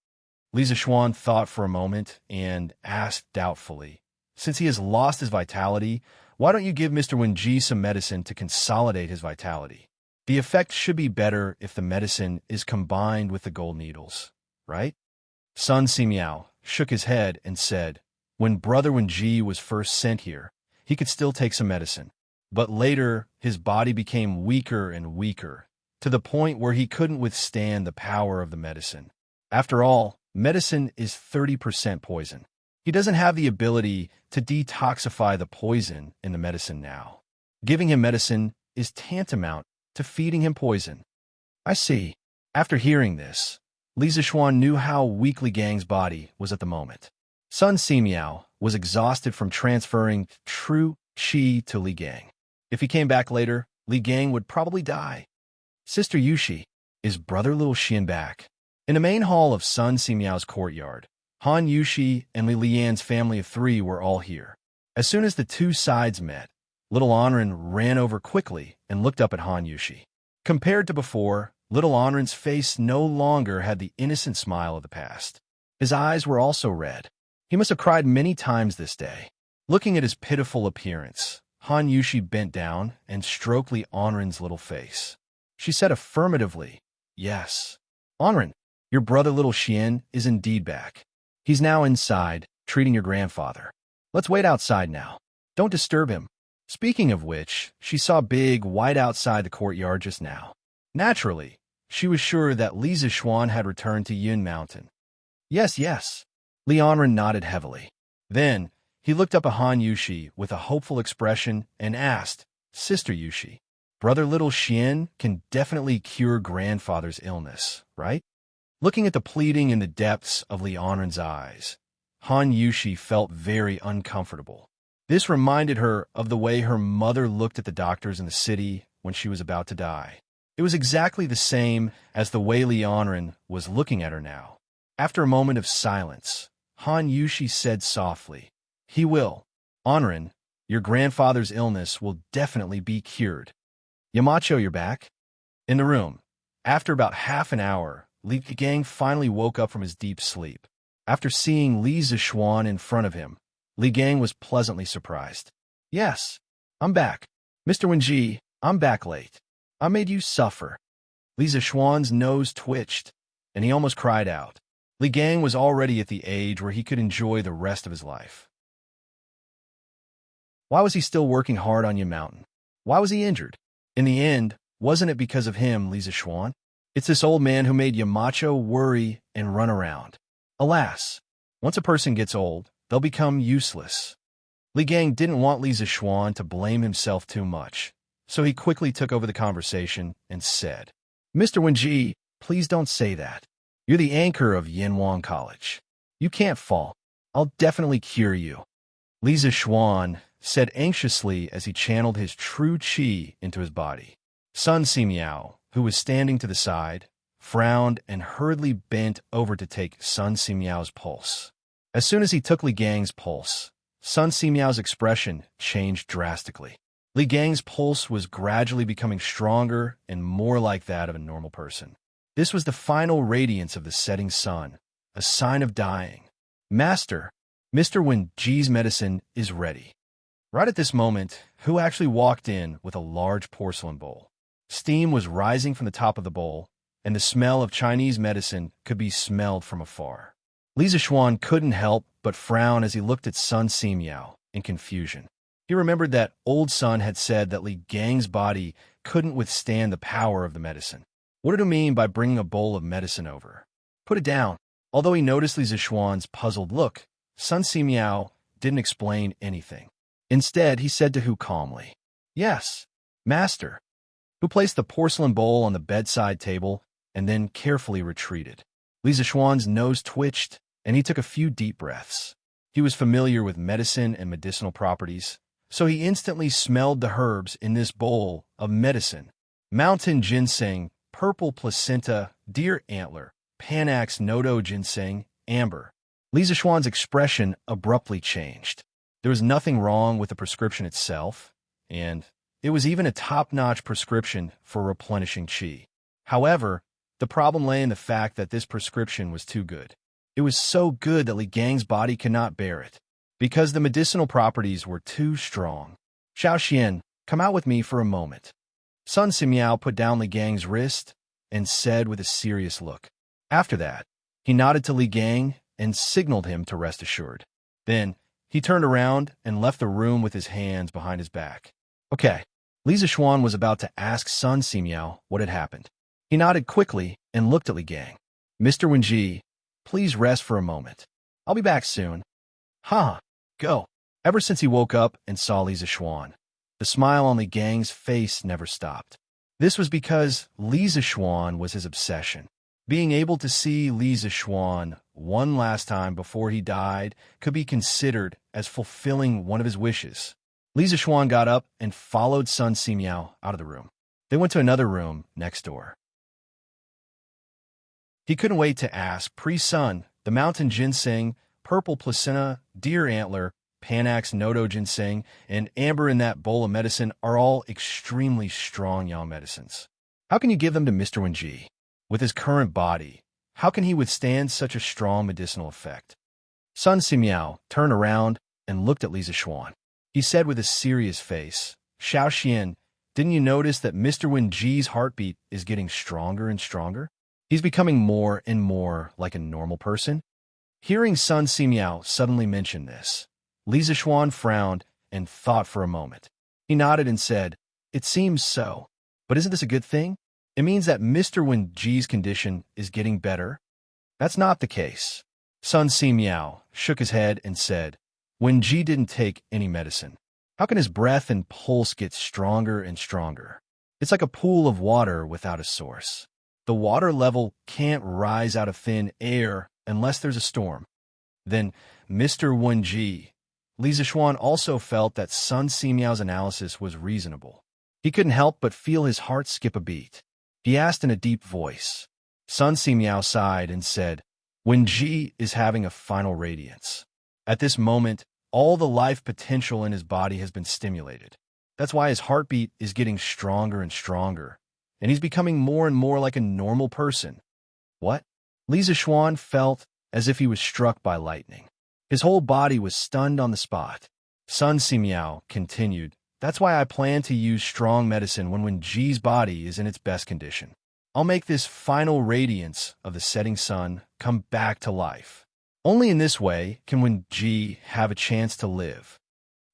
Li Zishuan thought for a moment and asked doubtfully, "Since he has lost his vitality, why don't you give Mr. Wenji some medicine to consolidate his vitality? The effect should be better if the medicine is combined with the gold needles, right?" Sun Simiao shook his head and said, "When Brother Wenji was first sent here, he could still take some medicine. But later, his body became weaker and weaker, to the point where he couldn't withstand the power of the medicine. After all, medicine is 30% poison. He doesn't have the ability to detoxify the poison in the medicine now. Giving him medicine is tantamount to feeding him poison." "I see." After hearing this, Li Zishuan knew how weak Li Gang's body was at the moment. Sun Simiao was exhausted from transferring true qi to Li Gang. If he came back later, Li Gang would probably die. "Sister Yushi, is Brother Little Xian back?" In the main hall of Sun Simiao's courtyard, Han Yushi and Li Lian's family of 3 were all here. As soon as the two sides met, little Anren ran over quickly and looked up at Han Yushi. Compared to before, little Anren's face no longer had the innocent smile of the past. His eyes were also red. He must have cried many times this day. Looking at his pitiful appearance, Han Yushi bent down and stroked Li Anren's little face. She said affirmatively, "Yes. Anren, your brother Little Xian is indeed back. He's now inside, treating your grandfather. Let's wait outside now. Don't disturb him." Speaking of which, she saw Big White outside the courtyard just now. Naturally, she was sure that Li Zishuan had returned to Yun Mountain. Yes. Li Anren nodded heavily. Then, he looked up at Han Yushi with a hopeful expression and asked, "Sister Yushi, Brother Little Xian can definitely cure grandfather's illness, right?" Looking at the pleading in the depths of Li Anren's eyes, Han Yushi felt very uncomfortable. This reminded her of the way her mother looked at the doctors in the city when she was about to die. It was exactly the same as the way Li Anren was looking at her now. After a moment of silence, Han Yushi said softly, "He will. Anren, your grandfather's illness will definitely be cured. Yamacho, you're back?" In the room, after about half an hour, Li Gang finally woke up from his deep sleep. After seeing Li Zishuan in front of him, Li Gang was pleasantly surprised. "Yes, I'm back. Mr. Wenji, I'm back late. I made you suffer." Li Zishuan's nose twitched, and he almost cried out. Li Gang was already at the age where he could enjoy the rest of his life. Why was he still working hard on Yin Mountain? Why was he injured? In the end, wasn't it because of him, Li Zishuan? It's this old man who made Yamacho worry and run around. Alas, once a person gets old, they'll become useless. Li Gang didn't want Li Zishuan to blame himself too much, so he quickly took over the conversation and said, "Mr. Wenji, please don't say that. You're the anchor of Yinwang College. You can't fall. I'll definitely cure you." Li Zishuan said anxiously as he channeled his true qi into his body. Sun Simiao, who was standing to the side, frowned and hurriedly bent over to take Sun Simiao's pulse. As soon as he took Li Gang's pulse, Sun Simiao's expression changed drastically. Li Gang's pulse was gradually becoming stronger and more like that of a normal person. This was the final radiance of the setting sun, a sign of dying. Master, Mr. Wen Ji's medicine is ready. Right at this moment, Hu actually walked in with a large porcelain bowl. Steam was rising from the top of the bowl, and the smell of Chinese medicine could be smelled from afar. Li Zishuan couldn't help but frown as he looked at Sun Simiao in confusion. He remembered that old Sun had said that Li Gang's body couldn't withstand the power of the medicine. What did he mean by bringing a bowl of medicine over? Put it down. Although he noticed Li Zishuan's puzzled look, Sun Simiao didn't explain anything. Instead, he said to Hu calmly, "Yes, master." Hu placed the porcelain bowl on the bedside table and then carefully retreated. Li Zishuan's nose twitched, and he took a few deep breaths. He was familiar with medicine and medicinal properties, so he instantly smelled the herbs in this bowl of medicine. Mountain ginseng, purple placenta, deer antler, Panax nodo ginseng, amber. Li Zishuan's expression abruptly changed. There was nothing wrong with the prescription itself, and it was even a top-notch prescription for replenishing qi. However, the problem lay in the fact that this prescription was too good. It was so good that Li Gang's body could not bear it, because the medicinal properties were too strong. Xiaoxian, come out with me for a moment. Sun Simiao put down Li Gang's wrist and said with a serious look. After that, he nodded to Li Gang and signaled him to rest assured. Then, he turned around and left the room with his hands behind his back. Okay. Li Zishuan was about to ask Sun Simiao what had happened. He nodded quickly and looked at Li Gang. Mr. Wenji, please rest for a moment. I'll be back soon. Ha! Go. Ever since he woke up and saw Li Zishuan, the smile on Li Gang's face never stopped. This was because Li Zishuan was his obsession. Being able to see Li Zishuan one last time before he died could be considered as fulfilling one of his wishes. Li Zishuan got up and followed Sun Simiao out of the room. They went to another room next door. He couldn't wait to ask Pre-Sun, the mountain ginseng, purple placenta, deer antler, Panax nodo ginseng, and amber in that bowl of medicine are all extremely strong yang medicines. How can you give them to Mr. Wenji? With his current body, how can he withstand such a strong medicinal effect? Sun Simiao turned around and looked at Li Zishuan. He said with a serious face, Xiaoxian, didn't you notice that Mr. Wenji's heartbeat is getting stronger and stronger? He's becoming more and more like a normal person. Hearing Sun Simiao suddenly mention this, Li Zishuan frowned and thought for a moment. He nodded and said, it seems so. But isn't this a good thing? It means that Mr. Wenji's condition is getting better. That's not the case. Sun Simiao shook his head and said, Wenji didn't take any medicine. How can his breath and pulse get stronger and stronger? It's like a pool of water without a source. The water level can't rise out of thin air unless there's a storm. Then Mr. Wenji. Li Zishuan also felt that Sun Simiao's analysis was reasonable. He couldn't help but feel his heart skip a beat. He asked in a deep voice. Sun Simiao sighed and said, Wenji is having a final radiance. At this moment, all the life potential in his body has been stimulated. That's why his heartbeat is getting stronger and stronger, and he's becoming more and more like a normal person. What? Li Zishuan felt as if he was struck by lightning. His whole body was stunned on the spot. Sun Simiao continued, that's why I plan to use strong medicine when Wenji's body is in its best condition. I'll make this final radiance of the setting sun come back to life. Only in this way can Wenji have a chance to live.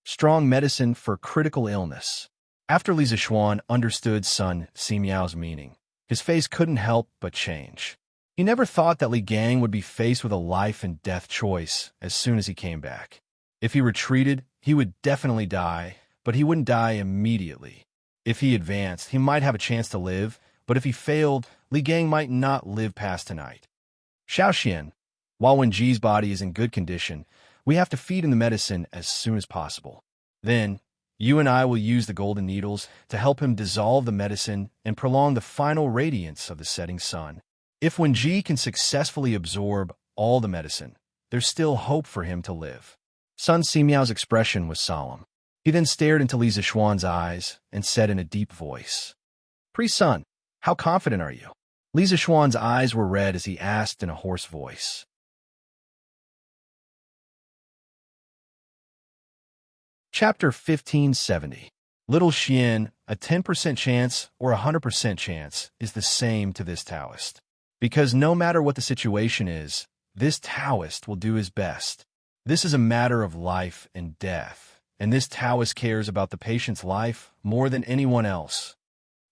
Strong medicine for critical illness. After Li Zishuan understood Sun Simiao's meaning, his face couldn't help but change. He never thought that Li Gang would be faced with a life and death choice as soon as he came back. If he retreated, he would definitely die, but he wouldn't die immediately. If he advanced, he might have a chance to live, but if he failed, Li Gang might not live past tonight. Xiaoxian, while Wenji's body is in good condition, we have to feed him the medicine as soon as possible. Then, you and I will use the golden needles to help him dissolve the medicine and prolong the final radiance of the setting sun. If Wenji can successfully absorb all the medicine, there's still hope for him to live. Sun Simiao's expression was solemn. He then stared into Li Zixuan's eyes and said in a deep voice, "Priest Sun, how confident are you?" Li Zixuan's eyes were red as he asked in a hoarse voice. Chapter 1570. Little Xian, a 10% chance or a 100% chance is the same to this Taoist. Because no matter what the situation is, this Taoist will do his best. This is a matter of life and death, and this Taoist cares about the patient's life more than anyone else.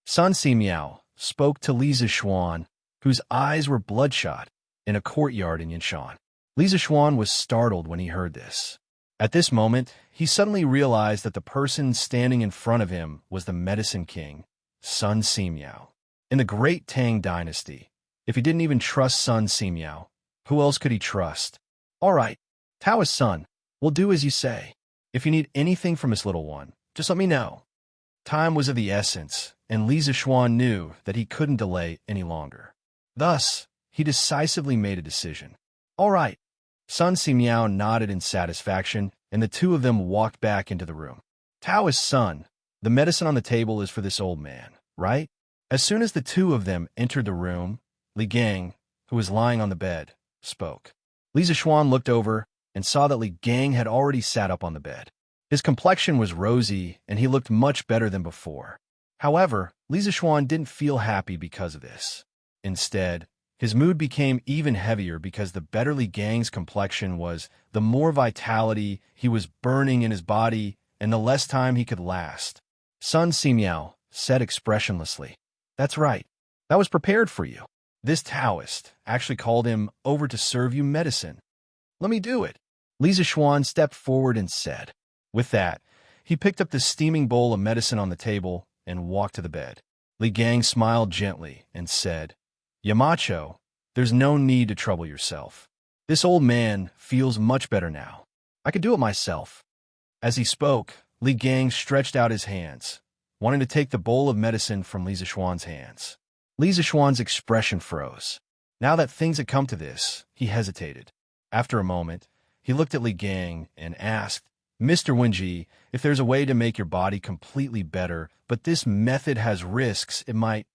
Sun Simiao spoke to Li Zixuan, whose eyes were bloodshot, in a courtyard in Yinshan. Li Zixuan was startled when he heard this. At this moment, he suddenly realized that the person standing in front of him was the Medicine King, Sun Simiao. In the great Tang Dynasty, if he didn't even trust Sun Simiao, who else could he trust? "All right, Taoist Sun, we'll do as you say. If you need anything from this little one, just let me know." Time was of the essence, and Li Zixuan knew that he couldn't delay any longer. Thus, he decisively made a decision. "All right." Sun Simiao nodded in satisfaction, and the two of them walked back into the room. "Taoist Sun, the medicine on the table is for this old man, right?" As soon as the two of them entered the room, Li Gang, who was lying on the bed, spoke. Li Zixuan looked over and saw that Li Gang had already sat up on the bed. His complexion was rosy, and he looked much better than before. However, Li Zixuan didn't feel happy because of this. Instead, his mood became even heavier because the better Li Gang's complexion was, the more vitality he was burning in his body, and the less time he could last. Sun Simiao said expressionlessly, "That's right. That was prepared for you. This Taoist actually called him over to serve you medicine. Let me do it." Li Zixuan stepped forward and said. With that, he picked up the steaming bowl of medicine on the table and walked to the bed. Li Gang smiled gently and said, "Yamacho, there's no need to trouble yourself. This old man feels much better now. I could do it myself." As he spoke, Li Gang stretched out his hands, wanting to take the bowl of medicine from Li Zixuan's hands. Li Zixuan's expression froze. Now that things had come to this, he hesitated. After a moment, he looked at Li Gang and asked, "Mr. Wenji, if there's a way to make your body completely better, but this method has risks, it might—"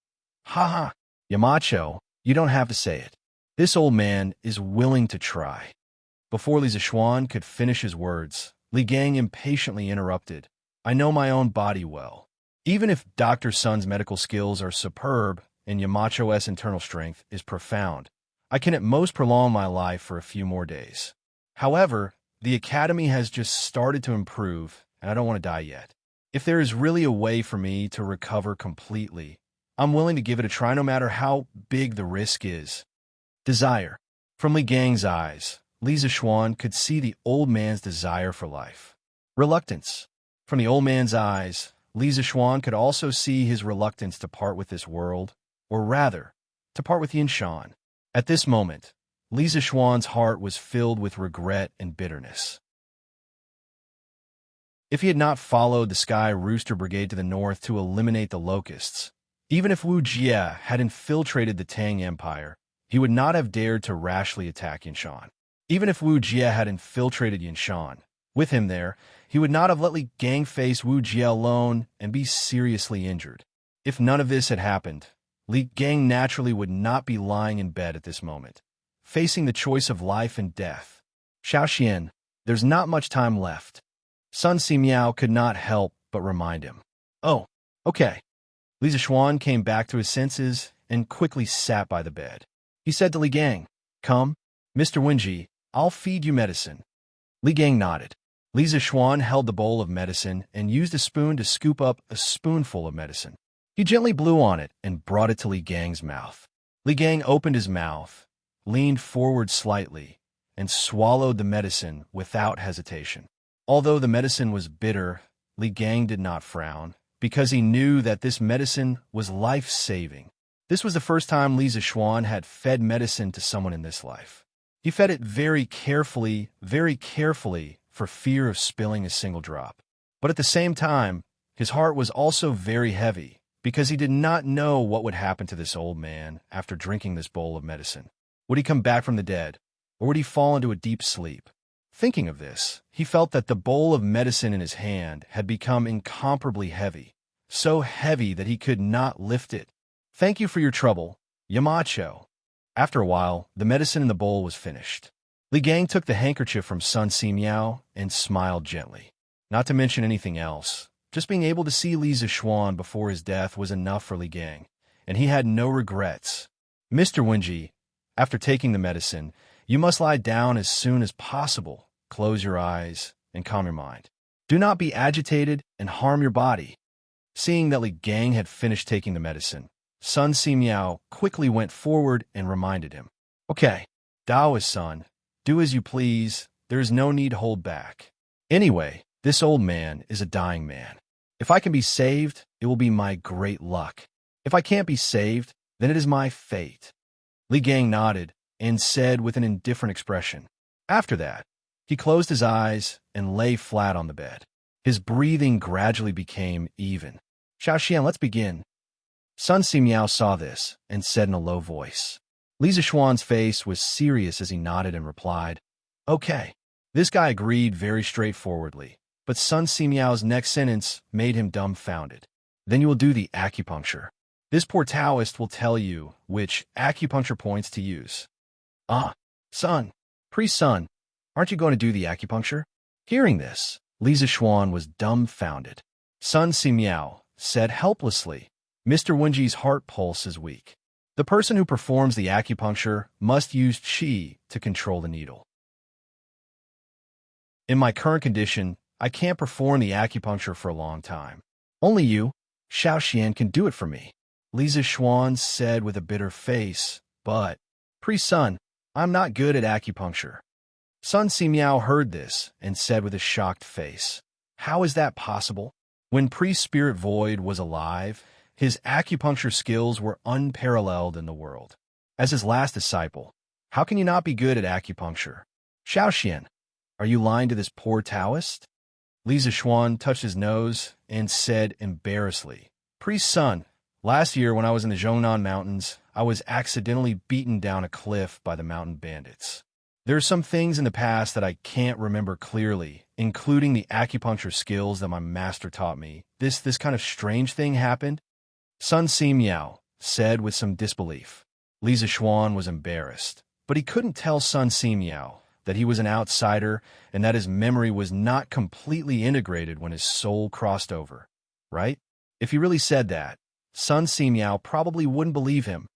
"Ha! Yamacho, you don't have to say it. This old man is willing to try." Before Li Zixuan could finish his words, Li Gang impatiently interrupted. "I know my own body well. Even if Dr. Sun's medical skills are superb and Yamacho's internal strength is profound, I can at most prolong my life for a few more days. However, the Academy has just started to improve, and I don't want to die yet. If there is really a way for me to recover completely, I'm willing to give it a try no matter how big the risk is." Desire. From Li Gang's eyes, Li Zixuan could see the old man's desire for life. Reluctance. From the old man's eyes, Li Zixuan could also see his reluctance to part with this world, or rather, to part with Yinshan. At this moment, Li Zixuan's heart was filled with regret and bitterness. If he had not followed the Sky Rooster Brigade to the north to eliminate the locusts, even if Wu Jie had infiltrated the Tang Empire, he would not have dared to rashly attack Yinshan. Even if Wu Jie had infiltrated Yinshan, with him there, he would not have let Li Gang face Wu Jie alone and be seriously injured. If none of this had happened, Li Gang naturally would not be lying in bed at this moment, facing the choice of life and death. "Xiaoxian, there's not much time left." Sun Simiao could not help but remind him. "Oh, okay." Li Zixuan came back to his senses and quickly sat by the bed. He said to Li Gang, "Come, Mr. Wenji, I'll feed you medicine." Li Gang nodded. Li Zixuan held the bowl of medicine and used a spoon to scoop up a spoonful of medicine. He gently blew on it and brought it to Li Gang's mouth. Li Gang opened his mouth, leaned forward slightly, and swallowed the medicine without hesitation. Although the medicine was bitter, Li Gang did not frown, because he knew that this medicine was life-saving. This was the first time Li Zixuan had fed medicine to someone in this life. He fed it very carefully, for fear of spilling a single drop. But at the same time, his heart was also very heavy, because he did not know what would happen to this old man after drinking this bowl of medicine. Would he come back from the dead, or would he fall into a deep sleep? Thinking of this, he felt that the bowl of medicine in his hand had become incomparably heavy, so heavy that he could not lift it. "Thank you for your trouble, Yamacho." After a while, the medicine in the bowl was finished. Li Gang took the handkerchief from Sun Si Miao and smiled gently. Not to mention anything else, just being able to see Li Zishuan before his death was enough for Li Gang, and he had no regrets. "Mr. Wenji, after taking the medicine, you must lie down as soon as possible. Close your eyes and calm your mind. Do not be agitated and harm your body." Seeing that Li Gang had finished taking the medicine, Sun Si Miao quickly went forward and reminded him, "Okay, Taoist son, do as you please. There is no need to hold back. Anyway, this old man is a dying man. If I can be saved, it will be my great luck. If I can't be saved, then it is my fate." Li Gang nodded and said with an indifferent expression. After that, he closed his eyes and lay flat on the bed. His breathing gradually became even. "Xiaoxian, let's begin." Sun Si Miao saw this and said in a low voice. Li Zishuan's face was serious as he nodded and replied, "Okay." This guy agreed very straightforwardly, but Sun Si Miao's next sentence made him dumbfounded. "Then you will do the acupuncture. This poor Taoist will tell you which acupuncture points to use." "Ah, son, priest son, aren't you going to do the acupuncture?" Hearing this, Li Zishuan was dumbfounded. Sun Si Miao said helplessly, "Mr. Wenji's heart pulse is weak. The person who performs the acupuncture must use qi to control the needle. In my current condition, I can't perform the acupuncture for a long time. Only you, Xiaoxian, can do it for me." Li Zishuan said with a bitter face, "But, priest son, I'm not good at acupuncture." Sun Si Miao heard this and said with a shocked face, "How is that possible? When Priest Spirit Void was alive, his acupuncture skills were unparalleled in the world. As his last disciple, how can you not be good at acupuncture? Xiaoxian, are you lying to this poor Taoist?" Li Zishuan touched his nose and said embarrassedly, "Priest son, last year when I was in the Zhongnan Mountains, I was accidentally beaten down a cliff by the mountain bandits. There are some things in the past that I can't remember clearly, including the acupuncture skills that my master taught me. This kind of strange thing happened." Sun Si Miao said with some disbelief. Li Zishuan was embarrassed, but he couldn't tell Sun Si Miao that he was an outsider and that his memory was not completely integrated when his soul crossed over, right? If he really said that, Sun Si Miao probably wouldn't believe him.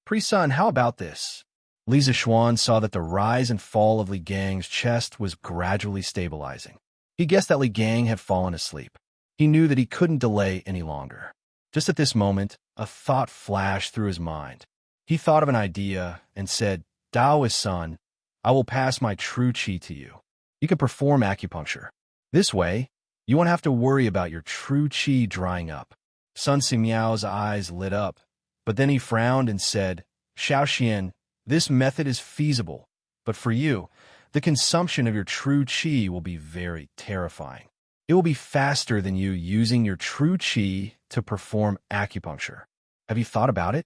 "Priest son, how about this?" Li Zishuan saw that the rise and fall of Li Gang's chest was gradually stabilizing. He guessed that Li Gang had fallen asleep. He knew that he couldn't delay any longer. Just at this moment, a thought flashed through his mind. He thought of an idea and said, "Taoist son, I will pass my true qi to you. You can perform acupuncture. This way, you won't have to worry about your true qi drying up." Sun Si Miao's eyes lit up, but then he frowned and said, "Xiaoxian, this method is feasible, but for you, the consumption of your true qi will be very terrifying. It will be faster than you using your true qi to perform acupuncture. Have you thought about it?"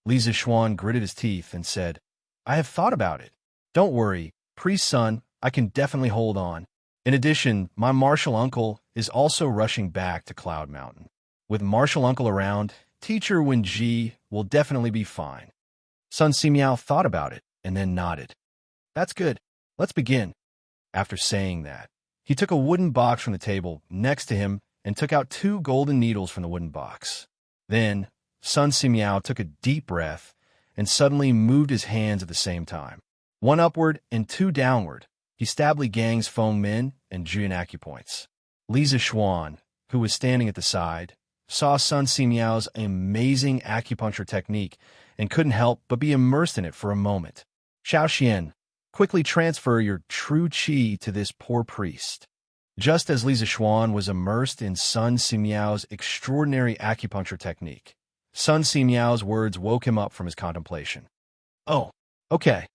Li Zishuan gritted his teeth and said, "I have thought about it. Don't worry, priest son, I can definitely hold on. In addition, my martial uncle is also rushing back to Cloud Mountain. With martial uncle around, teacher Wenji will definitely be fine." Sun Si Miao thought about it and then nodded. "That's good. Let's begin." After saying that, he took a wooden box from the table next to him and took out 2 golden needles from the wooden box. Then, Sun Si Miao took a deep breath and suddenly moved his hands at the same time. 1 upward and 2 downward. He stabbed Li Gang's Feng Min and Juyan acupoints. Li Zishuan, who was standing at the side, saw Sun Si Miao's amazing acupuncture technique and couldn't help but be immersed in it for a moment. "Xiaoxian, quickly transfer your true qi to this poor priest." Just as Li Zishuan was immersed in Sun Si Miao's extraordinary acupuncture technique, Sun Si Miao's words woke him up from his contemplation. "Oh, okay."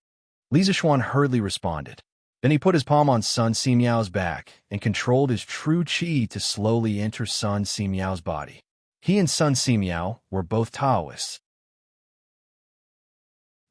Li Zishuan hurriedly responded. Then he put his palm on Sun Si Miao's back and controlled his true qi to slowly enter Sun Si Miao's body. He and Sun Si Miao were both Taoists.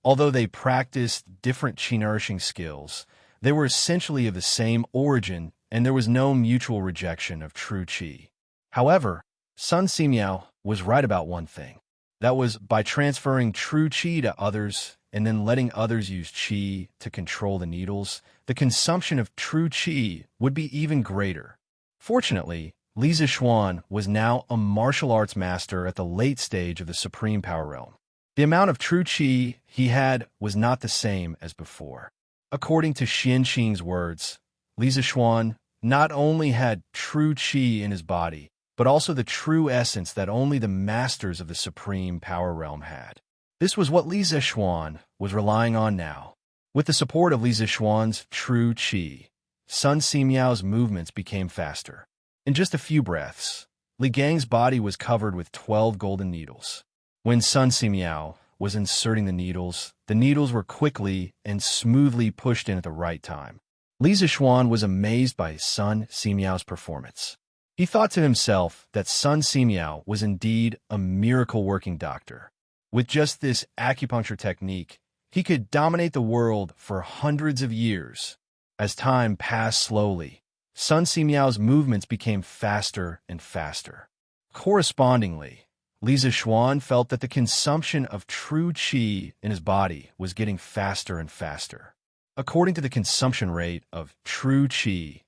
Although they practiced different qi-nourishing skills, They were essentially of the same origin, and there was no mutual rejection of true qi. However, Sun Simiao was right about one thing. That was, by transferring true qi to others and then letting others use qi to control the needles, the consumption of true qi would be even greater. Fortunately, Li Zixuan was now a martial arts master at the late stage of the supreme power realm. The amount of true qi he had was not the same as before. According to Xian Qing's words, Li Zixuan not only had true qi in his body, but also the true essence that only the masters of the supreme power realm had. This was what Li Zixuan was relying on now. With the support of Li Zixuan's true qi, Sun Simiao's movements became faster. In just a few breaths, Li Gang's body was covered with 12 golden needles. When Sun Simiao was inserting the needles were quickly and smoothly pushed in at the right time. Li Zixuan was amazed by Sun Simiao's performance. He thought to himself that Sun Simiao was indeed a miracle-working doctor. With just this acupuncture technique, he could dominate the world for hundreds of years. As time passed slowly, Sun Simiao's movements became faster and faster. Correspondingly, Li Zixuan felt that the consumption of true qi in his body was getting faster and faster. According to the consumption rate of true qi,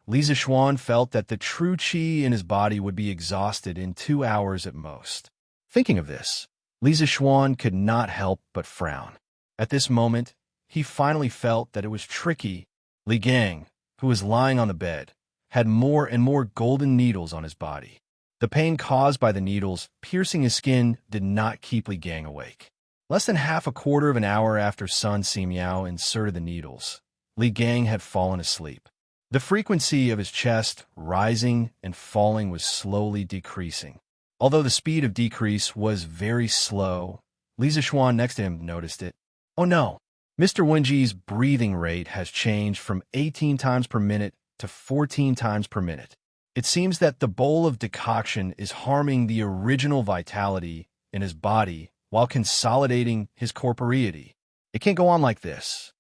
Li Zixuan felt that the true qi in his body would be exhausted in 2 hours at most. Thinking of this, Li Zixuan could not help but frown. At this moment, he finally felt that it was tricky. Li Gang, who was lying on the bed, had more and more golden needles on his body. The pain caused by the needles piercing his skin did not keep Li Gang awake. Less than half a quarter of an hour after Sun Simiao inserted the needles, Li Gang had fallen asleep. The frequency of his chest rising and falling was slowly decreasing. Although the speed of decrease was very slow, Li Zixuan next to him noticed it. Oh no! Mr. Wenji's breathing rate has changed from 18 times per minute to 14 times per minute. It seems that the bowl of decoction is harming the original vitality in his body while consolidating his corporeity. It can't go on like this.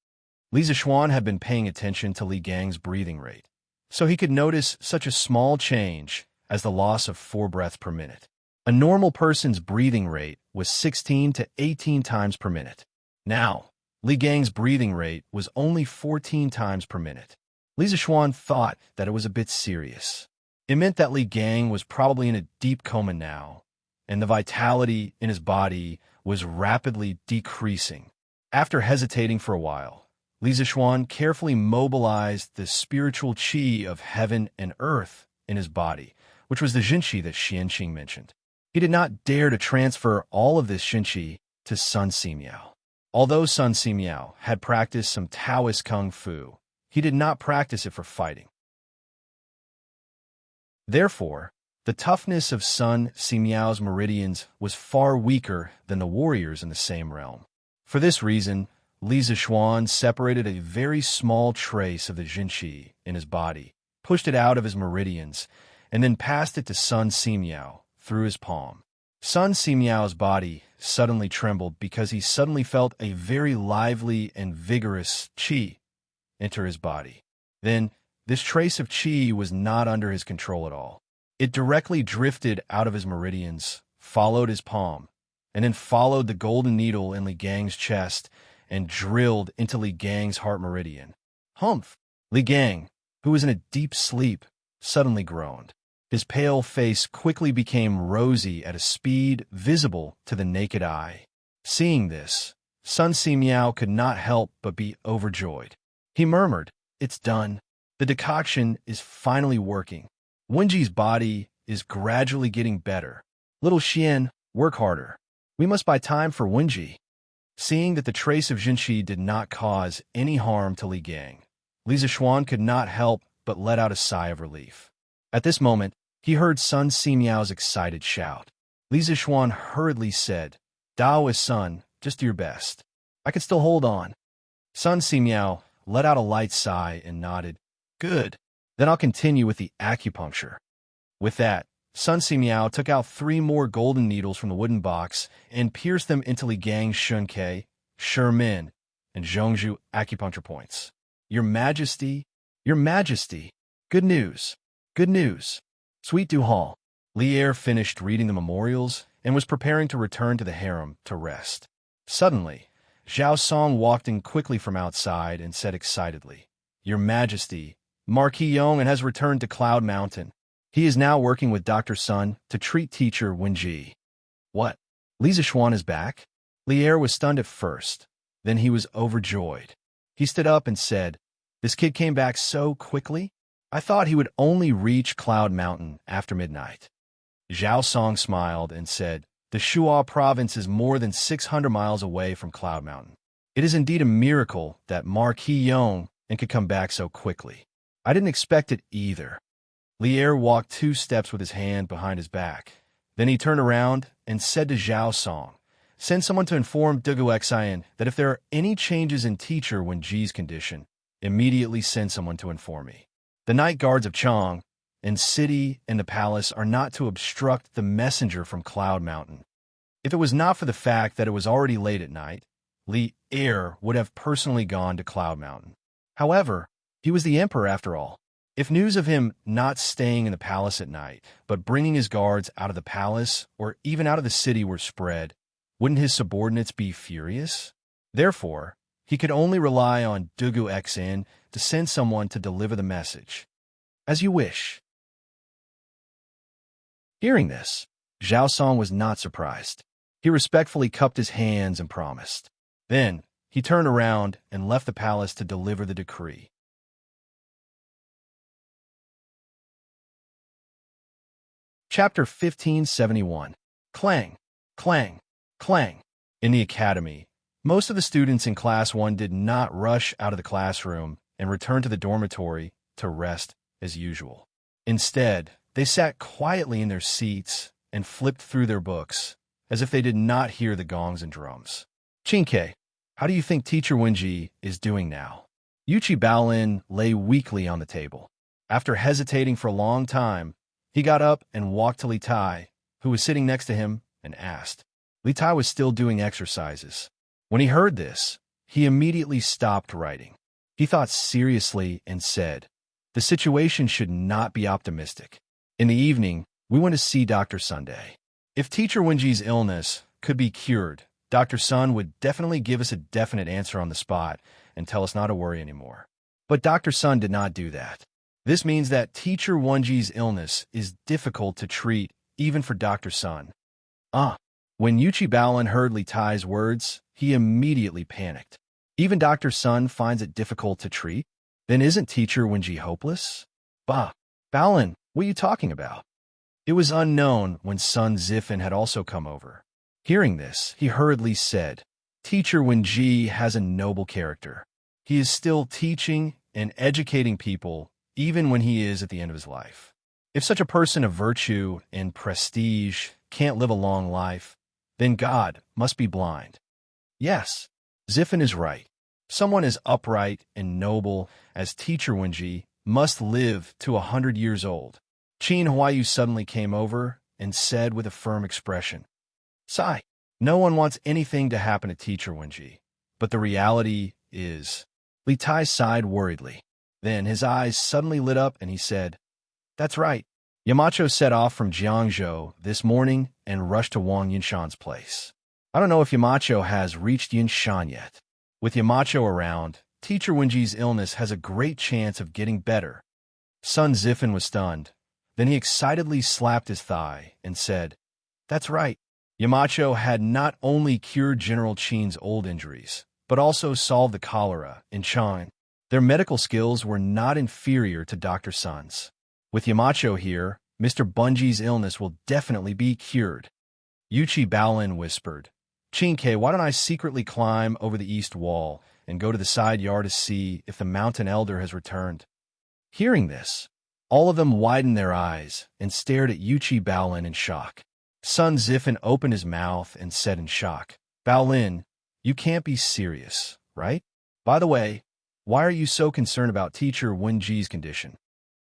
Li Zixuan had been paying attention to Li Gang's breathing rate, so he could notice such a small change as the loss of 4 breaths per minute. A normal person's breathing rate was 16 to 18 times per minute. Now, Li Gang's breathing rate was only 14 times per minute. Li Zixuan thought that it was a bit serious. It meant that Li Gang was probably in a deep coma now, and the vitality in his body was rapidly decreasing. After hesitating for a while, Li Zixuan carefully mobilized the spiritual qi of heaven and earth in his body, which was the Jinqi that Xian Qing mentioned. He did not dare to transfer all of this Jinqi to Sun Simiao. Although Sun Simiao had practiced some Taoist kung fu, he did not practice it for fighting. Therefore, the toughness of Sun Simiao's meridians was far weaker than the warriors in the same realm. For this reason, Li Zixuan separated a very small trace of the Jinqi in his body, pushed it out of his meridians, and then passed it to Sun Simiao through his palm. Sun Simiao's body suddenly trembled because he suddenly felt a very lively and vigorous qi enter his body. Then, this trace of qi was not under his control at all. It directly drifted out of his meridians, followed his palm, and then followed the golden needle in Li Gang's chest and drilled into Li Gang's heart meridian. Humph! Li Gang, who was in a deep sleep, suddenly groaned. His pale face quickly became rosy at a speed visible to the naked eye. Seeing this, Sun Simiao could not help but be overjoyed. He murmured, "It's done. The decoction is finally working. Wenji's body is gradually getting better. Little Xian, work harder. We must buy time for Wenji." Seeing that the trace of Jinqi did not cause any harm to Li Gang, Li Zixuan could not help but let out a sigh of relief. At this moment, he heard Sun Simiao's excited shout. Li Zixuan hurriedly said, "Daoist son, just do your best. I can still hold on." Sun Simiao let out a light sigh and nodded. "Good. Then I'll continue with the acupuncture." With that, Sun Simiao took out 3 more golden needles from the wooden box and pierced them into Li Gang's Shunkei, Shimin, and Zhongzhu acupuncture points. Your Majesty, Your Majesty, good news, good news. Sweet Du Hall. Lier finished reading the memorials and was preparing to return to the harem to rest. Suddenly, Zhao Song walked in quickly from outside and said excitedly, Your Majesty, Marquis Yong has returned to Cloud Mountain. He is now working with Dr. Sun to treat teacher Wenji. What? Li Zixuan is back? Lier was stunned at first. Then he was overjoyed. He stood up and said, This kid came back so quickly? I thought he would only reach Cloud Mountain after midnight. Zhao Song smiled and said, The Shuo province is more than 600 miles away from Cloud Mountain. It is indeed a miracle that Marquis Yong could come back so quickly. I didn't expect it either. Lier walked 2 steps with his hand behind his back. Then he turned around and said to Zhao Song, Send someone to inform Dugu Xian that if there are any changes in teacher Wenji's condition, immediately send someone to inform me. The night guards of Chang and city and the palace are not to obstruct the messenger from Cloud Mountain. If it was not for the fact that it was already late at night, Li Er would have personally gone to Cloud Mountain. However, he was the emperor after all. If news of him not staying in the palace at night, but bringing his guards out of the palace or even out of the city were spread, wouldn't his subordinates be furious? Therefore, he could only rely on Dugu Xn to send someone to deliver the message. As you wish. Hearing this, Zhao Song was not surprised. He respectfully cupped his hands and promised. Then, he turned around and left the palace to deliver the decree. Chapter 1571. Clang, clang, clang. In the academy, most of the students in Class 1 did not rush out of the classroom and return to the dormitory to rest as usual. Instead, they sat quietly in their seats and flipped through their books, as if they did not hear the gongs and drums. Qingke, how do you think teacher Wenji is doing now? Yuchi Baolin lay weakly on the table. After hesitating for a long time, he got up and walked to Li Tai, who was sitting next to him, and asked. Li Tai was still doing exercises. When he heard this, he immediately stopped writing. He thought seriously and said, The situation should not be optimistic. In the evening, we want to see Dr. Sunday. If teacher Wenji's illness could be cured, Dr. Sun would definitely give us a definite answer on the spot and tell us not to worry anymore. But Dr. Sun did not do that. This means that teacher Wenji's illness is difficult to treat even for Dr. Sun. When Yuchi Baolin heard Li Tai's words, he immediately panicked. Even Dr. Sun finds it difficult to treat? Then isn't teacher Wenji hopeless? Baolin, what are you talking about? It was unknown when Sun Zifan had also come over. Hearing this, he hurriedly said, Teacher Wenji has a noble character. He is still teaching and educating people even when he is at the end of his life. If such a person of virtue and prestige can't live a long life, then God must be blind. Yes, Zifan is right. Someone as upright and noble as teacher Wenji must live to 100 years old. Qin Huayu suddenly came over and said with a firm expression, Sai, no one wants anything to happen to teacher Wenji, but the reality is... Li Tai sighed worriedly. Then his eyes suddenly lit up and he said, That's right. Yamacho set off from Jiangzhou this morning and rushed to Wang Yinshan's place. I don't know if Yamacho has reached Yinshan yet. With Yamacho around, teacher Wenji's illness has a great chance of getting better. Sun Zifan was stunned. Then he excitedly slapped his thigh and said, That's right. Yamacho had not only cured General Qin's old injuries, but also solved the cholera in Chang. Their medical skills were not inferior to Dr. Sun's. With Yamacho here, Mr. Bunji's illness will definitely be cured. Yuchi Baolin whispered, Qingke, why don't I secretly climb over the east wall and go to the side yard to see if the mountain elder has returned? Hearing this, all of them widened their eyes and stared at Yuchi Baolin in shock. Sun Zifan opened his mouth and said in shock, Baolin, you can't be serious, right? By the way, why are you so concerned about teacher Wenji's condition?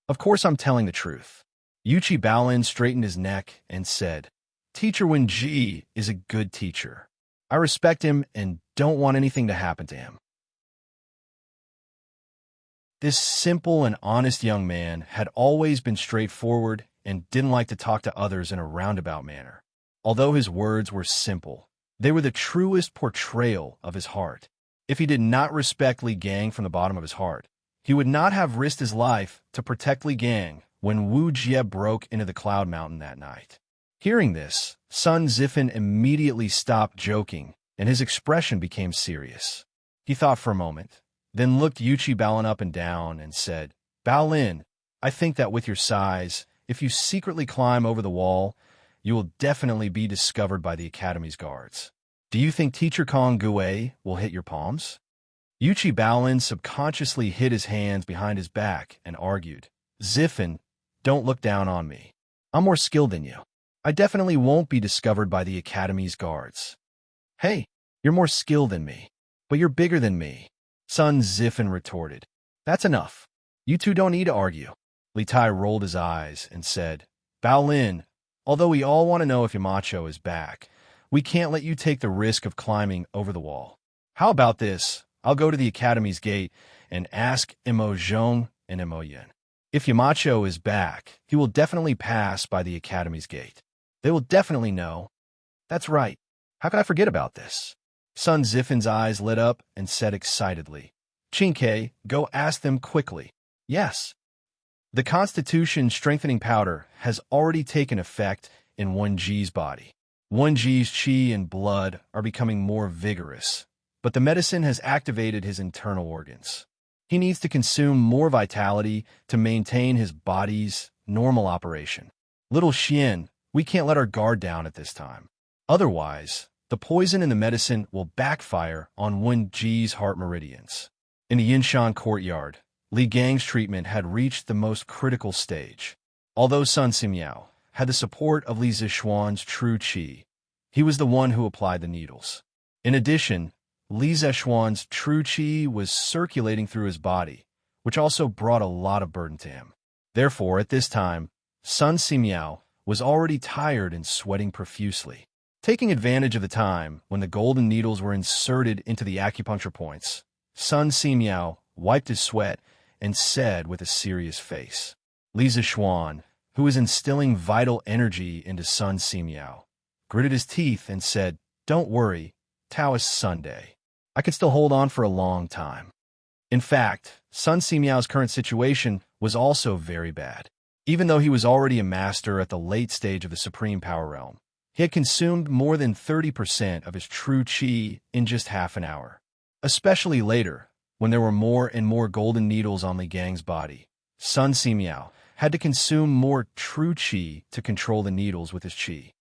Of course I'm telling the truth. Yuchi Baolin straightened his neck and said, Teacher Wenji is a good teacher. I respect him and don't want anything to happen to him. This simple and honest young man had always been straightforward and didn't like to talk to others in a roundabout manner. Although his words were simple, they were the truest portrayal of his heart. If he did not respect Li Gang from the bottom of his heart, he would not have risked his life to protect Li Gang when Wu Jie broke into the Cloud Mountain that night. Hearing this, Sun Zifen immediately stopped joking, and his expression became serious. He thought for a moment, then looked Yuchi Baolin up and down and said, "Baolin, I think that with your size, if you secretly climb over the wall, you will definitely be discovered by the Academy's guards. Do you think Teacher Kong Gue will hit your palms?" Yuchi Baolin subconsciously hid his hands behind his back and argued, "Zifen, don't look down on me. I'm more skilled than you. I definitely won't be discovered by the Academy's guards." "Hey, you're more skilled than me, but you're bigger than me," Sun Zifen retorted. "That's enough. You two don't need to argue." Li Tai rolled his eyes and said, "Baolin, although we all want to know if Yamacho is back, we can't let you take the risk of climbing over the wall. How about this? I'll go to the Academy's gate and ask Imo Zhong and Imo Yin. If Yamacho is back, he will definitely pass by the Academy's gate. They will definitely know." "That's right. How could I forget about this?" Sun Zifen's eyes lit up and said excitedly, "Chinke, go ask them quickly." "Yes." The Constitution strengthening powder has already taken effect in Wen Ji's body. Wen Ji's qi and blood are becoming more vigorous, but the medicine has activated his internal organs. He needs to consume more vitality to maintain his body's normal operation. Little Xian, we can't let our guard down at this time. Otherwise, the poison in the medicine will backfire on Wen Ji's heart meridians. In the Yinshan courtyard, Li Gang's treatment had reached the most critical stage. Although Sun Simiao had the support of Li Zishuan's true qi, he was the one who applied the needles. In addition, Li Zishuan's true qi was circulating through his body, which also brought a lot of burden to him. Therefore, at this time, Sun Simiao was already tired and sweating profusely. Taking advantage of the time when the golden needles were inserted into the acupuncture points, Sun Simiao wiped his sweat and said with a serious face, Li Zishuan, who was instilling vital energy into Sun Simiao, gritted his teeth and said, "Don't worry, Taoist Sunday. I can still hold on for a long time." In fact, Sun Simiao's current situation was also very bad. Even though he was already a master at the late stage of the Supreme Power Realm, he had consumed more than 30% of his true qi in just half an hour. Especially later, when there were more and more golden needles on Li Gang's body, Sun Simiao had to consume more true qi to control the needles with his qi.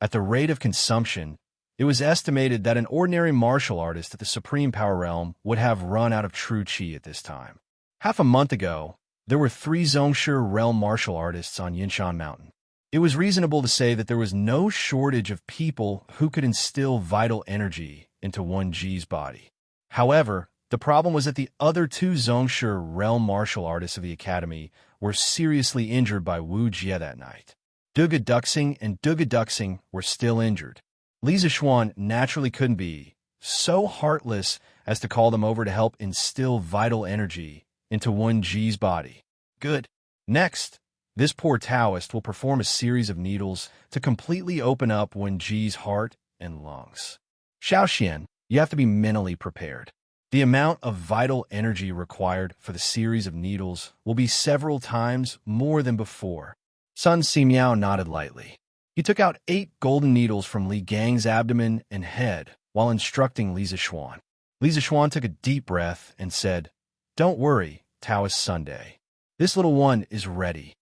At the rate of consumption, it was estimated that an ordinary martial artist at the Supreme Power Realm would have run out of true qi at this time. Half a month ago, there were 3 Zhongshu realm martial artists on Yinshan Mountain. It was reasonable to say that there was no shortage of people who could instill vital energy into Wen Ji's body. However, the problem was that the other 2 Zhongshu realm martial artists of the Academy were seriously injured by Wu Jie that night. Duga Duxing and Duga Duxing were still injured. Li Zishuan naturally couldn't be so heartless as to call them over to help instill vital energy into Wen Ji's body. Good. Next, this poor Taoist will perform a series of needles to completely open up Wen Ji's heart and lungs. Xiaoxian, you have to be mentally prepared. The amount of vital energy required for the series of needles will be several times more than before. Sun Simiao nodded lightly. He took out 8 golden needles from Li Gang's abdomen and head while instructing Li Zishuan. Li Zishuan took a deep breath and said, "Don't worry, Taoist Sunday. This little one is ready."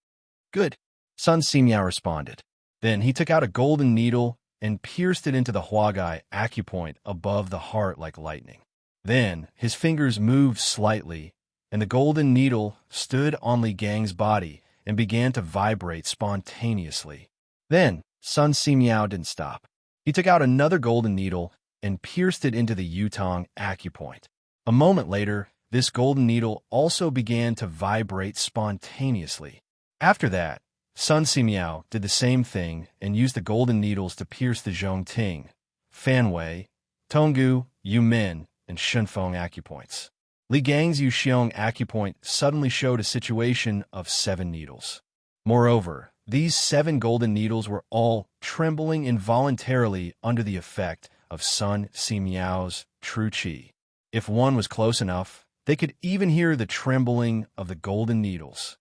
"Good," Sun Simiao responded. Then he took out a golden needle and pierced it into the Huagai acupoint above the heart like lightning. Then his fingers moved slightly, and the golden needle stood on Li Gang's body and began to vibrate spontaneously. Then Sun Simiao didn't stop. He took out another golden needle and pierced it into the Yutong acupoint. A moment later, this golden needle also began to vibrate spontaneously. After that, Sun Simiao did the same thing and used the golden needles to pierce the Zhongting, Fanwei, Tonggu, Yumin, and Shunfeng acupoints. Li Gang's Yuxiong acupoint suddenly showed a situation of 7 needles. Moreover, these 7 golden needles were all trembling involuntarily under the effect of Sun Simiao's true qi. If one was close enough, they could even hear the trembling of the golden needles.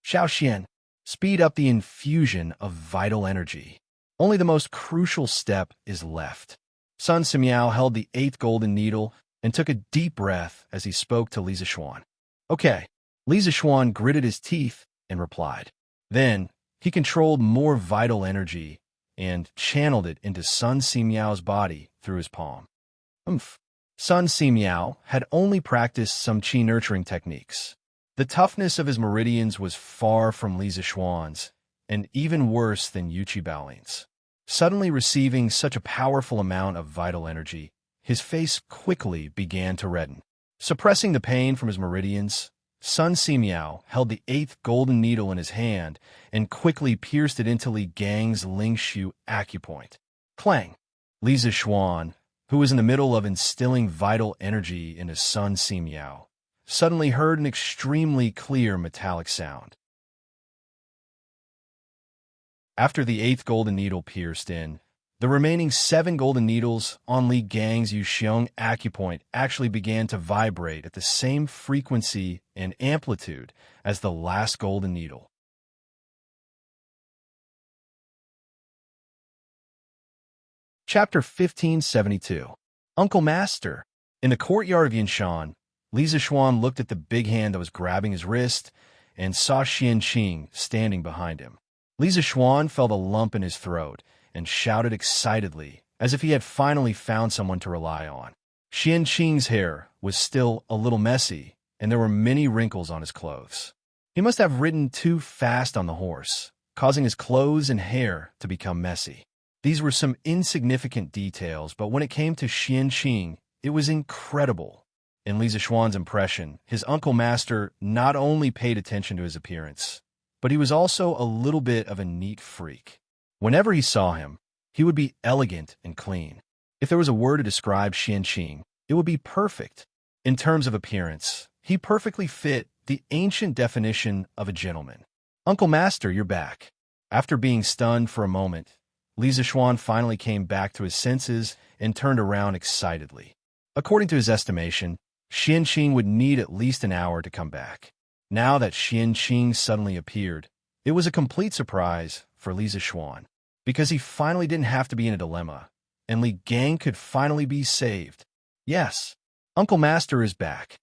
Xiaoxian, speed up the infusion of vital energy. Only the most crucial step is left. Sun Simiao held the 8th golden needle and took a deep breath as he spoke to Li Zixuan. Okay. Li Zixuan gritted his teeth and replied. Then, he controlled more vital energy and channeled it into Sun Simiao's body through his palm. Sun Simiao had only practiced some qi nurturing techniques. The toughness of his meridians was far from Li Zixuan's, and even worse than Yuqi Baolin's. Suddenly receiving such a powerful amount of vital energy, his face quickly began to redden. Suppressing the pain from his meridians, Sun Simiao held the 8th golden needle in his hand and quickly pierced it into Li Gang's Lingshu acupoint. Clang! Li Zixuan, who was in the middle of instilling vital energy into Sun Simiao, suddenly heard an extremely clear metallic sound. After the 8th golden needle pierced in, the remaining 7 golden needles on Li Gang's Yuxiong acupoint actually began to vibrate at the same frequency and amplitude as the last golden needle. Chapter 1572. Uncle Master. In the courtyard of Yinshan, Li Zixuan looked at the big hand that was grabbing his wrist and saw Xianqing standing behind him. Li Zixuan felt a lump in his throat and shouted excitedly, as if he had finally found someone to rely on. Xianqing's hair was still a little messy, and there were many wrinkles on his clothes. He must have ridden too fast on the horse, causing his clothes and hair to become messy. These were some insignificant details, but when it came to Xianqing, it was incredible. In Li Zixuan's impression, his Uncle Master not only paid attention to his appearance, but he was also a little bit of a neat freak. Whenever he saw him, he would be elegant and clean. If there was a word to describe Xianqing, it would be perfect. In terms of appearance, he perfectly fit the ancient definition of a gentleman. Uncle Master, you're back. After being stunned for a moment, Li Zixuan finally came back to his senses and turned around excitedly. According to his estimation, Xianqing would need at least an hour to come back. Now that Xianqing suddenly appeared, it was a complete surprise for Li Zixuan, because he finally didn't have to be in a dilemma, and Li Gang could finally be saved. Yes, Uncle Master is back.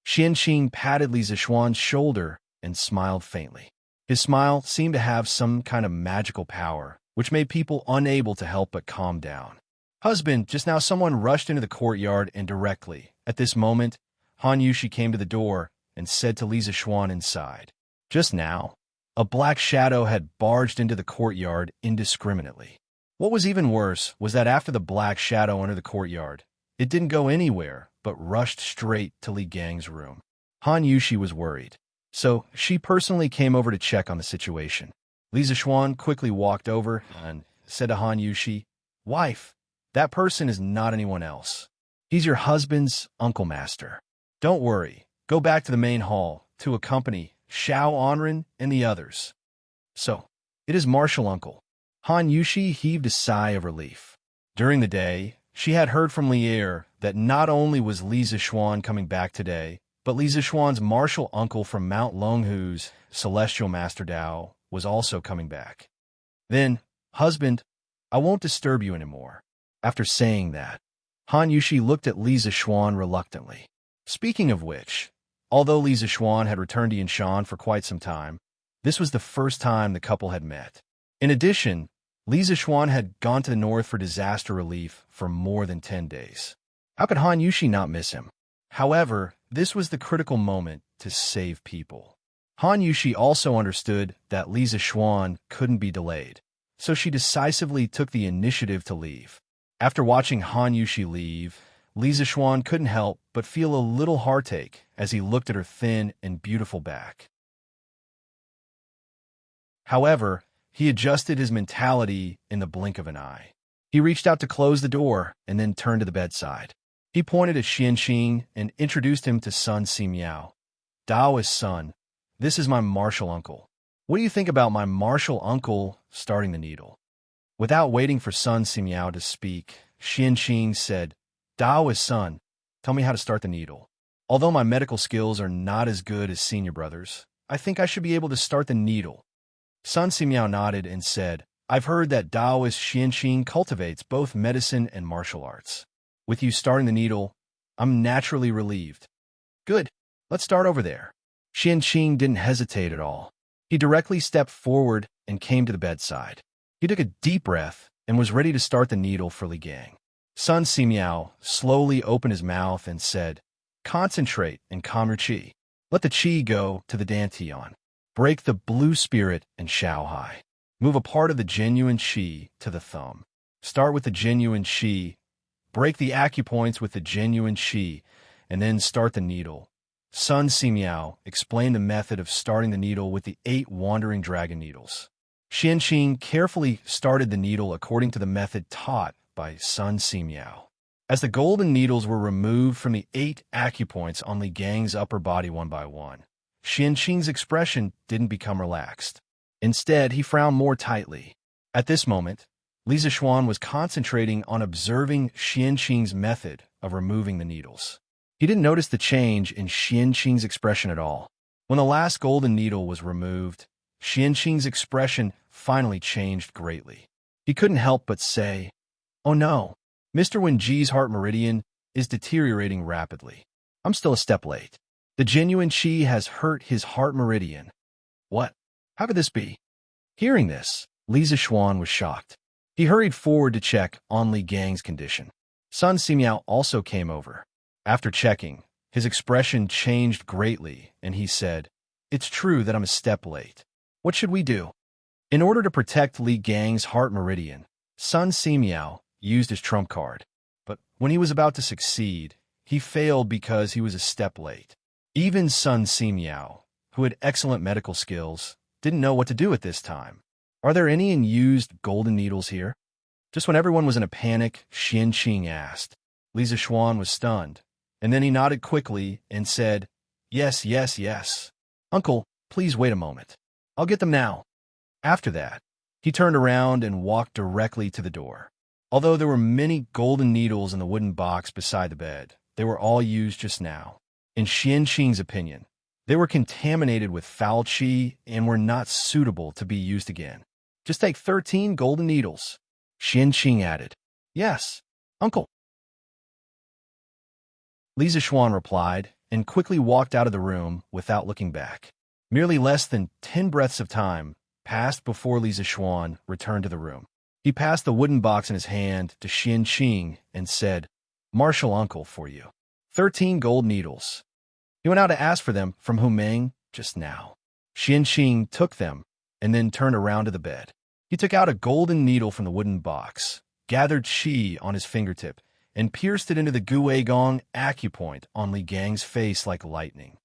Xianqing patted Li Zixuan's shoulder and smiled faintly. His smile seemed to have some kind of magical power, which made people unable to help but calm down. Husband, just now someone rushed into the courtyard, and directly, at this moment, Han Yushi came to the door and said to Li Zixuan inside. Just now, a black shadow had barged into the courtyard indiscriminately. What was even worse was that after the black shadow entered the courtyard, it didn't go anywhere but rushed straight to Li Gang's room. Han Yushi was worried, so she personally came over to check on the situation. Li Zixuan quickly walked over and said to Han Yushi, "Wife, that person is not anyone else. He's your husband's Uncle Master. Don't worry, go back to the main hall to accompany Xiao Anren and the others." So, it is Martial Uncle. Han Yushi heaved a sigh of relief. During the day, she had heard from Lier that not only was Li Zixuan coming back today, but Li Zixuan's martial uncle from Mount Longhu's Celestial Master Dao was also coming back. Then, husband, I won't disturb you anymore. After saying that, Han Yushi looked at Li Zixuan reluctantly. Speaking of which, although Li Zixuan had returned to Yinshan for quite some time, this was the first time the couple had met. In addition, Li Zixuan had gone to the north for disaster relief for more than 10 days. How could Han Yushi not miss him? However, this was the critical moment to save people. Han Yushi also understood that Li Zixuan couldn't be delayed, so she decisively took the initiative to leave. After watching Han Yushi leave, Li Zixuan couldn't help but feel a little heartache as he looked at her thin and beautiful back. However, he adjusted his mentality in the blink of an eye. He reached out to close the door and then turned to the bedside. He pointed at Xianqing and introduced him to Sun Simiao. Daoist son, this is my martial uncle. What do you think about my martial uncle starting the needle? Without waiting for Sun Simiao to speak, Xianqing said, Daoist son, tell me how to start the needle. Although my medical skills are not as good as senior brothers, I think I should be able to start the needle. Sun Simiao nodded and said, I've heard that Daoist Xianqing cultivates both medicine and martial arts. With you starting the needle, I'm naturally relieved. Good, let's start over there. Xianqing didn't hesitate at all. He directly stepped forward and came to the bedside. He took a deep breath and was ready to start the needle for Li Gang. Sun Simiao slowly opened his mouth and said, Concentrate and calm your qi. Let the qi go to the dantian. Break the blue spirit and Shaohai. Move a part of the genuine qi to the thumb. Start with the genuine qi. Break the acupoints with the genuine qi, and then start the needle. Sun Simiao explained the method of starting the needle with the 8 wandering dragon needles. Xianqing carefully started the needle according to the method taught by Sun Simiao. As the golden needles were removed from the 8 acupoints on Li Gang's upper body one by one, Xianqing's expression didn't become relaxed. Instead, he frowned more tightly. At this moment, Li Zixuan was concentrating on observing Xianqing's method of removing the needles. He didn't notice the change in Xianqing's expression at all. When the last golden needle was removed, Xianqing's expression finally changed greatly. He couldn't help but say, Oh no, Mr. Wenji's heart meridian is deteriorating rapidly. I'm still a step late. The genuine qi has hurt his heart meridian. What? How could this be? Hearing this, Li Zixuan was shocked. He hurried forward to check on Li Gang's condition. Sun Simiao also came over. After checking, his expression changed greatly, and he said, It's true that I'm a step late. What should we do? In order to protect Li Gang's heart meridian, Sun Simiao used his trump card. But when he was about to succeed, he failed because he was a step late. Even Sun Simiao, who had excellent medical skills, didn't know what to do at this time. Are there any unused golden needles here? Just when everyone was in a panic, Xianqing asked. Li Zixuan was stunned, and then he nodded quickly and said, Yes, yes, yes. Uncle, please wait a moment. I'll get them now. After that, he turned around and walked directly to the door. Although there were many golden needles in the wooden box beside the bed, they were all used just now. In Xianqing's opinion, they were contaminated with foul qi and were not suitable to be used again. Just take 13 golden needles. Xianqing added. Yes, uncle. Li Zixuan replied and quickly walked out of the room without looking back. Merely less than 10 breaths of time passed before Li Zixuan returned to the room. He passed the wooden box in his hand to Xianqing and said, Martial uncle for you. 13 gold needles. He went out to ask for them from Humeng just now. Xianqing took them and then turned around to the bed. He took out a golden needle from the wooden box, gathered qi on his fingertip, and pierced it into the Guigong acupoint on Li Gang's face like lightning.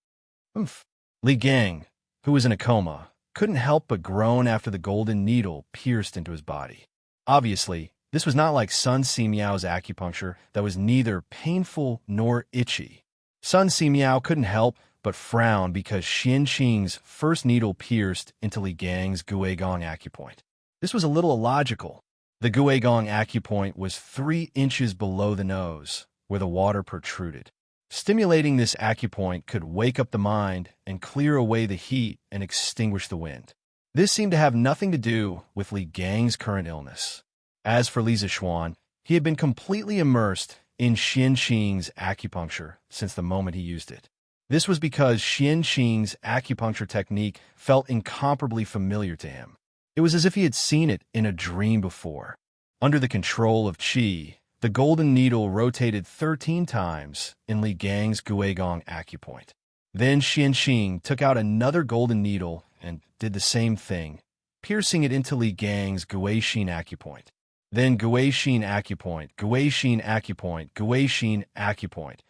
Oomph. Li Gang, who was in a coma, couldn't help but groan after the golden needle pierced into his body. Obviously, this was not like Sun Simiao's acupuncture that was neither painful nor itchy. Sun Simiao couldn't help but frown because Xianqing's first needle pierced into Li Gang's Guigong acupoint. This was a little illogical. The Guigong acupoint was 3 inches below the nose, where the water protruded. Stimulating this acupoint could wake up the mind and clear away the heat and extinguish the wind. This seemed to have nothing to do with Li Gang's current illness. As for Li Zixuan, he had been completely immersed in Xianqing's acupuncture since the moment he used it. This was because Xianqing's acupuncture technique felt incomparably familiar to him. It was as if he had seen it in a dream before. Under the control of qi, the golden needle rotated 13 times in Li Gang's Guigong acupoint. Then Xianqing took out another golden needle and did the same thing, piercing it into Li Gang's Guixin acupoint. Then Guixin acupoint, Guixin acupoint, Guixin acupoint.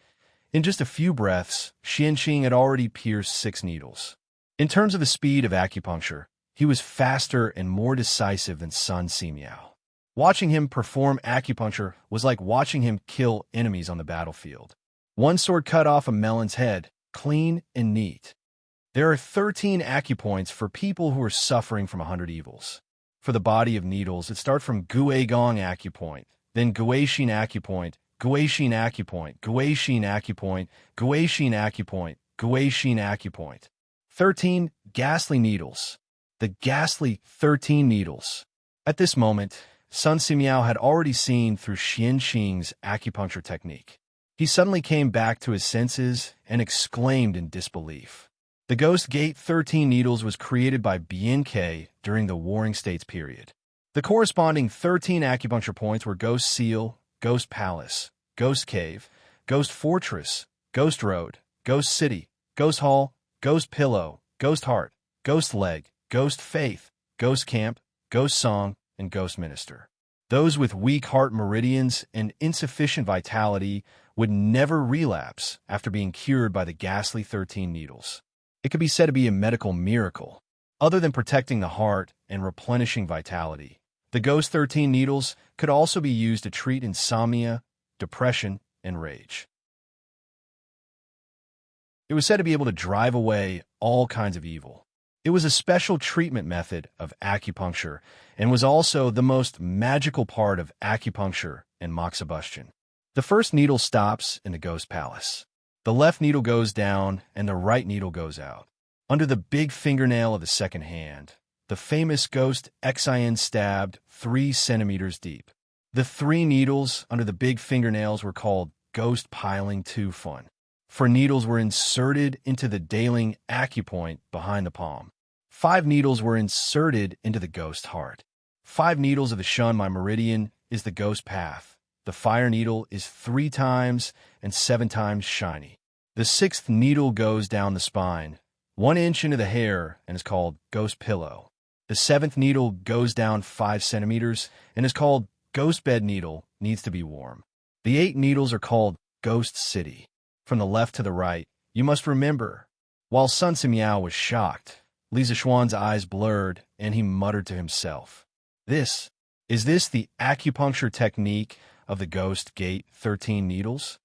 In just a few breaths, Xianqing had already pierced 6 needles. In terms of the speed of acupuncture, he was faster and more decisive than Sun Simiao. Watching him perform acupuncture was like watching him kill enemies on the battlefield. One sword cut off a melon's head, clean and neat. There are 13 acupoints for people who are suffering from 100 evils. For the body of needles, it starts from Guigong acupoint, then Guixin acupoint, Guixin acupoint, Guixin acupoint, Guixin acupoint, Guixin acupoint. 13 ghastly needles. The ghastly 13 needles. At this moment, Sun Simiao had already seen through Xian Qing's acupuncture technique. He suddenly came back to his senses and exclaimed in disbelief. The Ghost Gate 13 needles was created by BNK during the Warring States period. The corresponding 13 acupuncture points were Ghost Seal, Ghost Palace, Ghost Cave, Ghost Fortress, Ghost Road, Ghost City, Ghost Hall, Ghost Pillow, Ghost Heart, Ghost Leg, Ghost Faith, Ghost Camp, Ghost Song, and Ghost Minister. Those with weak heart meridians and insufficient vitality would never relapse after being cured by the ghastly 13 needles. It could be said to be a medical miracle. Other than protecting the heart and replenishing vitality, the Ghost 13 needles could also be used to treat insomnia, depression, and rage. It was said to be able to drive away all kinds of evil. It was a special treatment method of acupuncture and was also the most magical part of acupuncture and moxibustion. The first needle stops in the Ghost Palace. The left needle goes down and the right needle goes out. Under the big fingernail of the second hand, the famous Ghost Xin stabbed 3 centimeters deep. The 3 needles under the big fingernails were called Ghost Piling 2 Fun. 4 needles were inserted into the Daling acupoint behind the palm. 5 needles were inserted into the Ghost Heart. 5 needles of the Shun My Meridian is the Ghost Path. The fire needle is 3 times and 7 times shiny. The 6th needle goes down the spine, 1 inch into the hair, and is called Ghost Pillow. The 7th needle goes down 5 centimeters and is called Ghost Bed Needle, needs to be warm. The 8 needles are called Ghost City. From the left to the right, you must remember. While Sun Simiao was shocked, Li Zixuan's eyes blurred, and he muttered to himself, Is this the acupuncture technique of the Ghost Gate 13 needles?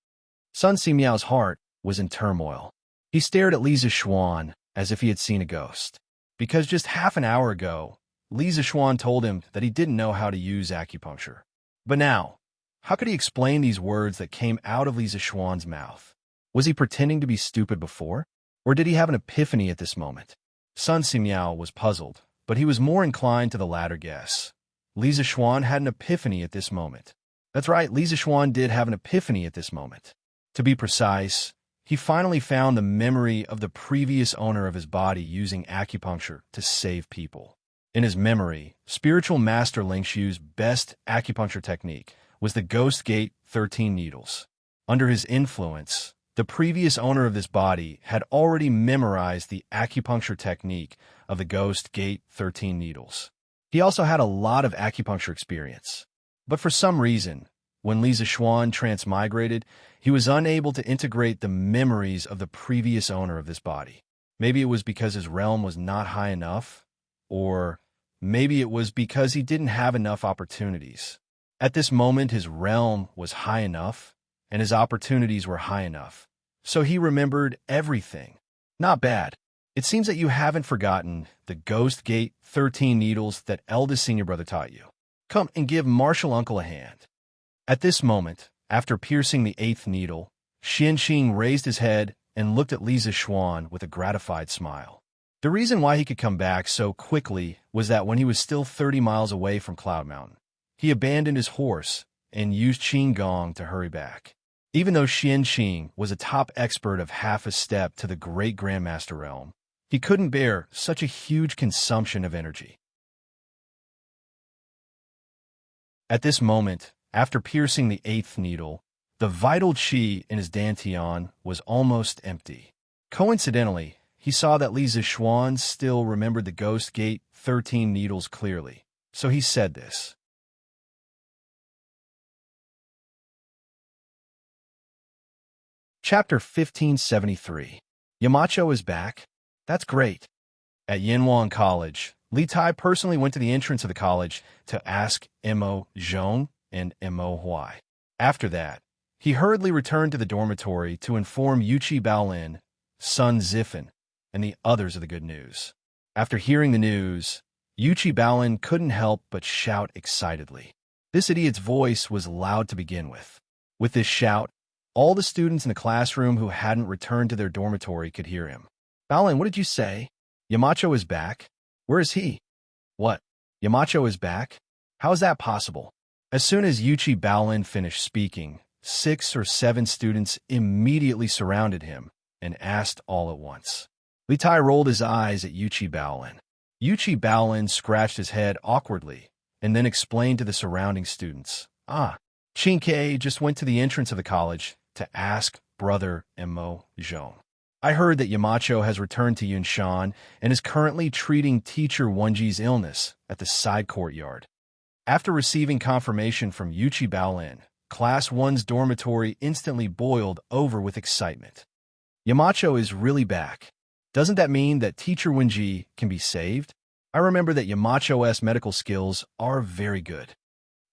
Sun Simiao's heart was in turmoil. He stared at Li Zixuan as if he had seen a ghost. Because just half an hour ago, Li Zixuan told him that he didn't know how to use acupuncture. But now, how could he explain these words that came out of Li Zixuan's mouth? Was he pretending to be stupid before? Or did he have an epiphany at this moment? Sun Simiao was puzzled, but he was more inclined to the latter guess. Li Zixuan had an epiphany at this moment. That's right, Li Zixuan did have an epiphany at this moment. To be precise, he finally found the memory of the previous owner of his body using acupuncture to save people. In his memory, spiritual master Ling Xu's best acupuncture technique was the Ghost Gate 13 needles. Under his influence, the previous owner of this body had already memorized the acupuncture technique of the Ghost Gate 13 needles. He also had a lot of acupuncture experience. But for some reason, when Li Zixuan transmigrated, he was unable to integrate the memories of the previous owner of this body. Maybe it was because his realm was not high enough, or maybe it was because he didn't have enough opportunities. At this moment, his realm was high enough, and his opportunities were high enough. So he remembered everything. Not bad. It seems that you haven't forgotten the Ghost Gate 13 needles that eldest senior brother taught you. Come and give Marshal Uncle a hand. At this moment, after piercing the 8th needle, Xian Qing raised his head and looked at Li Zixuan with a gratified smile. The reason why he could come back so quickly was that when he was still 30 miles away from Cloud Mountain, he abandoned his horse and used Qing Gong to hurry back. Even though Xian Qing was a top expert of half a step to the Great Grandmaster realm, he couldn't bear such a huge consumption of energy. At this moment, after piercing the 8th needle, the vital qi in his dantian was almost empty. Coincidentally, he saw that Li Zixuan still remembered the Ghost Gate 13 needles clearly, so he said this. Chapter 1573. Yamacho is back? That's great. At Yanwang College, Li Tai personally went to the entrance of the college to ask Mo Zhong and Mo Huai. After that, he hurriedly returned to the dormitory to inform Yuchi Baolin, Sun Zifan, and the others of the good news. After hearing the news, Yuchi Baolin couldn't help but shout excitedly. This idiot's voice was loud to begin with. With this shout, all the students in the classroom who hadn't returned to their dormitory could hear him. Baolin, what did you say? Yamacho is back? Where is he? What? Yamacho is back? How is that possible? As soon as Yuchi Baolin finished speaking, 6 or 7 students immediately surrounded him and asked all at once. Li Tai rolled his eyes at Yuchi Baolin. Yuchi Baolin scratched his head awkwardly and then explained to the surrounding students. Qingke just went to the entrance of the college to ask brother Mo Zhong. I heard that Yamacho has returned to Yunshan and is currently treating teacher Wenji's illness at the side courtyard. After receiving confirmation from Yuchi Baolin, Class 1's dormitory instantly boiled over with excitement. Yamacho is really back. Doesn't that mean that teacher Wenji can be saved? I remember that Yamacho's medical skills are very good.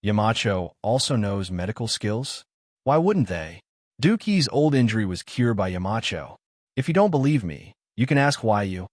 Yamacho also knows medical skills? Why wouldn't they? Duki's old injury was cured by Yamacho. If you don't believe me, you can ask Yu.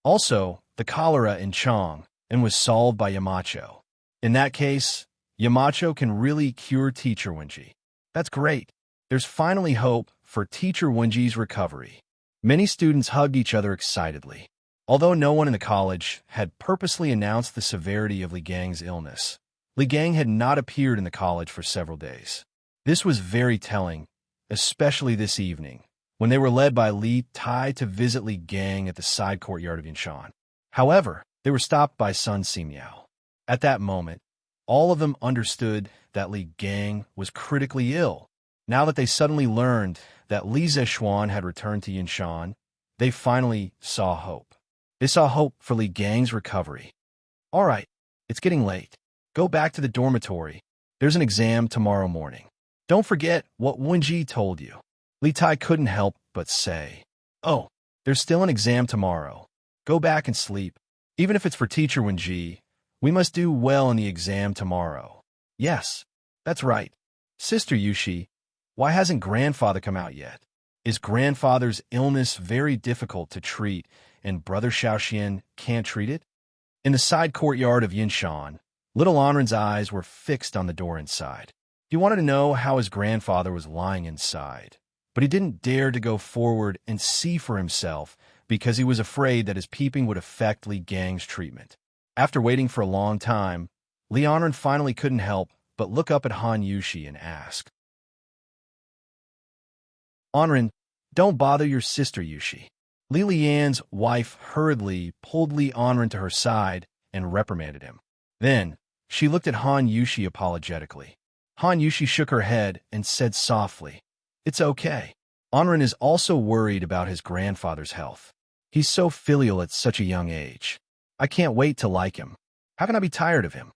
Also, the cholera in Chang and was solved by Yamacho. In that case, Yamacho can really cure teacher Wenji. That's great. There's finally hope for teacher Wenji's recovery. Many students hugged each other excitedly. Although no one in the college had purposely announced the severity of Li Gang's illness, Li Gang had not appeared in the college for several days. This was very telling, especially this evening, when they were led by Li Tai to visit Li Gang at the side courtyard of Yunshan. However, they were stopped by Sun Simiao. At that moment, all of them understood that Li Gang was critically ill. Now that they suddenly learned that Li Zexuan had returned to Yunshan, they finally saw hope. They saw hope for Li Gang's recovery. All right, it's getting late. Go back to the dormitory. There's an exam tomorrow morning. Don't forget what Wenji told you. Li Tai couldn't help but say, "Oh, there's still an exam tomorrow. Go back and sleep. Even if it's for teacher Wenji, we must do well in the exam tomorrow." Yes, that's right. Sister Yushi, why hasn't grandfather come out yet? Is grandfather's illness very difficult to treat and brother Xiaoxian can't treat it? In the side courtyard of Yunshan, little Anren's eyes were fixed on the door inside. He wanted to know how his grandfather was lying inside, but he didn't dare to go forward and see for himself because he was afraid that his peeping would affect Li Gang's treatment. After waiting for a long time, Li Anren finally couldn't help but look up at Han Yushi and ask, "Anren, don't bother your sister Yushi." Li Lian's wife hurriedly pulled Li Anren to her side and reprimanded him. Then, she looked at Han Yushi apologetically. Han Yushi shook her head and said softly, "It's okay. Anren is also worried about his grandfather's health. He's so filial at such a young age. I can't wait to like him. How can I be tired of him?"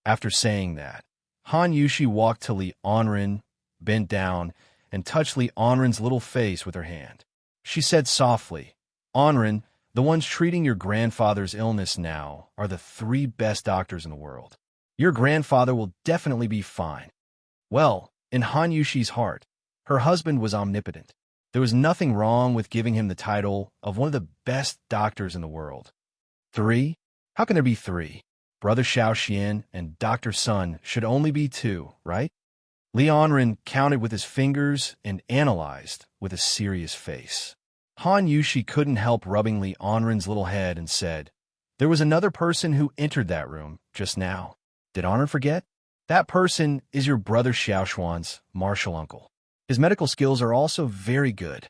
After saying that, Han Yushi walked to Li Anren, bent down, and touched Li Anren's little face with her hand. She said softly, "Anren, the ones treating your grandfather's illness now are the 3 best doctors in the world. Your grandfather will definitely be fine." Well, in Han Yushi's heart, her husband was omnipotent. There was nothing wrong with giving him the title of one of the best doctors in the world. 3? How can there be 3? Brother Xiaoxian and Dr. Sun should only be 2, right? Li Anren counted with his fingers and analyzed with a serious face. Han Yushi couldn't help rubbing Li Anren's little head and said, "There was another person who entered that room just now. Did Anren forget? That person is your brother Xiaoxuan's martial uncle. His medical skills are also very good."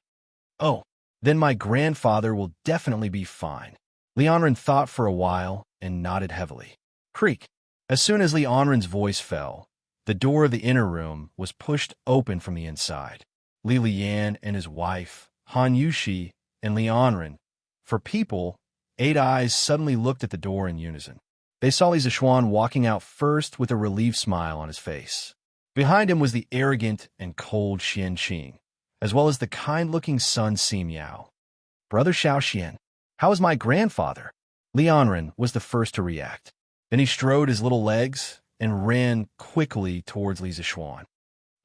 "Oh, then my grandfather will definitely be fine." Li Anren thought for a while and nodded heavily. Creak. As soon as Li Anren's voice fell, the door of the inner room was pushed open from the inside. Li Lian and his wife, Han Yushi, and Li Anren, for people, 8 eyes suddenly looked at the door in unison. They saw Li Zexuan walking out first with a relieved smile on his face. Behind him was the arrogant and cold Xian Qing, as well as the kind-looking Sun Simiao. "Brother Xiaoxian, how is my grandfather?" Li Anren was the first to react. Then he strode his little legs and ran quickly towards Li Zishuan.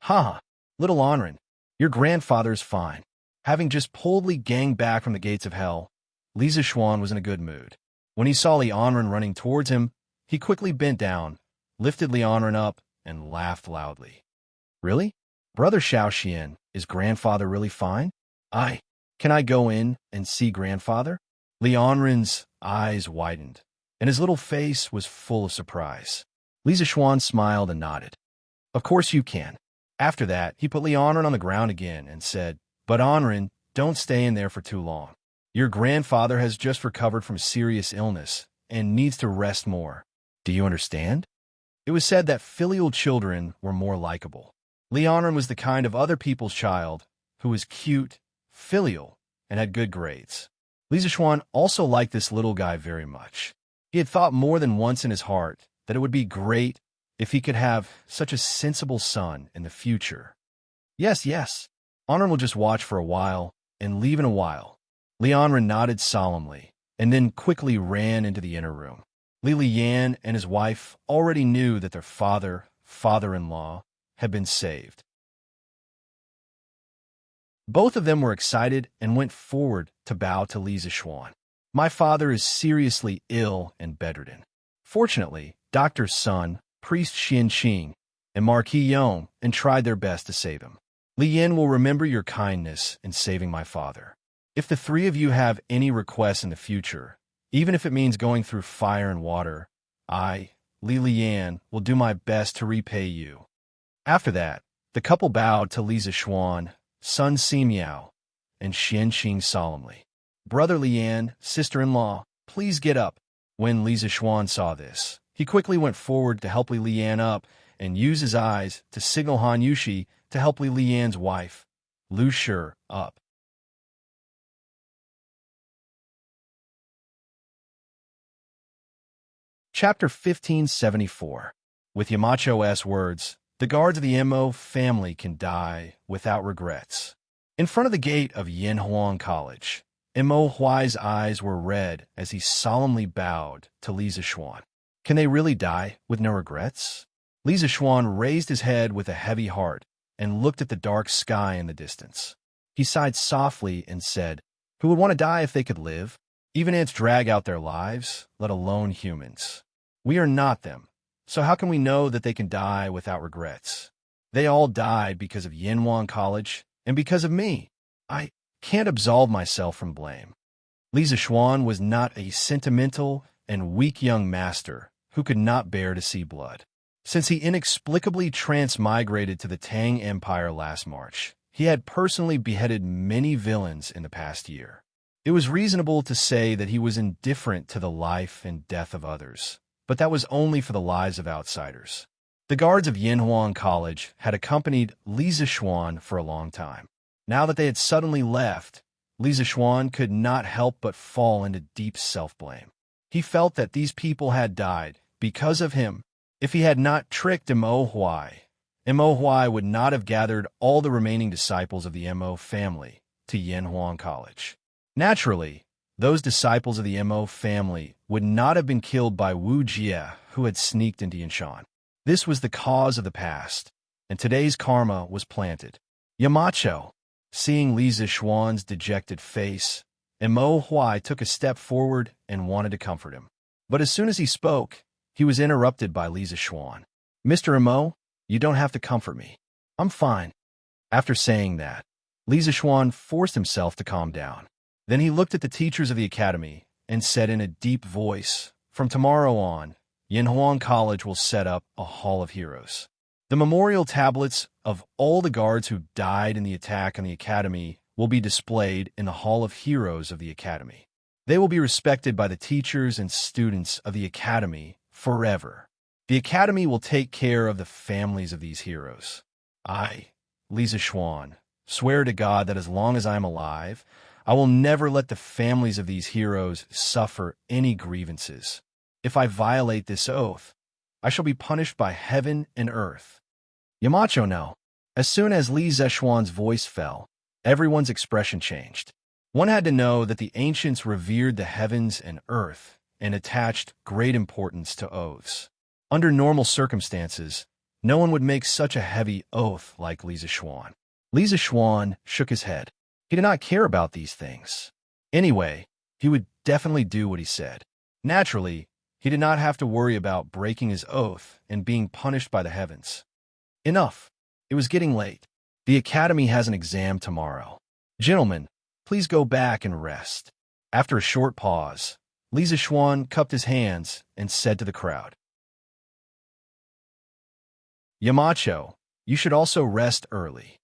"Ha! Little Anren, your grandfather's fine." Having just pulled Li Gang back from the gates of hell, Li Zishuan was in a good mood. When he saw Li Anren running towards him, he quickly bent down, lifted Li Anren up, and laughed loudly. "Really? Brother Xiaoxian, is grandfather really fine? Can I go in and see grandfather?" Li Anren's eyes widened, and his little face was full of surprise. Li Zishuan smiled and nodded. "Of course you can." After that, he put Li Anren on the ground again and said, "But Anren, don't stay in there for too long. Your grandfather has just recovered from serious illness and needs to rest more. Do you understand?" It was said that filial children were more likable. Li Anren was the kind of other people's child who was cute, filial, and had good grades. Li Zishuan also liked this little guy very much. He had thought more than once in his heart that it would be great if he could have such a sensible son in the future. Yes, Anren will just watch for a while and leave in a while." Li Anren nodded solemnly and then quickly ran into the inner room. Li Lian and his wife already knew that their father-in-law, had been saved. Both of them were excited and went forward to bow to Li Zishuan. "My father is seriously ill and bedridden. Fortunately, Dr. Sun, Priest Xian Qing, and Marquis Yong tried their best to save him. Li Yin will remember your kindness in saving my father. If the three of you have any requests in the future, even if it means going through fire and water, I, Li Lian, will do my best to repay you." After that, the couple bowed to Li Zishuan, Sun Simiao, and Xian Qing solemnly. "Brother Lian, sister-in-law, please get up." When Li Zishuan saw this, he quickly went forward to help Li Lian up and used his eyes to signal Han Yushi to help Li Lian's wife, Lu Shi, up. Chapter 1574. With Yamacho's words, the guards of the Mo family can die without regrets. In front of the gate of Yanhuang College, Mo Huai's eyes were red as he solemnly bowed to Li Zishuan. Can they really die with no regrets? Li Zishuan raised his head with a heavy heart and looked at the dark sky in the distance. He sighed softly and said, "Who would want to die if they could live? Even ants drag out their lives, let alone humans. We are not them, so how can we know that they can die without regrets? They all died because of Yanhuang College and because of me. I can't absolve myself from blame." Li Zishuan was not a sentimental and weak young master who could not bear to see blood. Since he inexplicably transmigrated to the Tang Empire last March, he had personally beheaded many villains in the past year. It was reasonable to say that he was indifferent to the life and death of others, but that was only for the lives of outsiders. The guards of Yanhuang College had accompanied Li Zishuan for a long time. Now that they had suddenly left, Li Zishuan could not help but fall into deep self-blame. He felt that these people had died because of him. If he had not tricked Mo Huai would not have gathered all the remaining disciples of the Mo family to Yanhuang College. Naturally, those disciples of the Mo family would not have been killed by Wu Jie, who had sneaked into Yanshan. This was the cause of the past, and today's karma was planted. Yamacho, seeing Li Zishuan's dejected face, Mo Huai took a step forward and wanted to comfort him. But as soon as he spoke, he was interrupted by Li Zishuan. "Mr. Mo, you don't have to comfort me. I'm fine." After saying that, Li Zishuan forced himself to calm down. Then he looked at the teachers of the academy and said in a deep voice, "From tomorrow on, Yanhuang College will set up a Hall of Heroes. The memorial tablets of all the guards who died in the attack on the academy will be displayed in the Hall of Heroes of the academy. They will be respected by the teachers and students of the academy forever. The academy will take care of the families of these heroes. I, Li Zishuan, swear to God that as long as I am alive, I will never let the families of these heroes suffer any grievances. If I violate this oath, I shall be punished by heaven and earth." Yamacho no. As soon as Li Zishuan's voice fell, everyone's expression changed. One had to know that the ancients revered the heavens and earth and attached great importance to oaths. Under normal circumstances, no one would make such a heavy oath like Lisa Schwan. Lisa Schwan shook his head. He did not care about these things. Anyway, he would definitely do what he said. Naturally, he did not have to worry about breaking his oath and being punished by the heavens. Enough. It was getting late. The academy has an exam tomorrow. Gentlemen, please go back and rest. After a short pause, Lisa Schwan cupped his hands and said to the crowd, Yamacho, you should also rest early.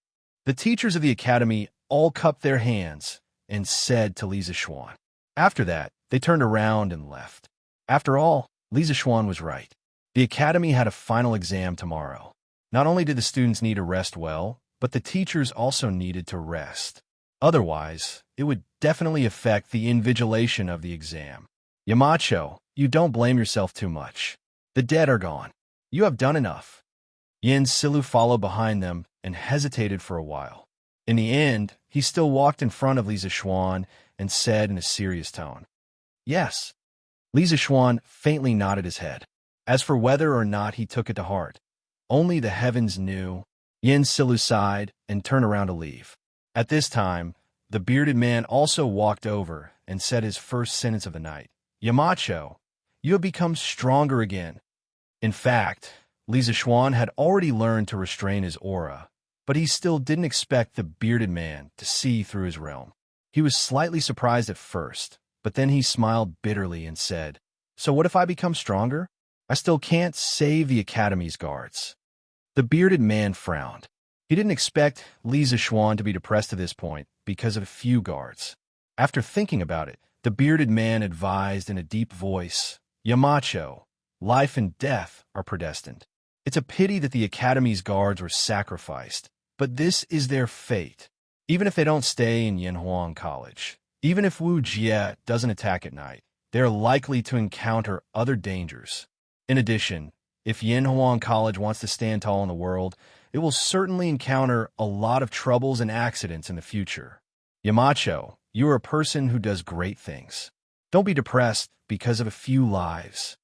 The teachers of the academy all cupped their hands and said to Lisa Schwan. After that, they turned around and left. After all, Lisa Schwan was right. The academy had a final exam tomorrow. Not only did the students need to rest well, but the teachers also needed to rest. Otherwise, it would definitely affect the invigilation of the exam. Yamacho, you don't blame yourself too much. The dead are gone. You have done enough. Yin Silu followed behind them and hesitated for a while. In the end, he still walked in front of Lisa Schwan and said in a serious tone, Yes. Lisa Schwan faintly nodded his head. As for whether or not he took it to heart, only the heavens knew. Yin Silu sighed and turned around to leave. At this time, the bearded man also walked over and said his first sentence of the night. Yamacho, you have become stronger again. In fact, Lisa Schwan had already learned to restrain his aura, but he still didn't expect the bearded man to see through his realm. He was slightly surprised at first, but then he smiled bitterly and said, So what if I become stronger? I still can't save the academy's guards. The bearded man frowned. He didn't expect Lisa Schwan to be depressed to this point because of a few guards. After thinking about it, the bearded man advised in a deep voice, Yamacho, life and death are predestined. It's a pity that the academy's guards were sacrificed, but this is their fate. Even if they don't stay in Yanhuang College, even if Wu Jie doesn't attack at night, they are likely to encounter other dangers. In addition, if Yanhuang College wants to stand tall in the world, it will certainly encounter a lot of troubles and accidents in the future. Yamacho, you are a person who does great things. Don't be depressed because of a few lives.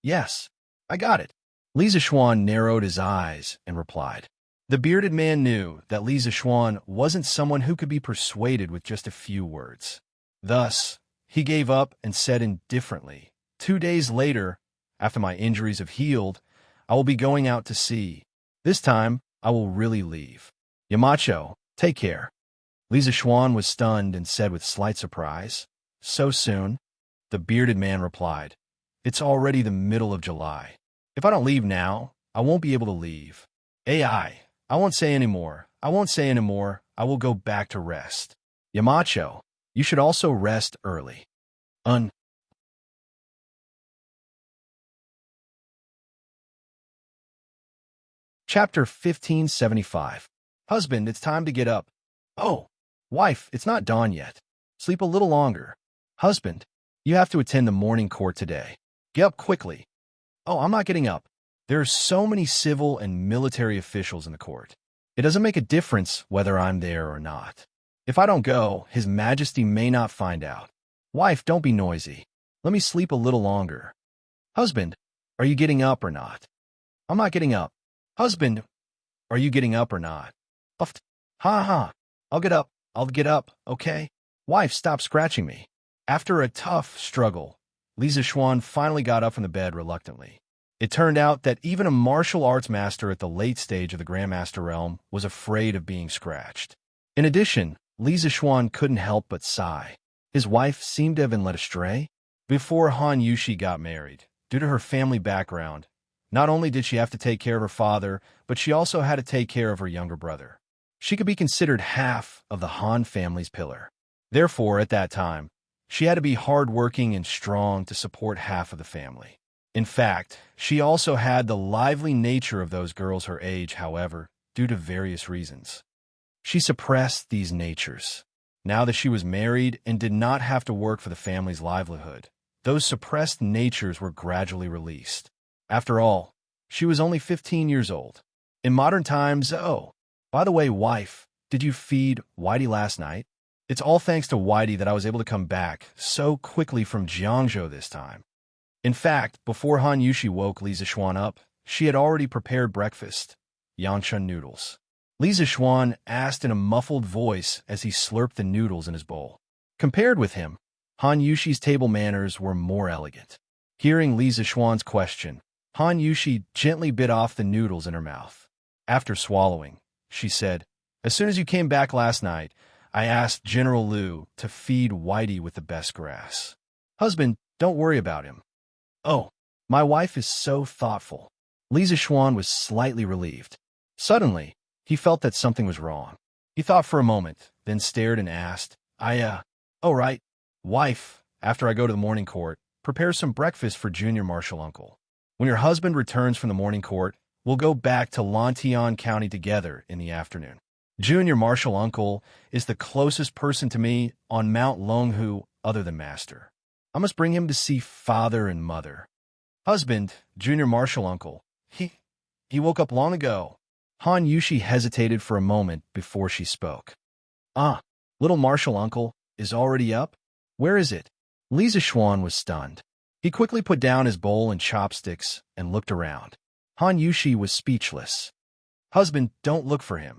Yes, I got it. Lisa Schwan narrowed his eyes and replied. The bearded man knew that Lisa Schwan wasn't someone who could be persuaded with just a few words. Thus, he gave up and said indifferently, 2 days later, after my injuries have healed, I will be going out to sea. This time, I will really leave. Yamacho, take care. Lisa Schwan was stunned and said with slight surprise, So soon? The bearded man replied, It's already the middle of July. If I don't leave now, I won't be able to leave. I won't say any more. I won't say any more. I will go back to rest. Yamacho, you should also rest early. Chapter 1575. Husband, it's time to get up. Oh, wife, it's not dawn yet. Sleep a little longer. Husband, you have to attend the morning court today. Get up quickly. Oh, I'm not getting up. There are so many civil and military officials in the court. It doesn't make a difference whether I'm there or not. If I don't go, His Majesty may not find out. Wife, don't be noisy. Let me sleep a little longer. Husband, are you getting up or not? I'm not getting up. Husband, are you getting up or not? Uffed. Ha. I'll get up, okay? Wife, stop scratching me. After a tough struggle, Lisa Schwan finally got up from the bed reluctantly. It turned out that even a martial arts master at the late stage of the Grandmaster realm was afraid of being scratched. In addition, Lisa Schwan couldn't help but sigh. His wife seemed to have been led astray. Before Han Yushi got married, due to her family background, not only did she have to take care of her father, but she also had to take care of her younger brother. She could be considered half of the Han family's pillar. Therefore, at that time, she had to be hardworking and strong to support half of the family. In fact, she also had the lively nature of those girls her age, however, due to various reasons. She suppressed these natures. Now that she was married and did not have to work for the family's livelihood, those suppressed natures were gradually released. After all, she was only 15 years old. In modern times, by the way, wife, did you feed Whitey last night? It's all thanks to Whitey that I was able to come back so quickly from Jiangzhou this time. In fact, before Han Yushi woke Li Zixuan up, she had already prepared breakfast, Yangchun noodles. Li Zixuan asked in a muffled voice as he slurped the noodles in his bowl. Compared with him, Han Yushi's table manners were more elegant. Hearing Li Zixuan's question, Han Yushi gently bit off the noodles in her mouth. After swallowing, she said, "As soon as you came back last night, I asked General Liu to feed Whitey with the best grass. Husband, don't worry about him." "Oh, my wife is so thoughtful." Li Zixuan was slightly relieved. Suddenly, he felt that something was wrong. He thought for a moment, then stared and asked, "Oh right, wife, after I go to the morning court, prepare some breakfast for Junior Martial Uncle. When your husband returns from the morning court, we'll go back to Lantian County together in the afternoon. Junior Martial Uncle is the closest person to me on Mount Longhu other than Master. I must bring him to see father and mother." "Husband, Junior Martial Uncle, he woke up long ago." Han Yushi hesitated for a moment before she spoke. "Ah, little Martial Uncle is already up? Where is it?" Li Zixuan was stunned. He quickly put down his bowl and chopsticks and looked around. Han Yushi was speechless. "Husband, don't look for him."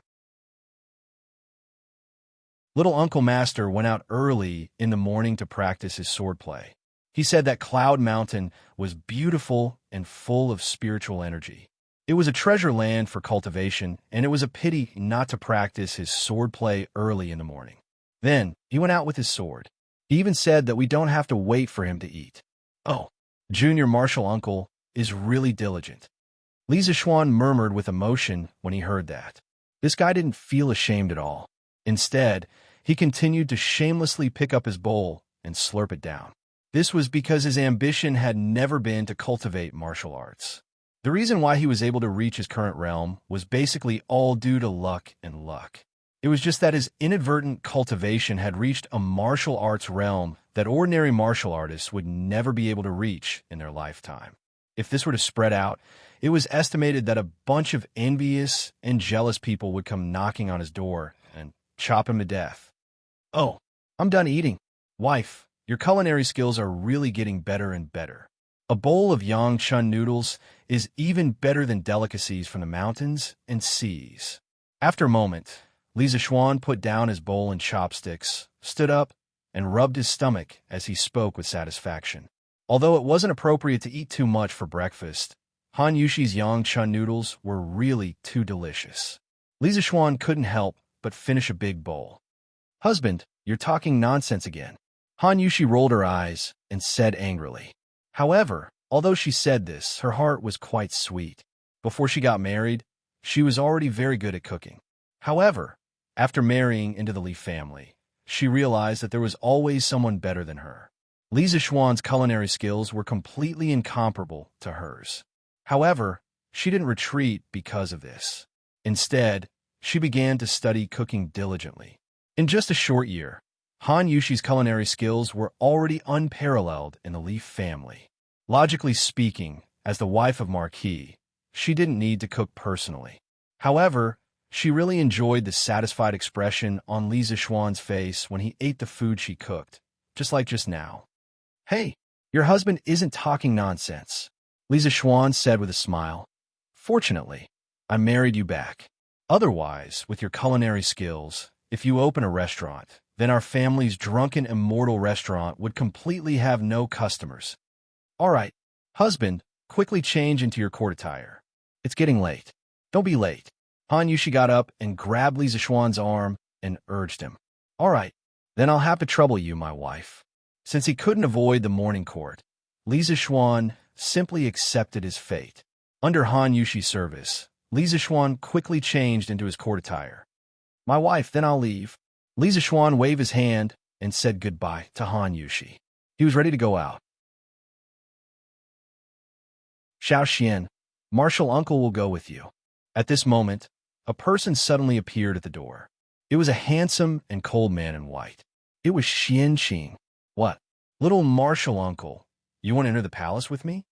Little Uncle Master went out early in the morning to practice his swordplay. He said that Cloud Mountain was beautiful and full of spiritual energy. It was a treasure land for cultivation, and it was a pity not to practice his swordplay early in the morning. Then he went out with his sword. He even said that we don't have to wait for him to eat. "Oh, Junior Martial Uncle is really diligent." Li Zixuan murmured with emotion when he heard that. This guy didn't feel ashamed at all. Instead, he continued to shamelessly pick up his bowl and slurp it down. This was because his ambition had never been to cultivate martial arts. The reason why he was able to reach his current realm was basically all due to luck and luck. It was just that his inadvertent cultivation had reached a martial arts realm that ordinary martial artists would never be able to reach in their lifetime. If this were to spread out, it was estimated that a bunch of envious and jealous people would come knocking on his door and chop him to death. "Oh, I'm done eating. Wife, your culinary skills are really getting better and better. A bowl of Yangchun noodles is even better than delicacies from the mountains and seas." After a moment, Li Zixuan put down his bowl and chopsticks, stood up, and rubbed his stomach as he spoke with satisfaction. Although it wasn't appropriate to eat too much for breakfast, Han Yushi's Yangchun noodles were really too delicious. Li Zixuan couldn't help but finish a big bowl. "Husband, you're talking nonsense again." Han Yushi rolled her eyes and said angrily. However, although she said this, her heart was quite sweet. Before she got married, she was already very good at cooking. However, after marrying into the Li family, she realized that there was always someone better than her. Li Zixuan's culinary skills were completely incomparable to hers. However, she didn't retreat because of this. Instead, she began to study cooking diligently. In just a short year, Han Yushi's culinary skills were already unparalleled in the Li family. Logically speaking, as the wife of Marquis, she didn't need to cook personally. However, she really enjoyed the satisfied expression on Li Zixuan's face when he ate the food she cooked, just like just now. "Hey, your husband isn't talking nonsense," Li Zixuan said with a smile. "Fortunately, I married you back. Otherwise, with your culinary skills, if you open a restaurant, then our family's drunken immortal restaurant would completely have no customers. All right, husband, quickly change into your court attire. It's getting late. Don't be late." Han Yushi got up and grabbed Li Zixuan's arm and urged him. "All right, then I'll have to trouble you, my wife." Since he couldn't avoid the morning court, Li Zixuan simply accepted his fate. Under Han Yushi's service, Li Zixuan quickly changed into his court attire. "My wife, then I'll leave." Li Zixuan waved his hand and said goodbye to Han Yushi. He was ready to go out. "Xiao Xian, Martial Uncle will go with you." At this moment, a person suddenly appeared at the door. It was a handsome and cold man in white. It was Xian Qing. "What? Little Martial Uncle, you want to enter the palace with me?"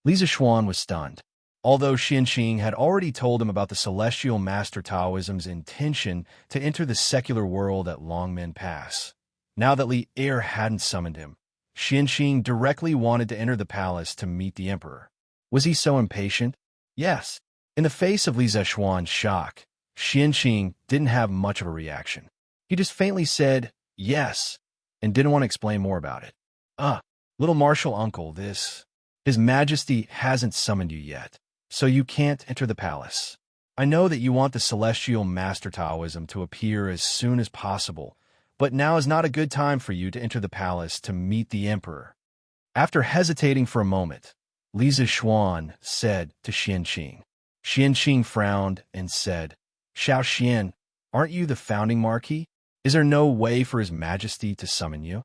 Li Zixuan was stunned. Although Xian Qing had already told him about the Celestial Master Taoism's intention to enter the secular world at Longmen Pass, now that Li Er hadn't summoned him, Xianxing directly wanted to enter the palace to meet the emperor. Was he so impatient? Yes. In the face of Li Zexuan's shock, Xianxing didn't have much of a reaction. He just faintly said, yes, and didn't want to explain more about it. Little martial uncle, His Majesty hasn't summoned you yet, so you can't enter the palace. I know that you want the celestial master Taoism to appear as soon as possible, but now is not a good time for you to enter the palace to meet the emperor. After hesitating for a moment, Li Zexuan said to Xianxing. Xianxing frowned and said, Xiao Xian, aren't you the founding marquis? Is there no way for His Majesty to summon you?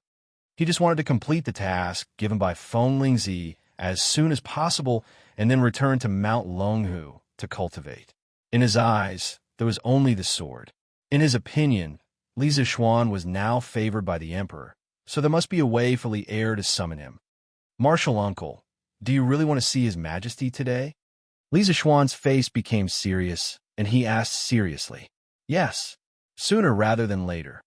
He just wanted to complete the task given by Feng Lingzi as soon as possible and then return to Mount Longhu to cultivate. In his eyes, there was only the sword. In his opinion, Li Zexuan was now favored by the emperor, so there must be a way for Li Er to summon him. Martial uncle, do you really want to see His Majesty today? Li Zexuan's face became serious, and he asked seriously, yes, sooner rather than later.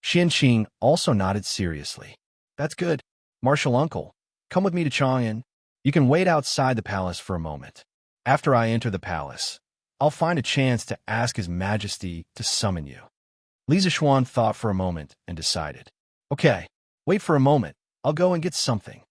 Xianxing also nodded seriously. That's good. Martial uncle, come with me to Chang'an. You can wait outside the palace for a moment. After I enter the palace, I'll find a chance to ask His Majesty to summon you. Li Zexuan thought for a moment and decided, okay, wait for a moment. I'll go and get something.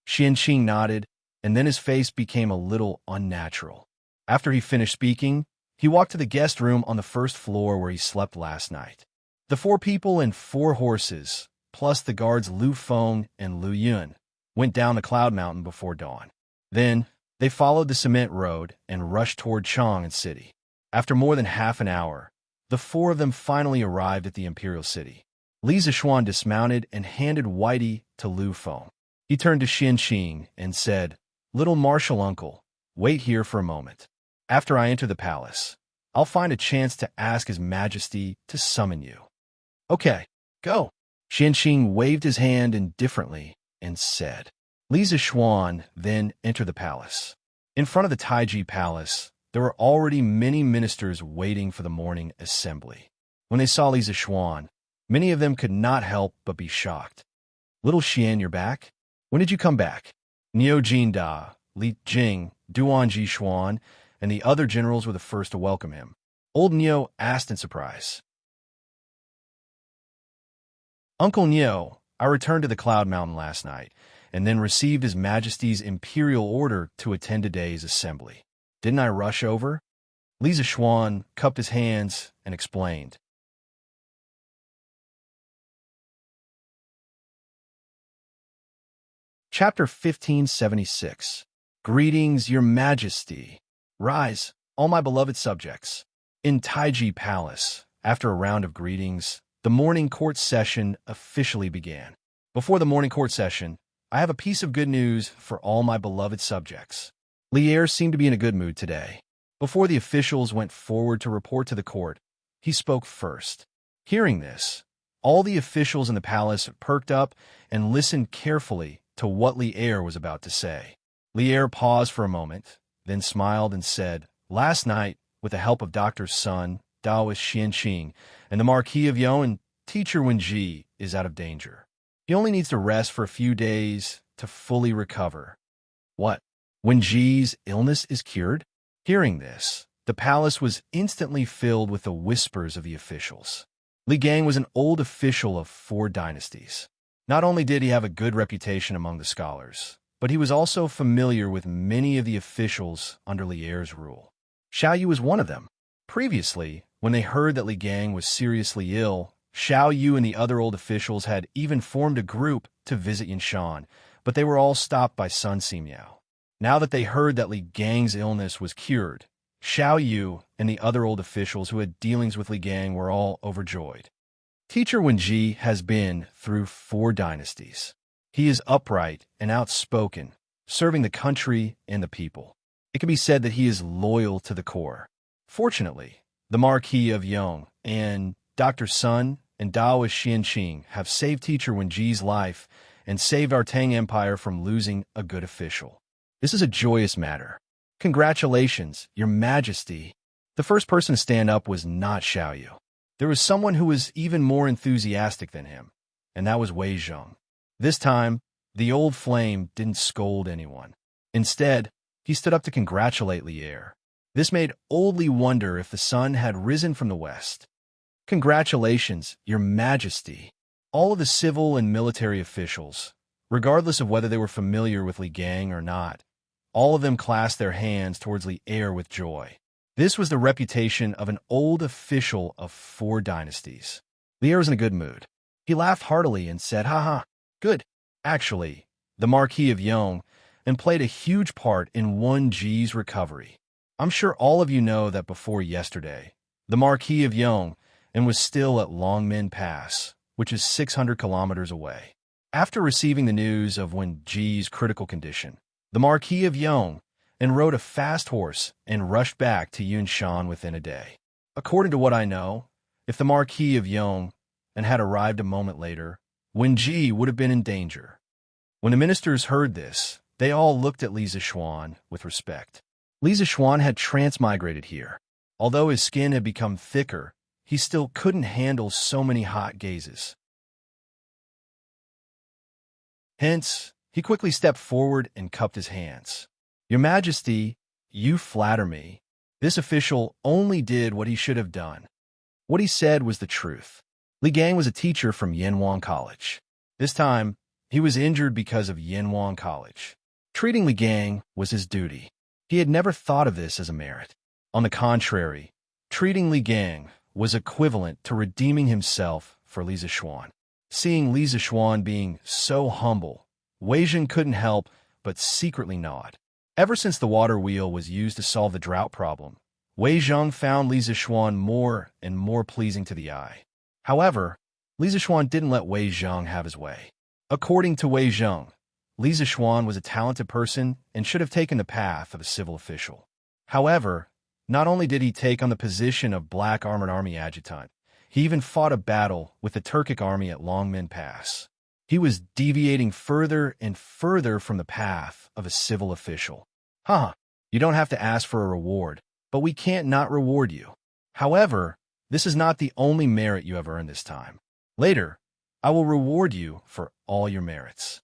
Xianxing nodded, and then his face became a little unnatural. After he finished speaking, he walked to the guest room on the first floor where he slept last night. The 4 people and 4 horses, plus the guards Lu Feng and Lu Yun, went down the Cloud Mountain before dawn. Then, they followed the cement road and rushed toward Chang'an City. After more than half an hour, the 4 of them finally arrived at the imperial city. Li Zexuan dismounted and handed Whitey to Lu Feng. He turned to Xianxing and said, Little martial uncle, wait here for a moment. After I enter the palace, I'll find a chance to ask His Majesty to summon you. Okay, go. Xianxing waved his hand indifferently and said. Li Zexuan then entered the palace. In front of the Taiji Palace, there were already many ministers waiting for the morning assembly. When they saw Li Zexuan, many of them could not help but be shocked. Little Xian, you're back? When did you come back? Niu Jinda, Li Jing, Duan Jixuan, and the other generals were the first to welcome him. Old Niu asked in surprise. Uncle Niu, I returned to the Cloud Mountain last night, and then received His Majesty's imperial order to attend today's assembly. Didn't I rush over? Li Zexuan cupped his hands and explained. Chapter 1576. Greetings, Your Majesty. Rise, all my beloved subjects. In Taiji Palace, after a round of greetings, the morning court session officially began. Before the morning court session, I have a piece of good news for all my beloved subjects. Li Er seemed to be in a good mood today. Before the officials went forward to report to the court, he spoke first. Hearing this, all the officials in the palace perked up and listened carefully to what Li Er was about to say. Li Er paused for a moment, then smiled and said, Last night, with the help of Dr. Sun, Taoist Xianxing, and the Marquis of Yuan, Teacher Wenji is out of danger. He only needs to rest for a few days to fully recover. What? Wenji's illness is cured? Hearing this, the palace was instantly filled with the whispers of the officials. Li Gang was an old official of 4 dynasties. Not only did he have a good reputation among the scholars, but he was also familiar with many of the officials under Li Er's rule. Xiao Yu was one of them. Previously, when they heard that Li Gang was seriously ill, Xiao Yu and the other old officials had even formed a group to visit Yanshan, but they were all stopped by Sun Simiao. Now that they heard that Li Gang's illness was cured, Xiao Yu and the other old officials who had dealings with Li Gang were all overjoyed. Teacher Wenji has been through 4 dynasties. He is upright and outspoken, serving the country and the people. It can be said that he is loyal to the core. Fortunately, the Marquis of Yong and Dr. Sun and Taoist Xianxing have saved Teacher Wenji's life and saved our Tang Empire from losing a good official. This is a joyous matter. Congratulations, Your Majesty. The first person to stand up was not Xiao Yu. There was someone who was even more enthusiastic than him, and that was Wei Zheng. This time, The old flame didn't scold anyone. Instead, he stood up to congratulate Lier. This made old Li wonder if the sun had risen from the west. "Congratulations, Your Majesty." All of the civil and military officials, regardless of whether they were familiar with Li Gang or not, all of them clasped their hands towards Lier with joy. This was the reputation of an old official of 4 dynasties. Lier was in a good mood. He laughed heartily and said, "Haha, good." Actually, the Marquis of Yong and played a huge part in 1G's recovery. I'm sure all of you know that before yesterday, the Marquis of Yong and was still at Longmen Pass, which is 600 kilometers away. After receiving the news of 1G's critical condition, the Marquis of Yong and rode a fast horse and rushed back to Yunshan within a day. According to what I know, if the Marquis of Yong and had arrived a moment later, 1G would have been in danger. When the ministers heard this, they all looked at Li Zishuan with respect. Li Zishuan had transmigrated here. Although his skin had become thicker, he still couldn't handle so many hot gazes. Hence, he quickly stepped forward and cupped his hands. "Your Majesty, you flatter me." This official only did what he should have done. What he said was the truth. Li Gang was a teacher from Yanwang College. This time, he was injured because of Yanwang College. Treating Li Gang was his duty. He had never thought of this as a merit. On the contrary, treating Li Gang was equivalent to redeeming himself for Li Zishuan. Seeing Li Zishuan being so humble, Wei Zheng couldn't help but secretly nod. Ever since the water wheel was used to solve the drought problem, Wei Zheng found Li Zishuan more and more pleasing to the eye. However, Li Zishuan didn't let Wei Zheng have his way. According to Wei Zheng, Li Zishuan was a talented person and should have taken the path of a civil official. However, not only did he take on the position of Black Armored Army Adjutant, he even fought a battle with the Turkic army at Longmen Pass. He was deviating further and further from the path of a civil official. You don't have to ask for a reward, but we can't not reward you. However, this is not the only merit you have earned this time. Later, I will reward you for all your merits."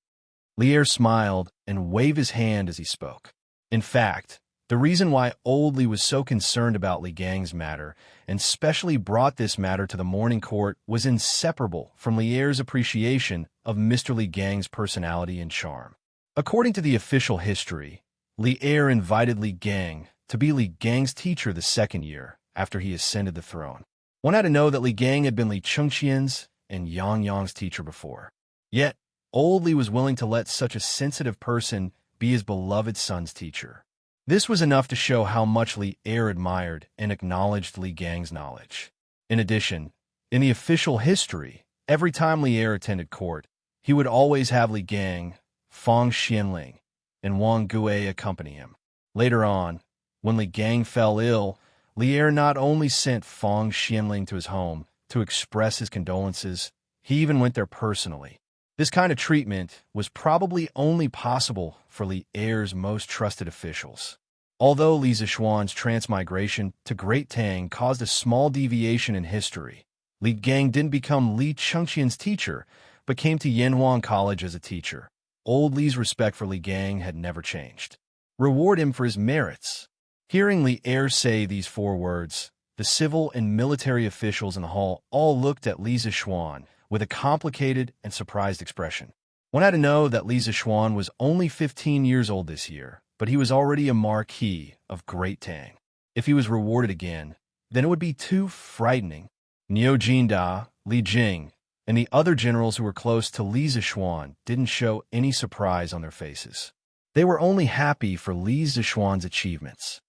Lier smiled and waved his hand as he spoke. In fact, the reason why Old Li was so concerned about Li Gang's matter, and specially brought this matter to the morning court, was inseparable from Lier's appreciation of Mr. Li Gang's personality and charm. According to the official history, Lier invited Li Gang to be Li Gang's teacher the second year after he ascended the throne. One had to know that Li Gang had been Li Chengqian's and Yang Yang's teacher before. Yet, Old Li was willing to let such a sensitive person be his beloved son's teacher. This was enough to show how much Lier admired and acknowledged Li Gang's knowledge. In addition, in the official history, every time Lier attended court, he would always have Li Gang, Fang Xianling, and Wang Gui accompany him. Later on, when Li Gang fell ill, Lier not only sent Fang Xianling to his home to express his condolences, he even went there personally. This kind of treatment was probably only possible for Lier's most trusted officials. Although Li Zishuan's transmigration to Great Tang caused a small deviation in history, Li Gang didn't become Li Chengqian's teacher, but came to Yanwang College as a teacher. Old Li's respect for Li Gang had never changed. Reward him for his merits. Hearing Lier say these 4 words, the civil and military officials in the hall all looked at Li Zishuan with a complicated and surprised expression. One had to know that Li Zishuan was only 15 years old this year, but he was already a Marquis of Great Tang. If he was rewarded again, then it would be too frightening. Niu Jinda, Li Jing, and the other generals who were close to Li Zishuan didn't show any surprise on their faces. They were only happy for Li Zishuan's achievements.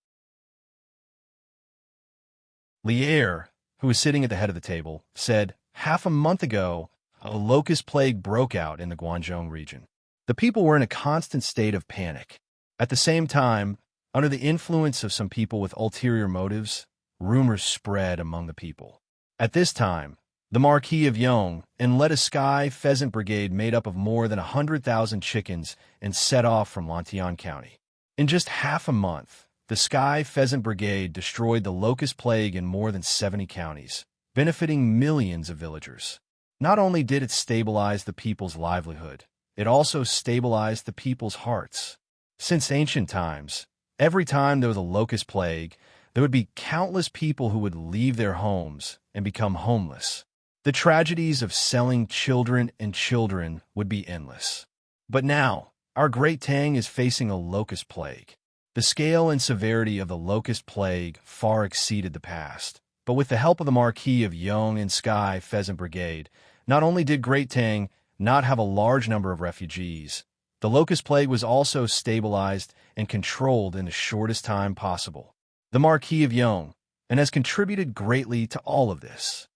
Lier, who was sitting at the head of the table, said, "Half a month ago, a locust plague broke out in the Guangzhou region. The people were in a constant state of panic. At the same time, under the influence of some people with ulterior motives, rumors spread among the people. At this time, the Marquis of Yong and led a sky pheasant brigade made up of more than 100,000 chickens and set off from Lantian County. In just half a month, the sky pheasant brigade destroyed the locust plague in more than 70 counties, benefiting millions of villagers. Not only did it stabilize the people's livelihood, it also stabilized the people's hearts. Since ancient times, every time there was a locust plague, there would be countless people who would leave their homes and become homeless. The tragedies of selling children and children would be endless. But now, our great Tang is facing a locust plague. The scale and severity of the locust plague far exceeded the past. But with the help of the Marquis of Yong and Sky Pheasant Brigade, not only did Great Tang not have a large number of refugees, the locust plague was also stabilized and controlled in the shortest time possible. The Marquis of Yong, and has contributed greatly to all of this.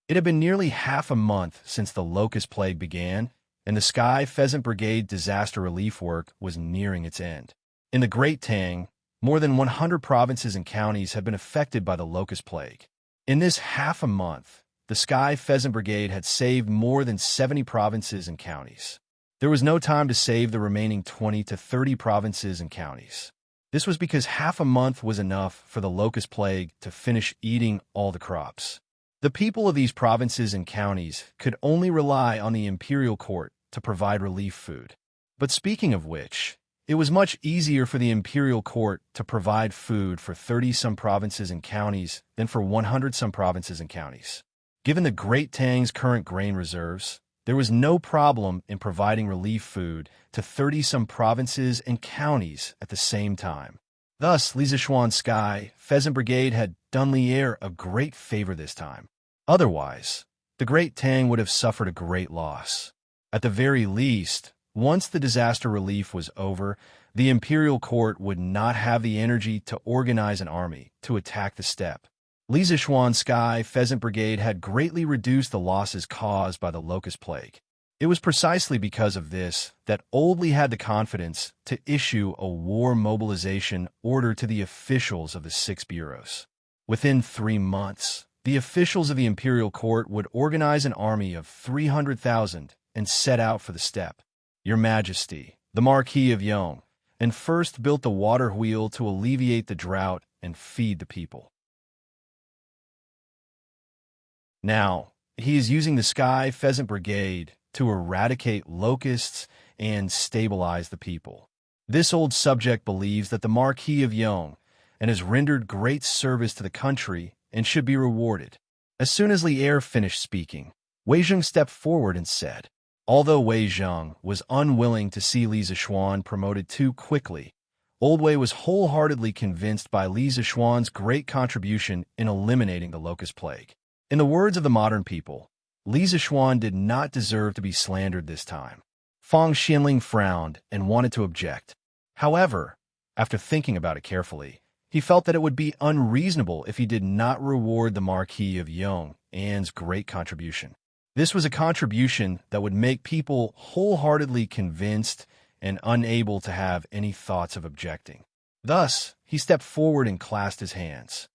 It had been nearly half a month since the locust plague began, and the Sky Pheasant Brigade disaster relief work was nearing its end. In the Great Tang, more than 100 provinces and counties have been affected by the locust plague. In this half a month, the Sky Pheasant Brigade had saved more than 70 provinces and counties. There was no time to save the remaining 20 to 30 provinces and counties. This was because half a month was enough for the locust plague to finish eating all the crops. The people of these provinces and counties could only rely on the imperial court to provide relief food. But speaking of which, it was much easier for the imperial court to provide food for 30-some provinces and counties than for 100-some provinces and counties. Given the Great Tang's current grain reserves, there was no problem in providing relief food to 30-some provinces and counties at the same time. Thus, Li Zishuan's Sky Pheasant Brigade had done Lier a great favor this time. Otherwise, the Great Tang would have suffered a great loss. At the very least, once the disaster relief was over, the imperial court would not have the energy to organize an army to attack the steppe. Li Zishuan's Sky Pheasant Brigade had greatly reduced the losses caused by the locust plague. It was precisely because of this that Old Li had the confidence to issue a war mobilization order to the officials of the 6 bureaus. Within 3 months, the officials of the imperial court would organize an army of 300,000 and set out for the steppe. Your Majesty, the Marquis of Yong, and first built the water wheel to alleviate the drought and feed the people. Now, he is using the Sky Pheasant Brigade to eradicate locusts and stabilize the people. This old subject believes that the Marquis of Yong and has rendered great service to the country and should be rewarded. As soon as Li Er finished speaking, Wei Zheng stepped forward and said, although Wei Zheng was unwilling to see Li Zishuan promoted too quickly, Old Wei was wholeheartedly convinced by Li Zishuan's great contribution in eliminating the locust plague. In the words of the modern people, Li Zishuan did not deserve to be slandered this time. Fang Xianling frowned and wanted to object. However, after thinking about it carefully, he felt that it would be unreasonable if he did not reward the Marquis of Yong An's great contribution. This was a contribution that would make people wholeheartedly convinced and unable to have any thoughts of objecting. Thus, he stepped forward and clasped his hands.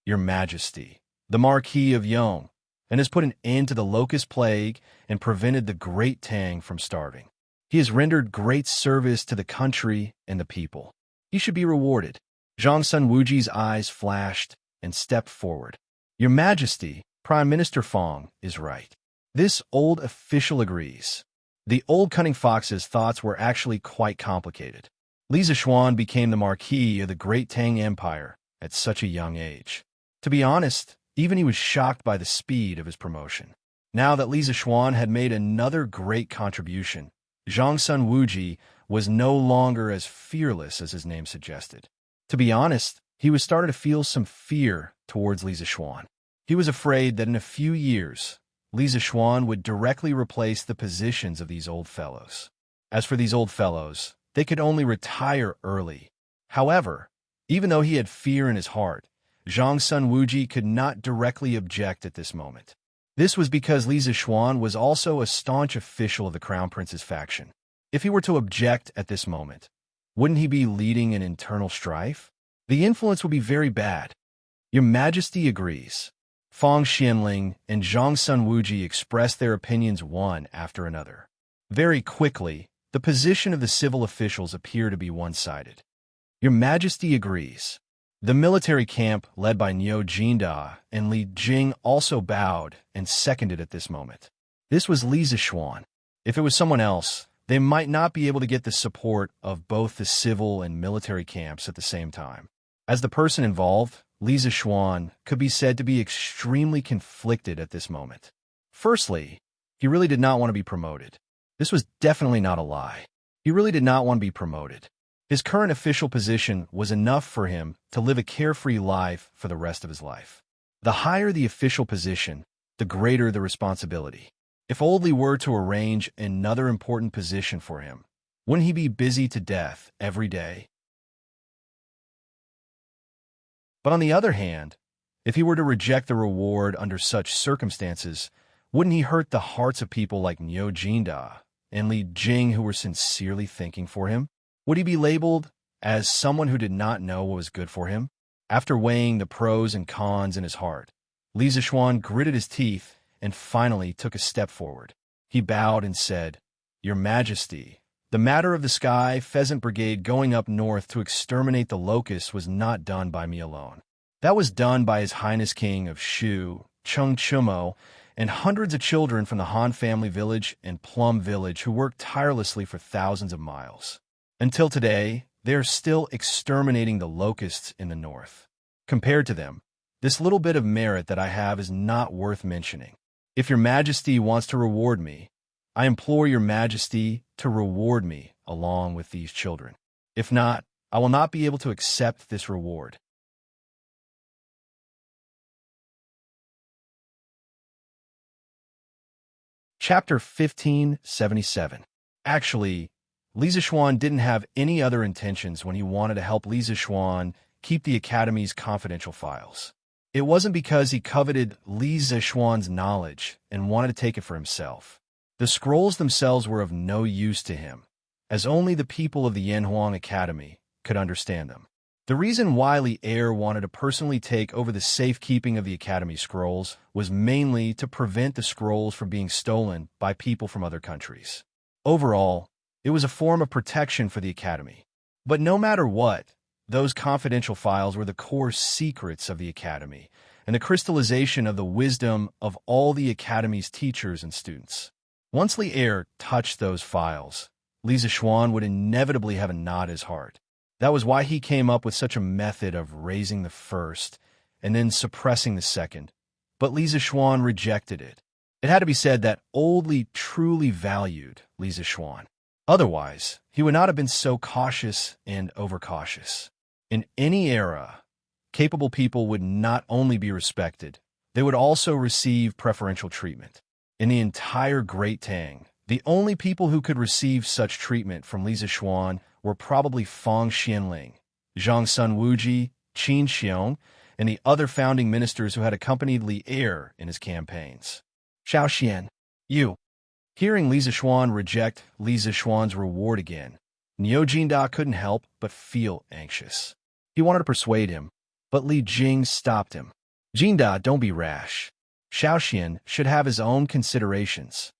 Your Majesty, the Marquis of Yong, and has put an end to the locust plague and prevented the Great Tang from starving. He has rendered great service to the country and the people. He should be rewarded. Zhang Sun Wuji's eyes flashed and stepped forward. Your Majesty, Prime Minister Fang is right. This old official agrees. The old cunning fox's thoughts were actually quite complicated. Li Zishuan became the Marquis of the Great Tang Empire at such a young age. To be honest, even he was shocked by the speed of his promotion. Now that Li Zishuan had made another great contribution, Zhang Sun Wuji was no longer as fearless as his name suggested. To be honest, he was starting to feel some fear towards Li Zishuan. He was afraid that in a few years, Li Zishuan would directly replace the positions of these old fellows. As for these old fellows, they could only retire early. However, even though he had fear in his heart, Zhang Sun Wuji could not directly object at this moment. This was because Li Zishuan was also a staunch official of the Crown Prince's faction. If he were to object at this moment, wouldn't he be leading an internal strife? The influence would be very bad. Your Majesty agrees. Fang Xianling and Zhang Sun Wuji expressed their opinions one after another. Very quickly, the position of the civil officials appeared to be one-sided. Your Majesty agrees. The military camp led by Niu Jinda and Li Jing also bowed and seconded at this moment. This was Li Zishuan. If it was someone else, they might not be able to get the support of both the civil and military camps at the same time. As the person involved, Li Zishuan could be said to be extremely conflicted at this moment. Firstly, he really did not want to be promoted. This was definitely not a lie. He really did not want to be promoted. His current official position was enough for him to live a carefree life for the rest of his life. The higher the official position, the greater the responsibility. If old Li were to arrange another important position for him, wouldn't he be busy to death every day? But on the other hand, if he were to reject the reward under such circumstances, wouldn't he hurt the hearts of people like Niu Jinda and Li Jing who were sincerely thinking for him? Would he be labeled as someone who did not know what was good for him? After weighing the pros and cons in his heart, Li Zishuan gritted his teeth and finally took a step forward. He bowed and said, "Your Majesty, the matter of the Sky Pheasant Brigade going up north to exterminate the locusts was not done by me alone. That was done by His Highness King of Shu, Chung Chumo, and hundreds of children from the Han family village and Plum village who worked tirelessly for thousands of miles. Until today, they are still exterminating the locusts in the north. Compared to them, this little bit of merit that I have is not worth mentioning. If your Majesty wants to reward me, I implore your Majesty to reward me along with these children. If not, I will not be able to accept this reward." Chapter 1577. Actually, Li Zishuan didn't have any other intentions when he wanted to help Li Zishuan keep the Academy's confidential files. It wasn't because he coveted Li Zishuan's knowledge and wanted to take it for himself. The scrolls themselves were of no use to him, as only the people of the Yanhuang Academy could understand them. The reason why Li Er wanted to personally take over the safekeeping of the Academy scrolls was mainly to prevent the scrolls from being stolen by people from other countries. Overall, it was a form of protection for the Academy. But no matter what, those confidential files were the core secrets of the Academy and the crystallization of the wisdom of all the Academy's teachers and students. Once Li Er touched those files, Li Zishuan would inevitably have a knot in his heart. That was why he came up with such a method of raising the first and then suppressing the second. But Li Zishuan rejected it. It had to be said that old Li truly valued Li Zishuan. Otherwise, he would not have been so cautious and overcautious. In any era, capable people would not only be respected, they would also receive preferential treatment. In the entire Great Tang, the only people who could receive such treatment from Li Zishuan were probably Fang Xianling, Zhang Sun Wuji, Qin Xiong, and the other founding ministers who had accompanied Li Er in his campaigns. Xiao Xian, you. Hearing Li Zishuan reject Li Zishuan's reward again, Niu Jinda couldn't help but feel anxious. He wanted to persuade him, but Li Jing stopped him. "Jinda, don't be rash. Xiao Xian should have his own considerations."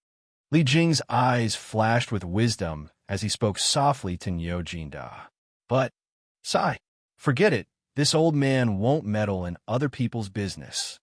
Li Jing's eyes flashed with wisdom as he spoke softly to Niu Jinda. "But, Sai, forget it. This old man won't meddle in other people's business."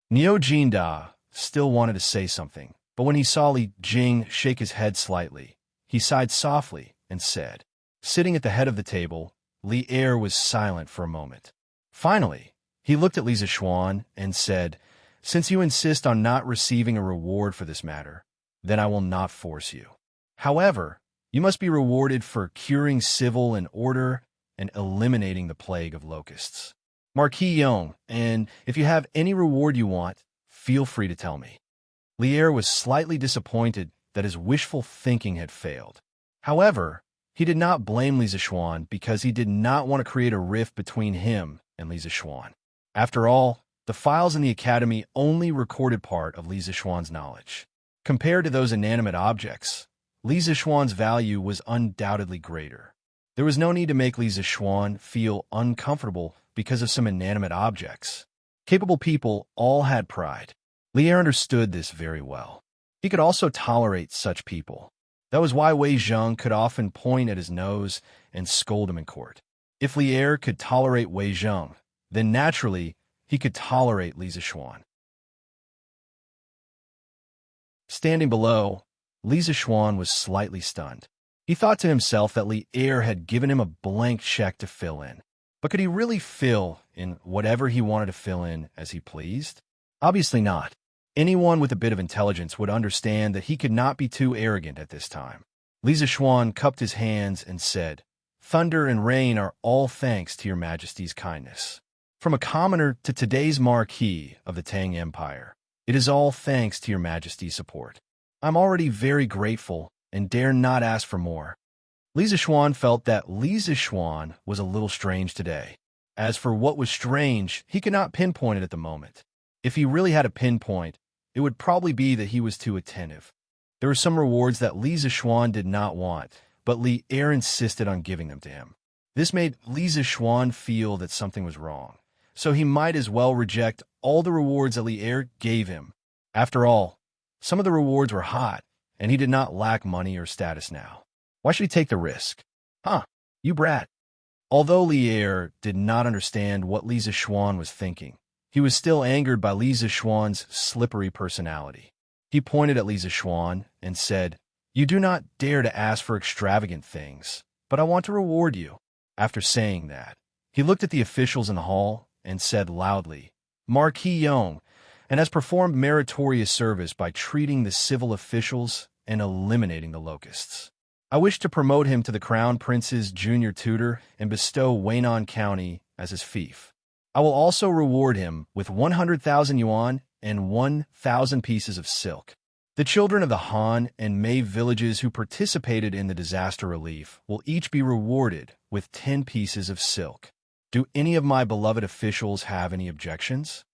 Niu Jinda still wanted to say something, but when he saw Li Jing shake his head slightly, he sighed softly and said. Sitting at the head of the table, Li Er was silent for a moment. Finally, he looked at Li Zishuan and said, "Since you insist on not receiving a reward for this matter, then I will not force you. However, you must be rewarded for curing civil and order and eliminating the plague of locusts. Marquis Yong, and if you have any reward you want, feel free to tell me." Li Er was slightly disappointed that his wishful thinking had failed. However, he did not blame Li Zishuan because he did not want to create a rift between him and Li Zishuan. After all, the files in the Academy only recorded part of Li Zishuan's knowledge. Compared to those inanimate objects, Li Zishuan's value was undoubtedly greater. There was no need to make Li Zishuan feel uncomfortable because of some inanimate objects. Capable people all had pride. Li Er understood this very well. He could also tolerate such people. That was why Wei Zheng could often point at his nose and scold him in court. If Li Er could tolerate Wei Zheng, then naturally he could tolerate Li Zishuan. Standing below, Li Zixuan was slightly stunned. He thought to himself that Li Er had given him a blank check to fill in. But could he really fill in whatever he wanted to fill in as he pleased? Obviously not. Anyone with a bit of intelligence would understand that he could not be too arrogant at this time. Li Zixuan cupped his hands and said, "Thunder and rain are all thanks to your Majesty's kindness. From a commoner to today's Marquis of the Tang Empire, it is all thanks to your Majesty's support. I'm already very grateful and dare not ask for more." Li Zixuan felt that Li Zixuan was a little strange today. As for what was strange, he could not pinpoint it at the moment. If he really had a pinpoint, it would probably be that he was too attentive. There were some rewards that Li Zixuan did not want, but Li Er insisted on giving them to him. This made Li Zixuan feel that something was wrong, so he might as well reject all the rewards that Li Er gave him. After all, some of the rewards were hot, and he did not lack money or status now. Why should he take the risk? Huh, you brat. Although Li Er did not understand what Li Zixuan was thinking, he was still angered by Li Zixuan's slippery personality. He pointed at Li Zixuan and said, "You do not dare to ask for extravagant things, but I want to reward you." After saying that, he looked at the officials in the hall and said loudly, "Marquis Yong, and has performed meritorious service by treating the civil officials and eliminating the locusts. I wish to promote him to the Crown Prince's junior tutor and bestow Weinan County as his fief. I will also reward him with 100,000 yuan and 1,000 pieces of silk. The children of the Han and Mei villages who participated in the disaster relief will each be rewarded with 10 pieces of silk. Do any of my beloved officials have any objections?"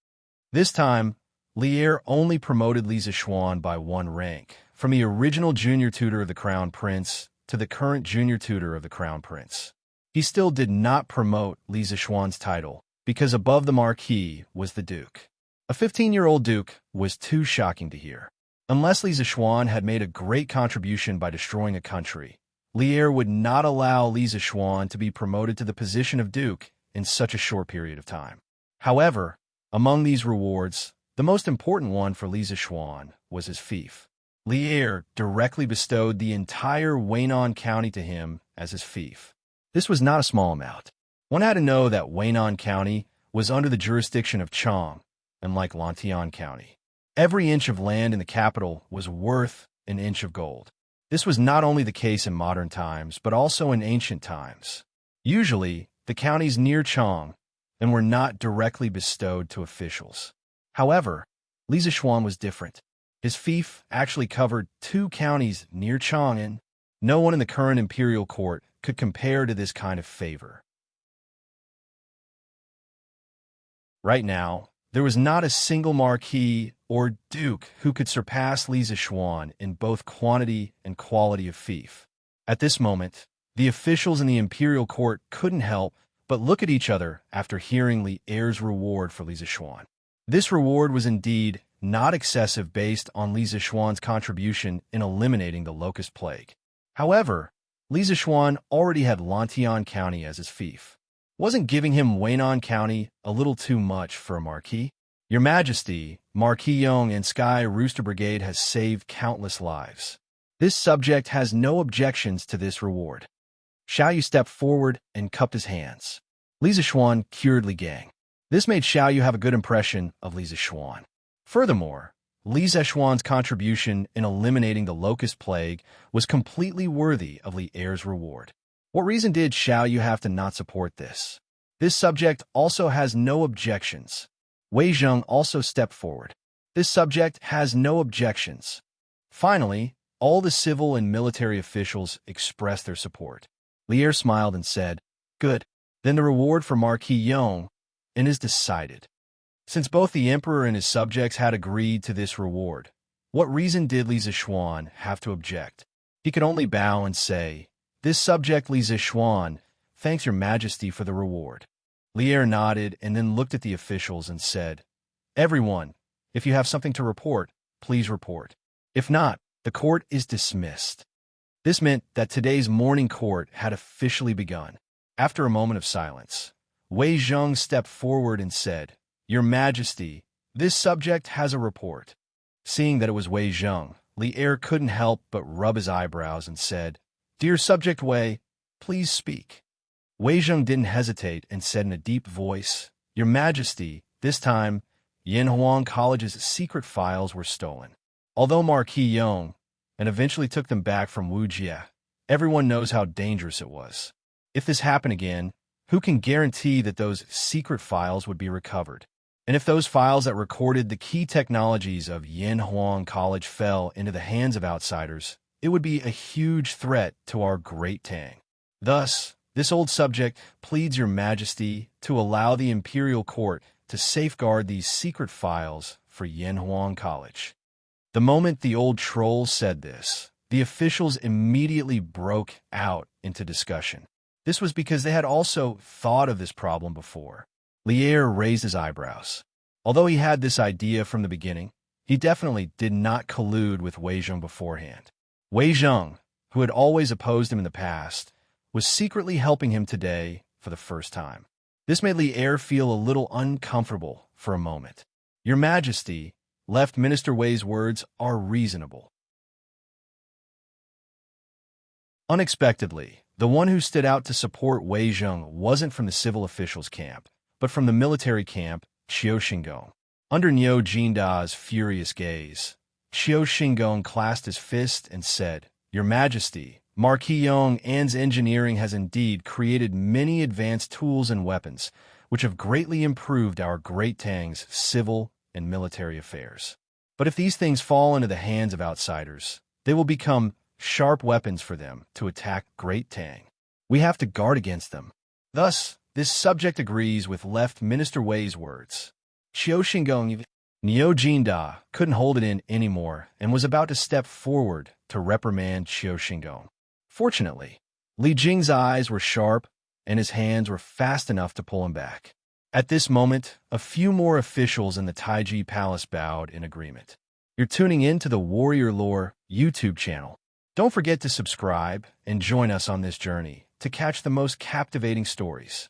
This time, Li Er only promoted Li Zixuan by one rank, from the original junior tutor of the Crown Prince to the current junior tutor of the Crown Prince. He still did not promote Li Zixuan's title, because above the Marquis was the Duke. A 15-year-old Duke was too shocking to hear. Unless Li Zixuan had made a great contribution by destroying a country, Li Er would not allow Li Zixuan to be promoted to the position of Duke in such a short period of time. However, among these rewards, the most important one for Li Zixuan was his fief. Li Er directly bestowed the entire Weinan County to him as his fief. This was not a small amount. One had to know that Weinan County was under the jurisdiction of Chang, unlike Lantian County. Every inch of land in the capital was worth an inch of gold. This was not only the case in modern times, but also in ancient times. Usually, the counties near Chang and were not directly bestowed to officials. However, Li Zixuan was different. His fief actually covered 2 counties near Chang'an. No one in the current imperial court could compare to this kind of favor. Right now, there was not a single marquis or duke who could surpass Li Zixuan in both quantity and quality of fief. At this moment, the officials in the imperial court couldn't help but look at each other after hearing Li Er's reward for Li Zixuan. This reward was indeed not excessive based on Li Zixuan's contribution in eliminating the locust plague. However, Li Zixuan already had Lantian County as his fief. Wasn't giving him Weinan County a little too much for a marquis? Your Majesty, Marquis Yong and Sky Rooster Brigade has saved countless lives. This subject has no objections to this reward. Xiaoyu stepped forward and cupped his hands. Li Zixuan cured Li Gang. This made Xiaoyu have a good impression of Li Zixuan. Furthermore, Li Zixuan's contribution in eliminating the locust plague was completely worthy of Li Er's reward. What reason did Xiaoyu have to not support this? This subject also has no objections. Wei Zheng also stepped forward. This subject has no objections. Finally, all the civil and military officials expressed their support. Li Er smiled and said, "Good. Then the reward for Marquis Yong is decided." Since both the emperor and his subjects had agreed to this reward, what reason did Li Zixuan have to object? He could only bow and say, "This subject Li Zixuan thanks your majesty for the reward." Li Er nodded and then looked at the officials and said, "Everyone, if you have something to report, please report. If not, the court is dismissed." This meant that today's morning court had officially begun. After a moment of silence, Wei Zheng stepped forward and said, "Your Majesty, this subject has a report." Seeing that it was Wei Zheng, Li Er couldn't help but rub his eyebrows and said, "Dear Subject Wei, please speak." Wei Zheng didn't hesitate and said in a deep voice, "Your Majesty, this time, Yanhuang College's secret files were stolen. Although Marquis Yong and eventually took them back from Wu Jie, everyone knows how dangerous it was. If this happened again, who can guarantee that those secret files would be recovered? And if those files that recorded the key technologies of Yanhuang College fell into the hands of outsiders, it would be a huge threat to our great Tang. Thus, this old subject pleads Your Majesty to allow the imperial court to safeguard these secret files for Yanhuang College." The moment the old troll said this, the officials immediately broke out into discussion. This was because they had also thought of this problem before. Li Er raised his eyebrows. Although he had this idea from the beginning, he definitely did not collude with Wei Zheng beforehand. Wei Zheng, who had always opposed him in the past, was secretly helping him today for the first time. This made Li Er feel a little uncomfortable for a moment. "Your Majesty," Left Minister Wei's words are reasonable. Unexpectedly, the one who stood out to support Wei Zheng wasn't from the civil officials' camp, but from the military camp, Qiu Xingong. Under Niu Jinda's furious gaze, Qiu Xingong clasped his fist and said, "Your Majesty, Marquis Yong An's engineering has indeed created many advanced tools and weapons, which have greatly improved our Great Tang's civil and military affairs. But if these things fall into the hands of outsiders, they will become sharp weapons for them to attack Great Tang. We have to guard against them." Thus, this subject agrees with Left Minister Wei's words. Qiu Xingong Niu Jinda couldn't hold it in anymore and was about to step forward to reprimand Qiu Xingong. Fortunately, Li Jing's eyes were sharp and his hands were fast enough to pull him back. At this moment, a few more officials in the Taiji Palace bowed in agreement. You're tuning in to the Warrior Lore YouTube channel. Don't forget to subscribe and join us on this journey to catch the most captivating stories.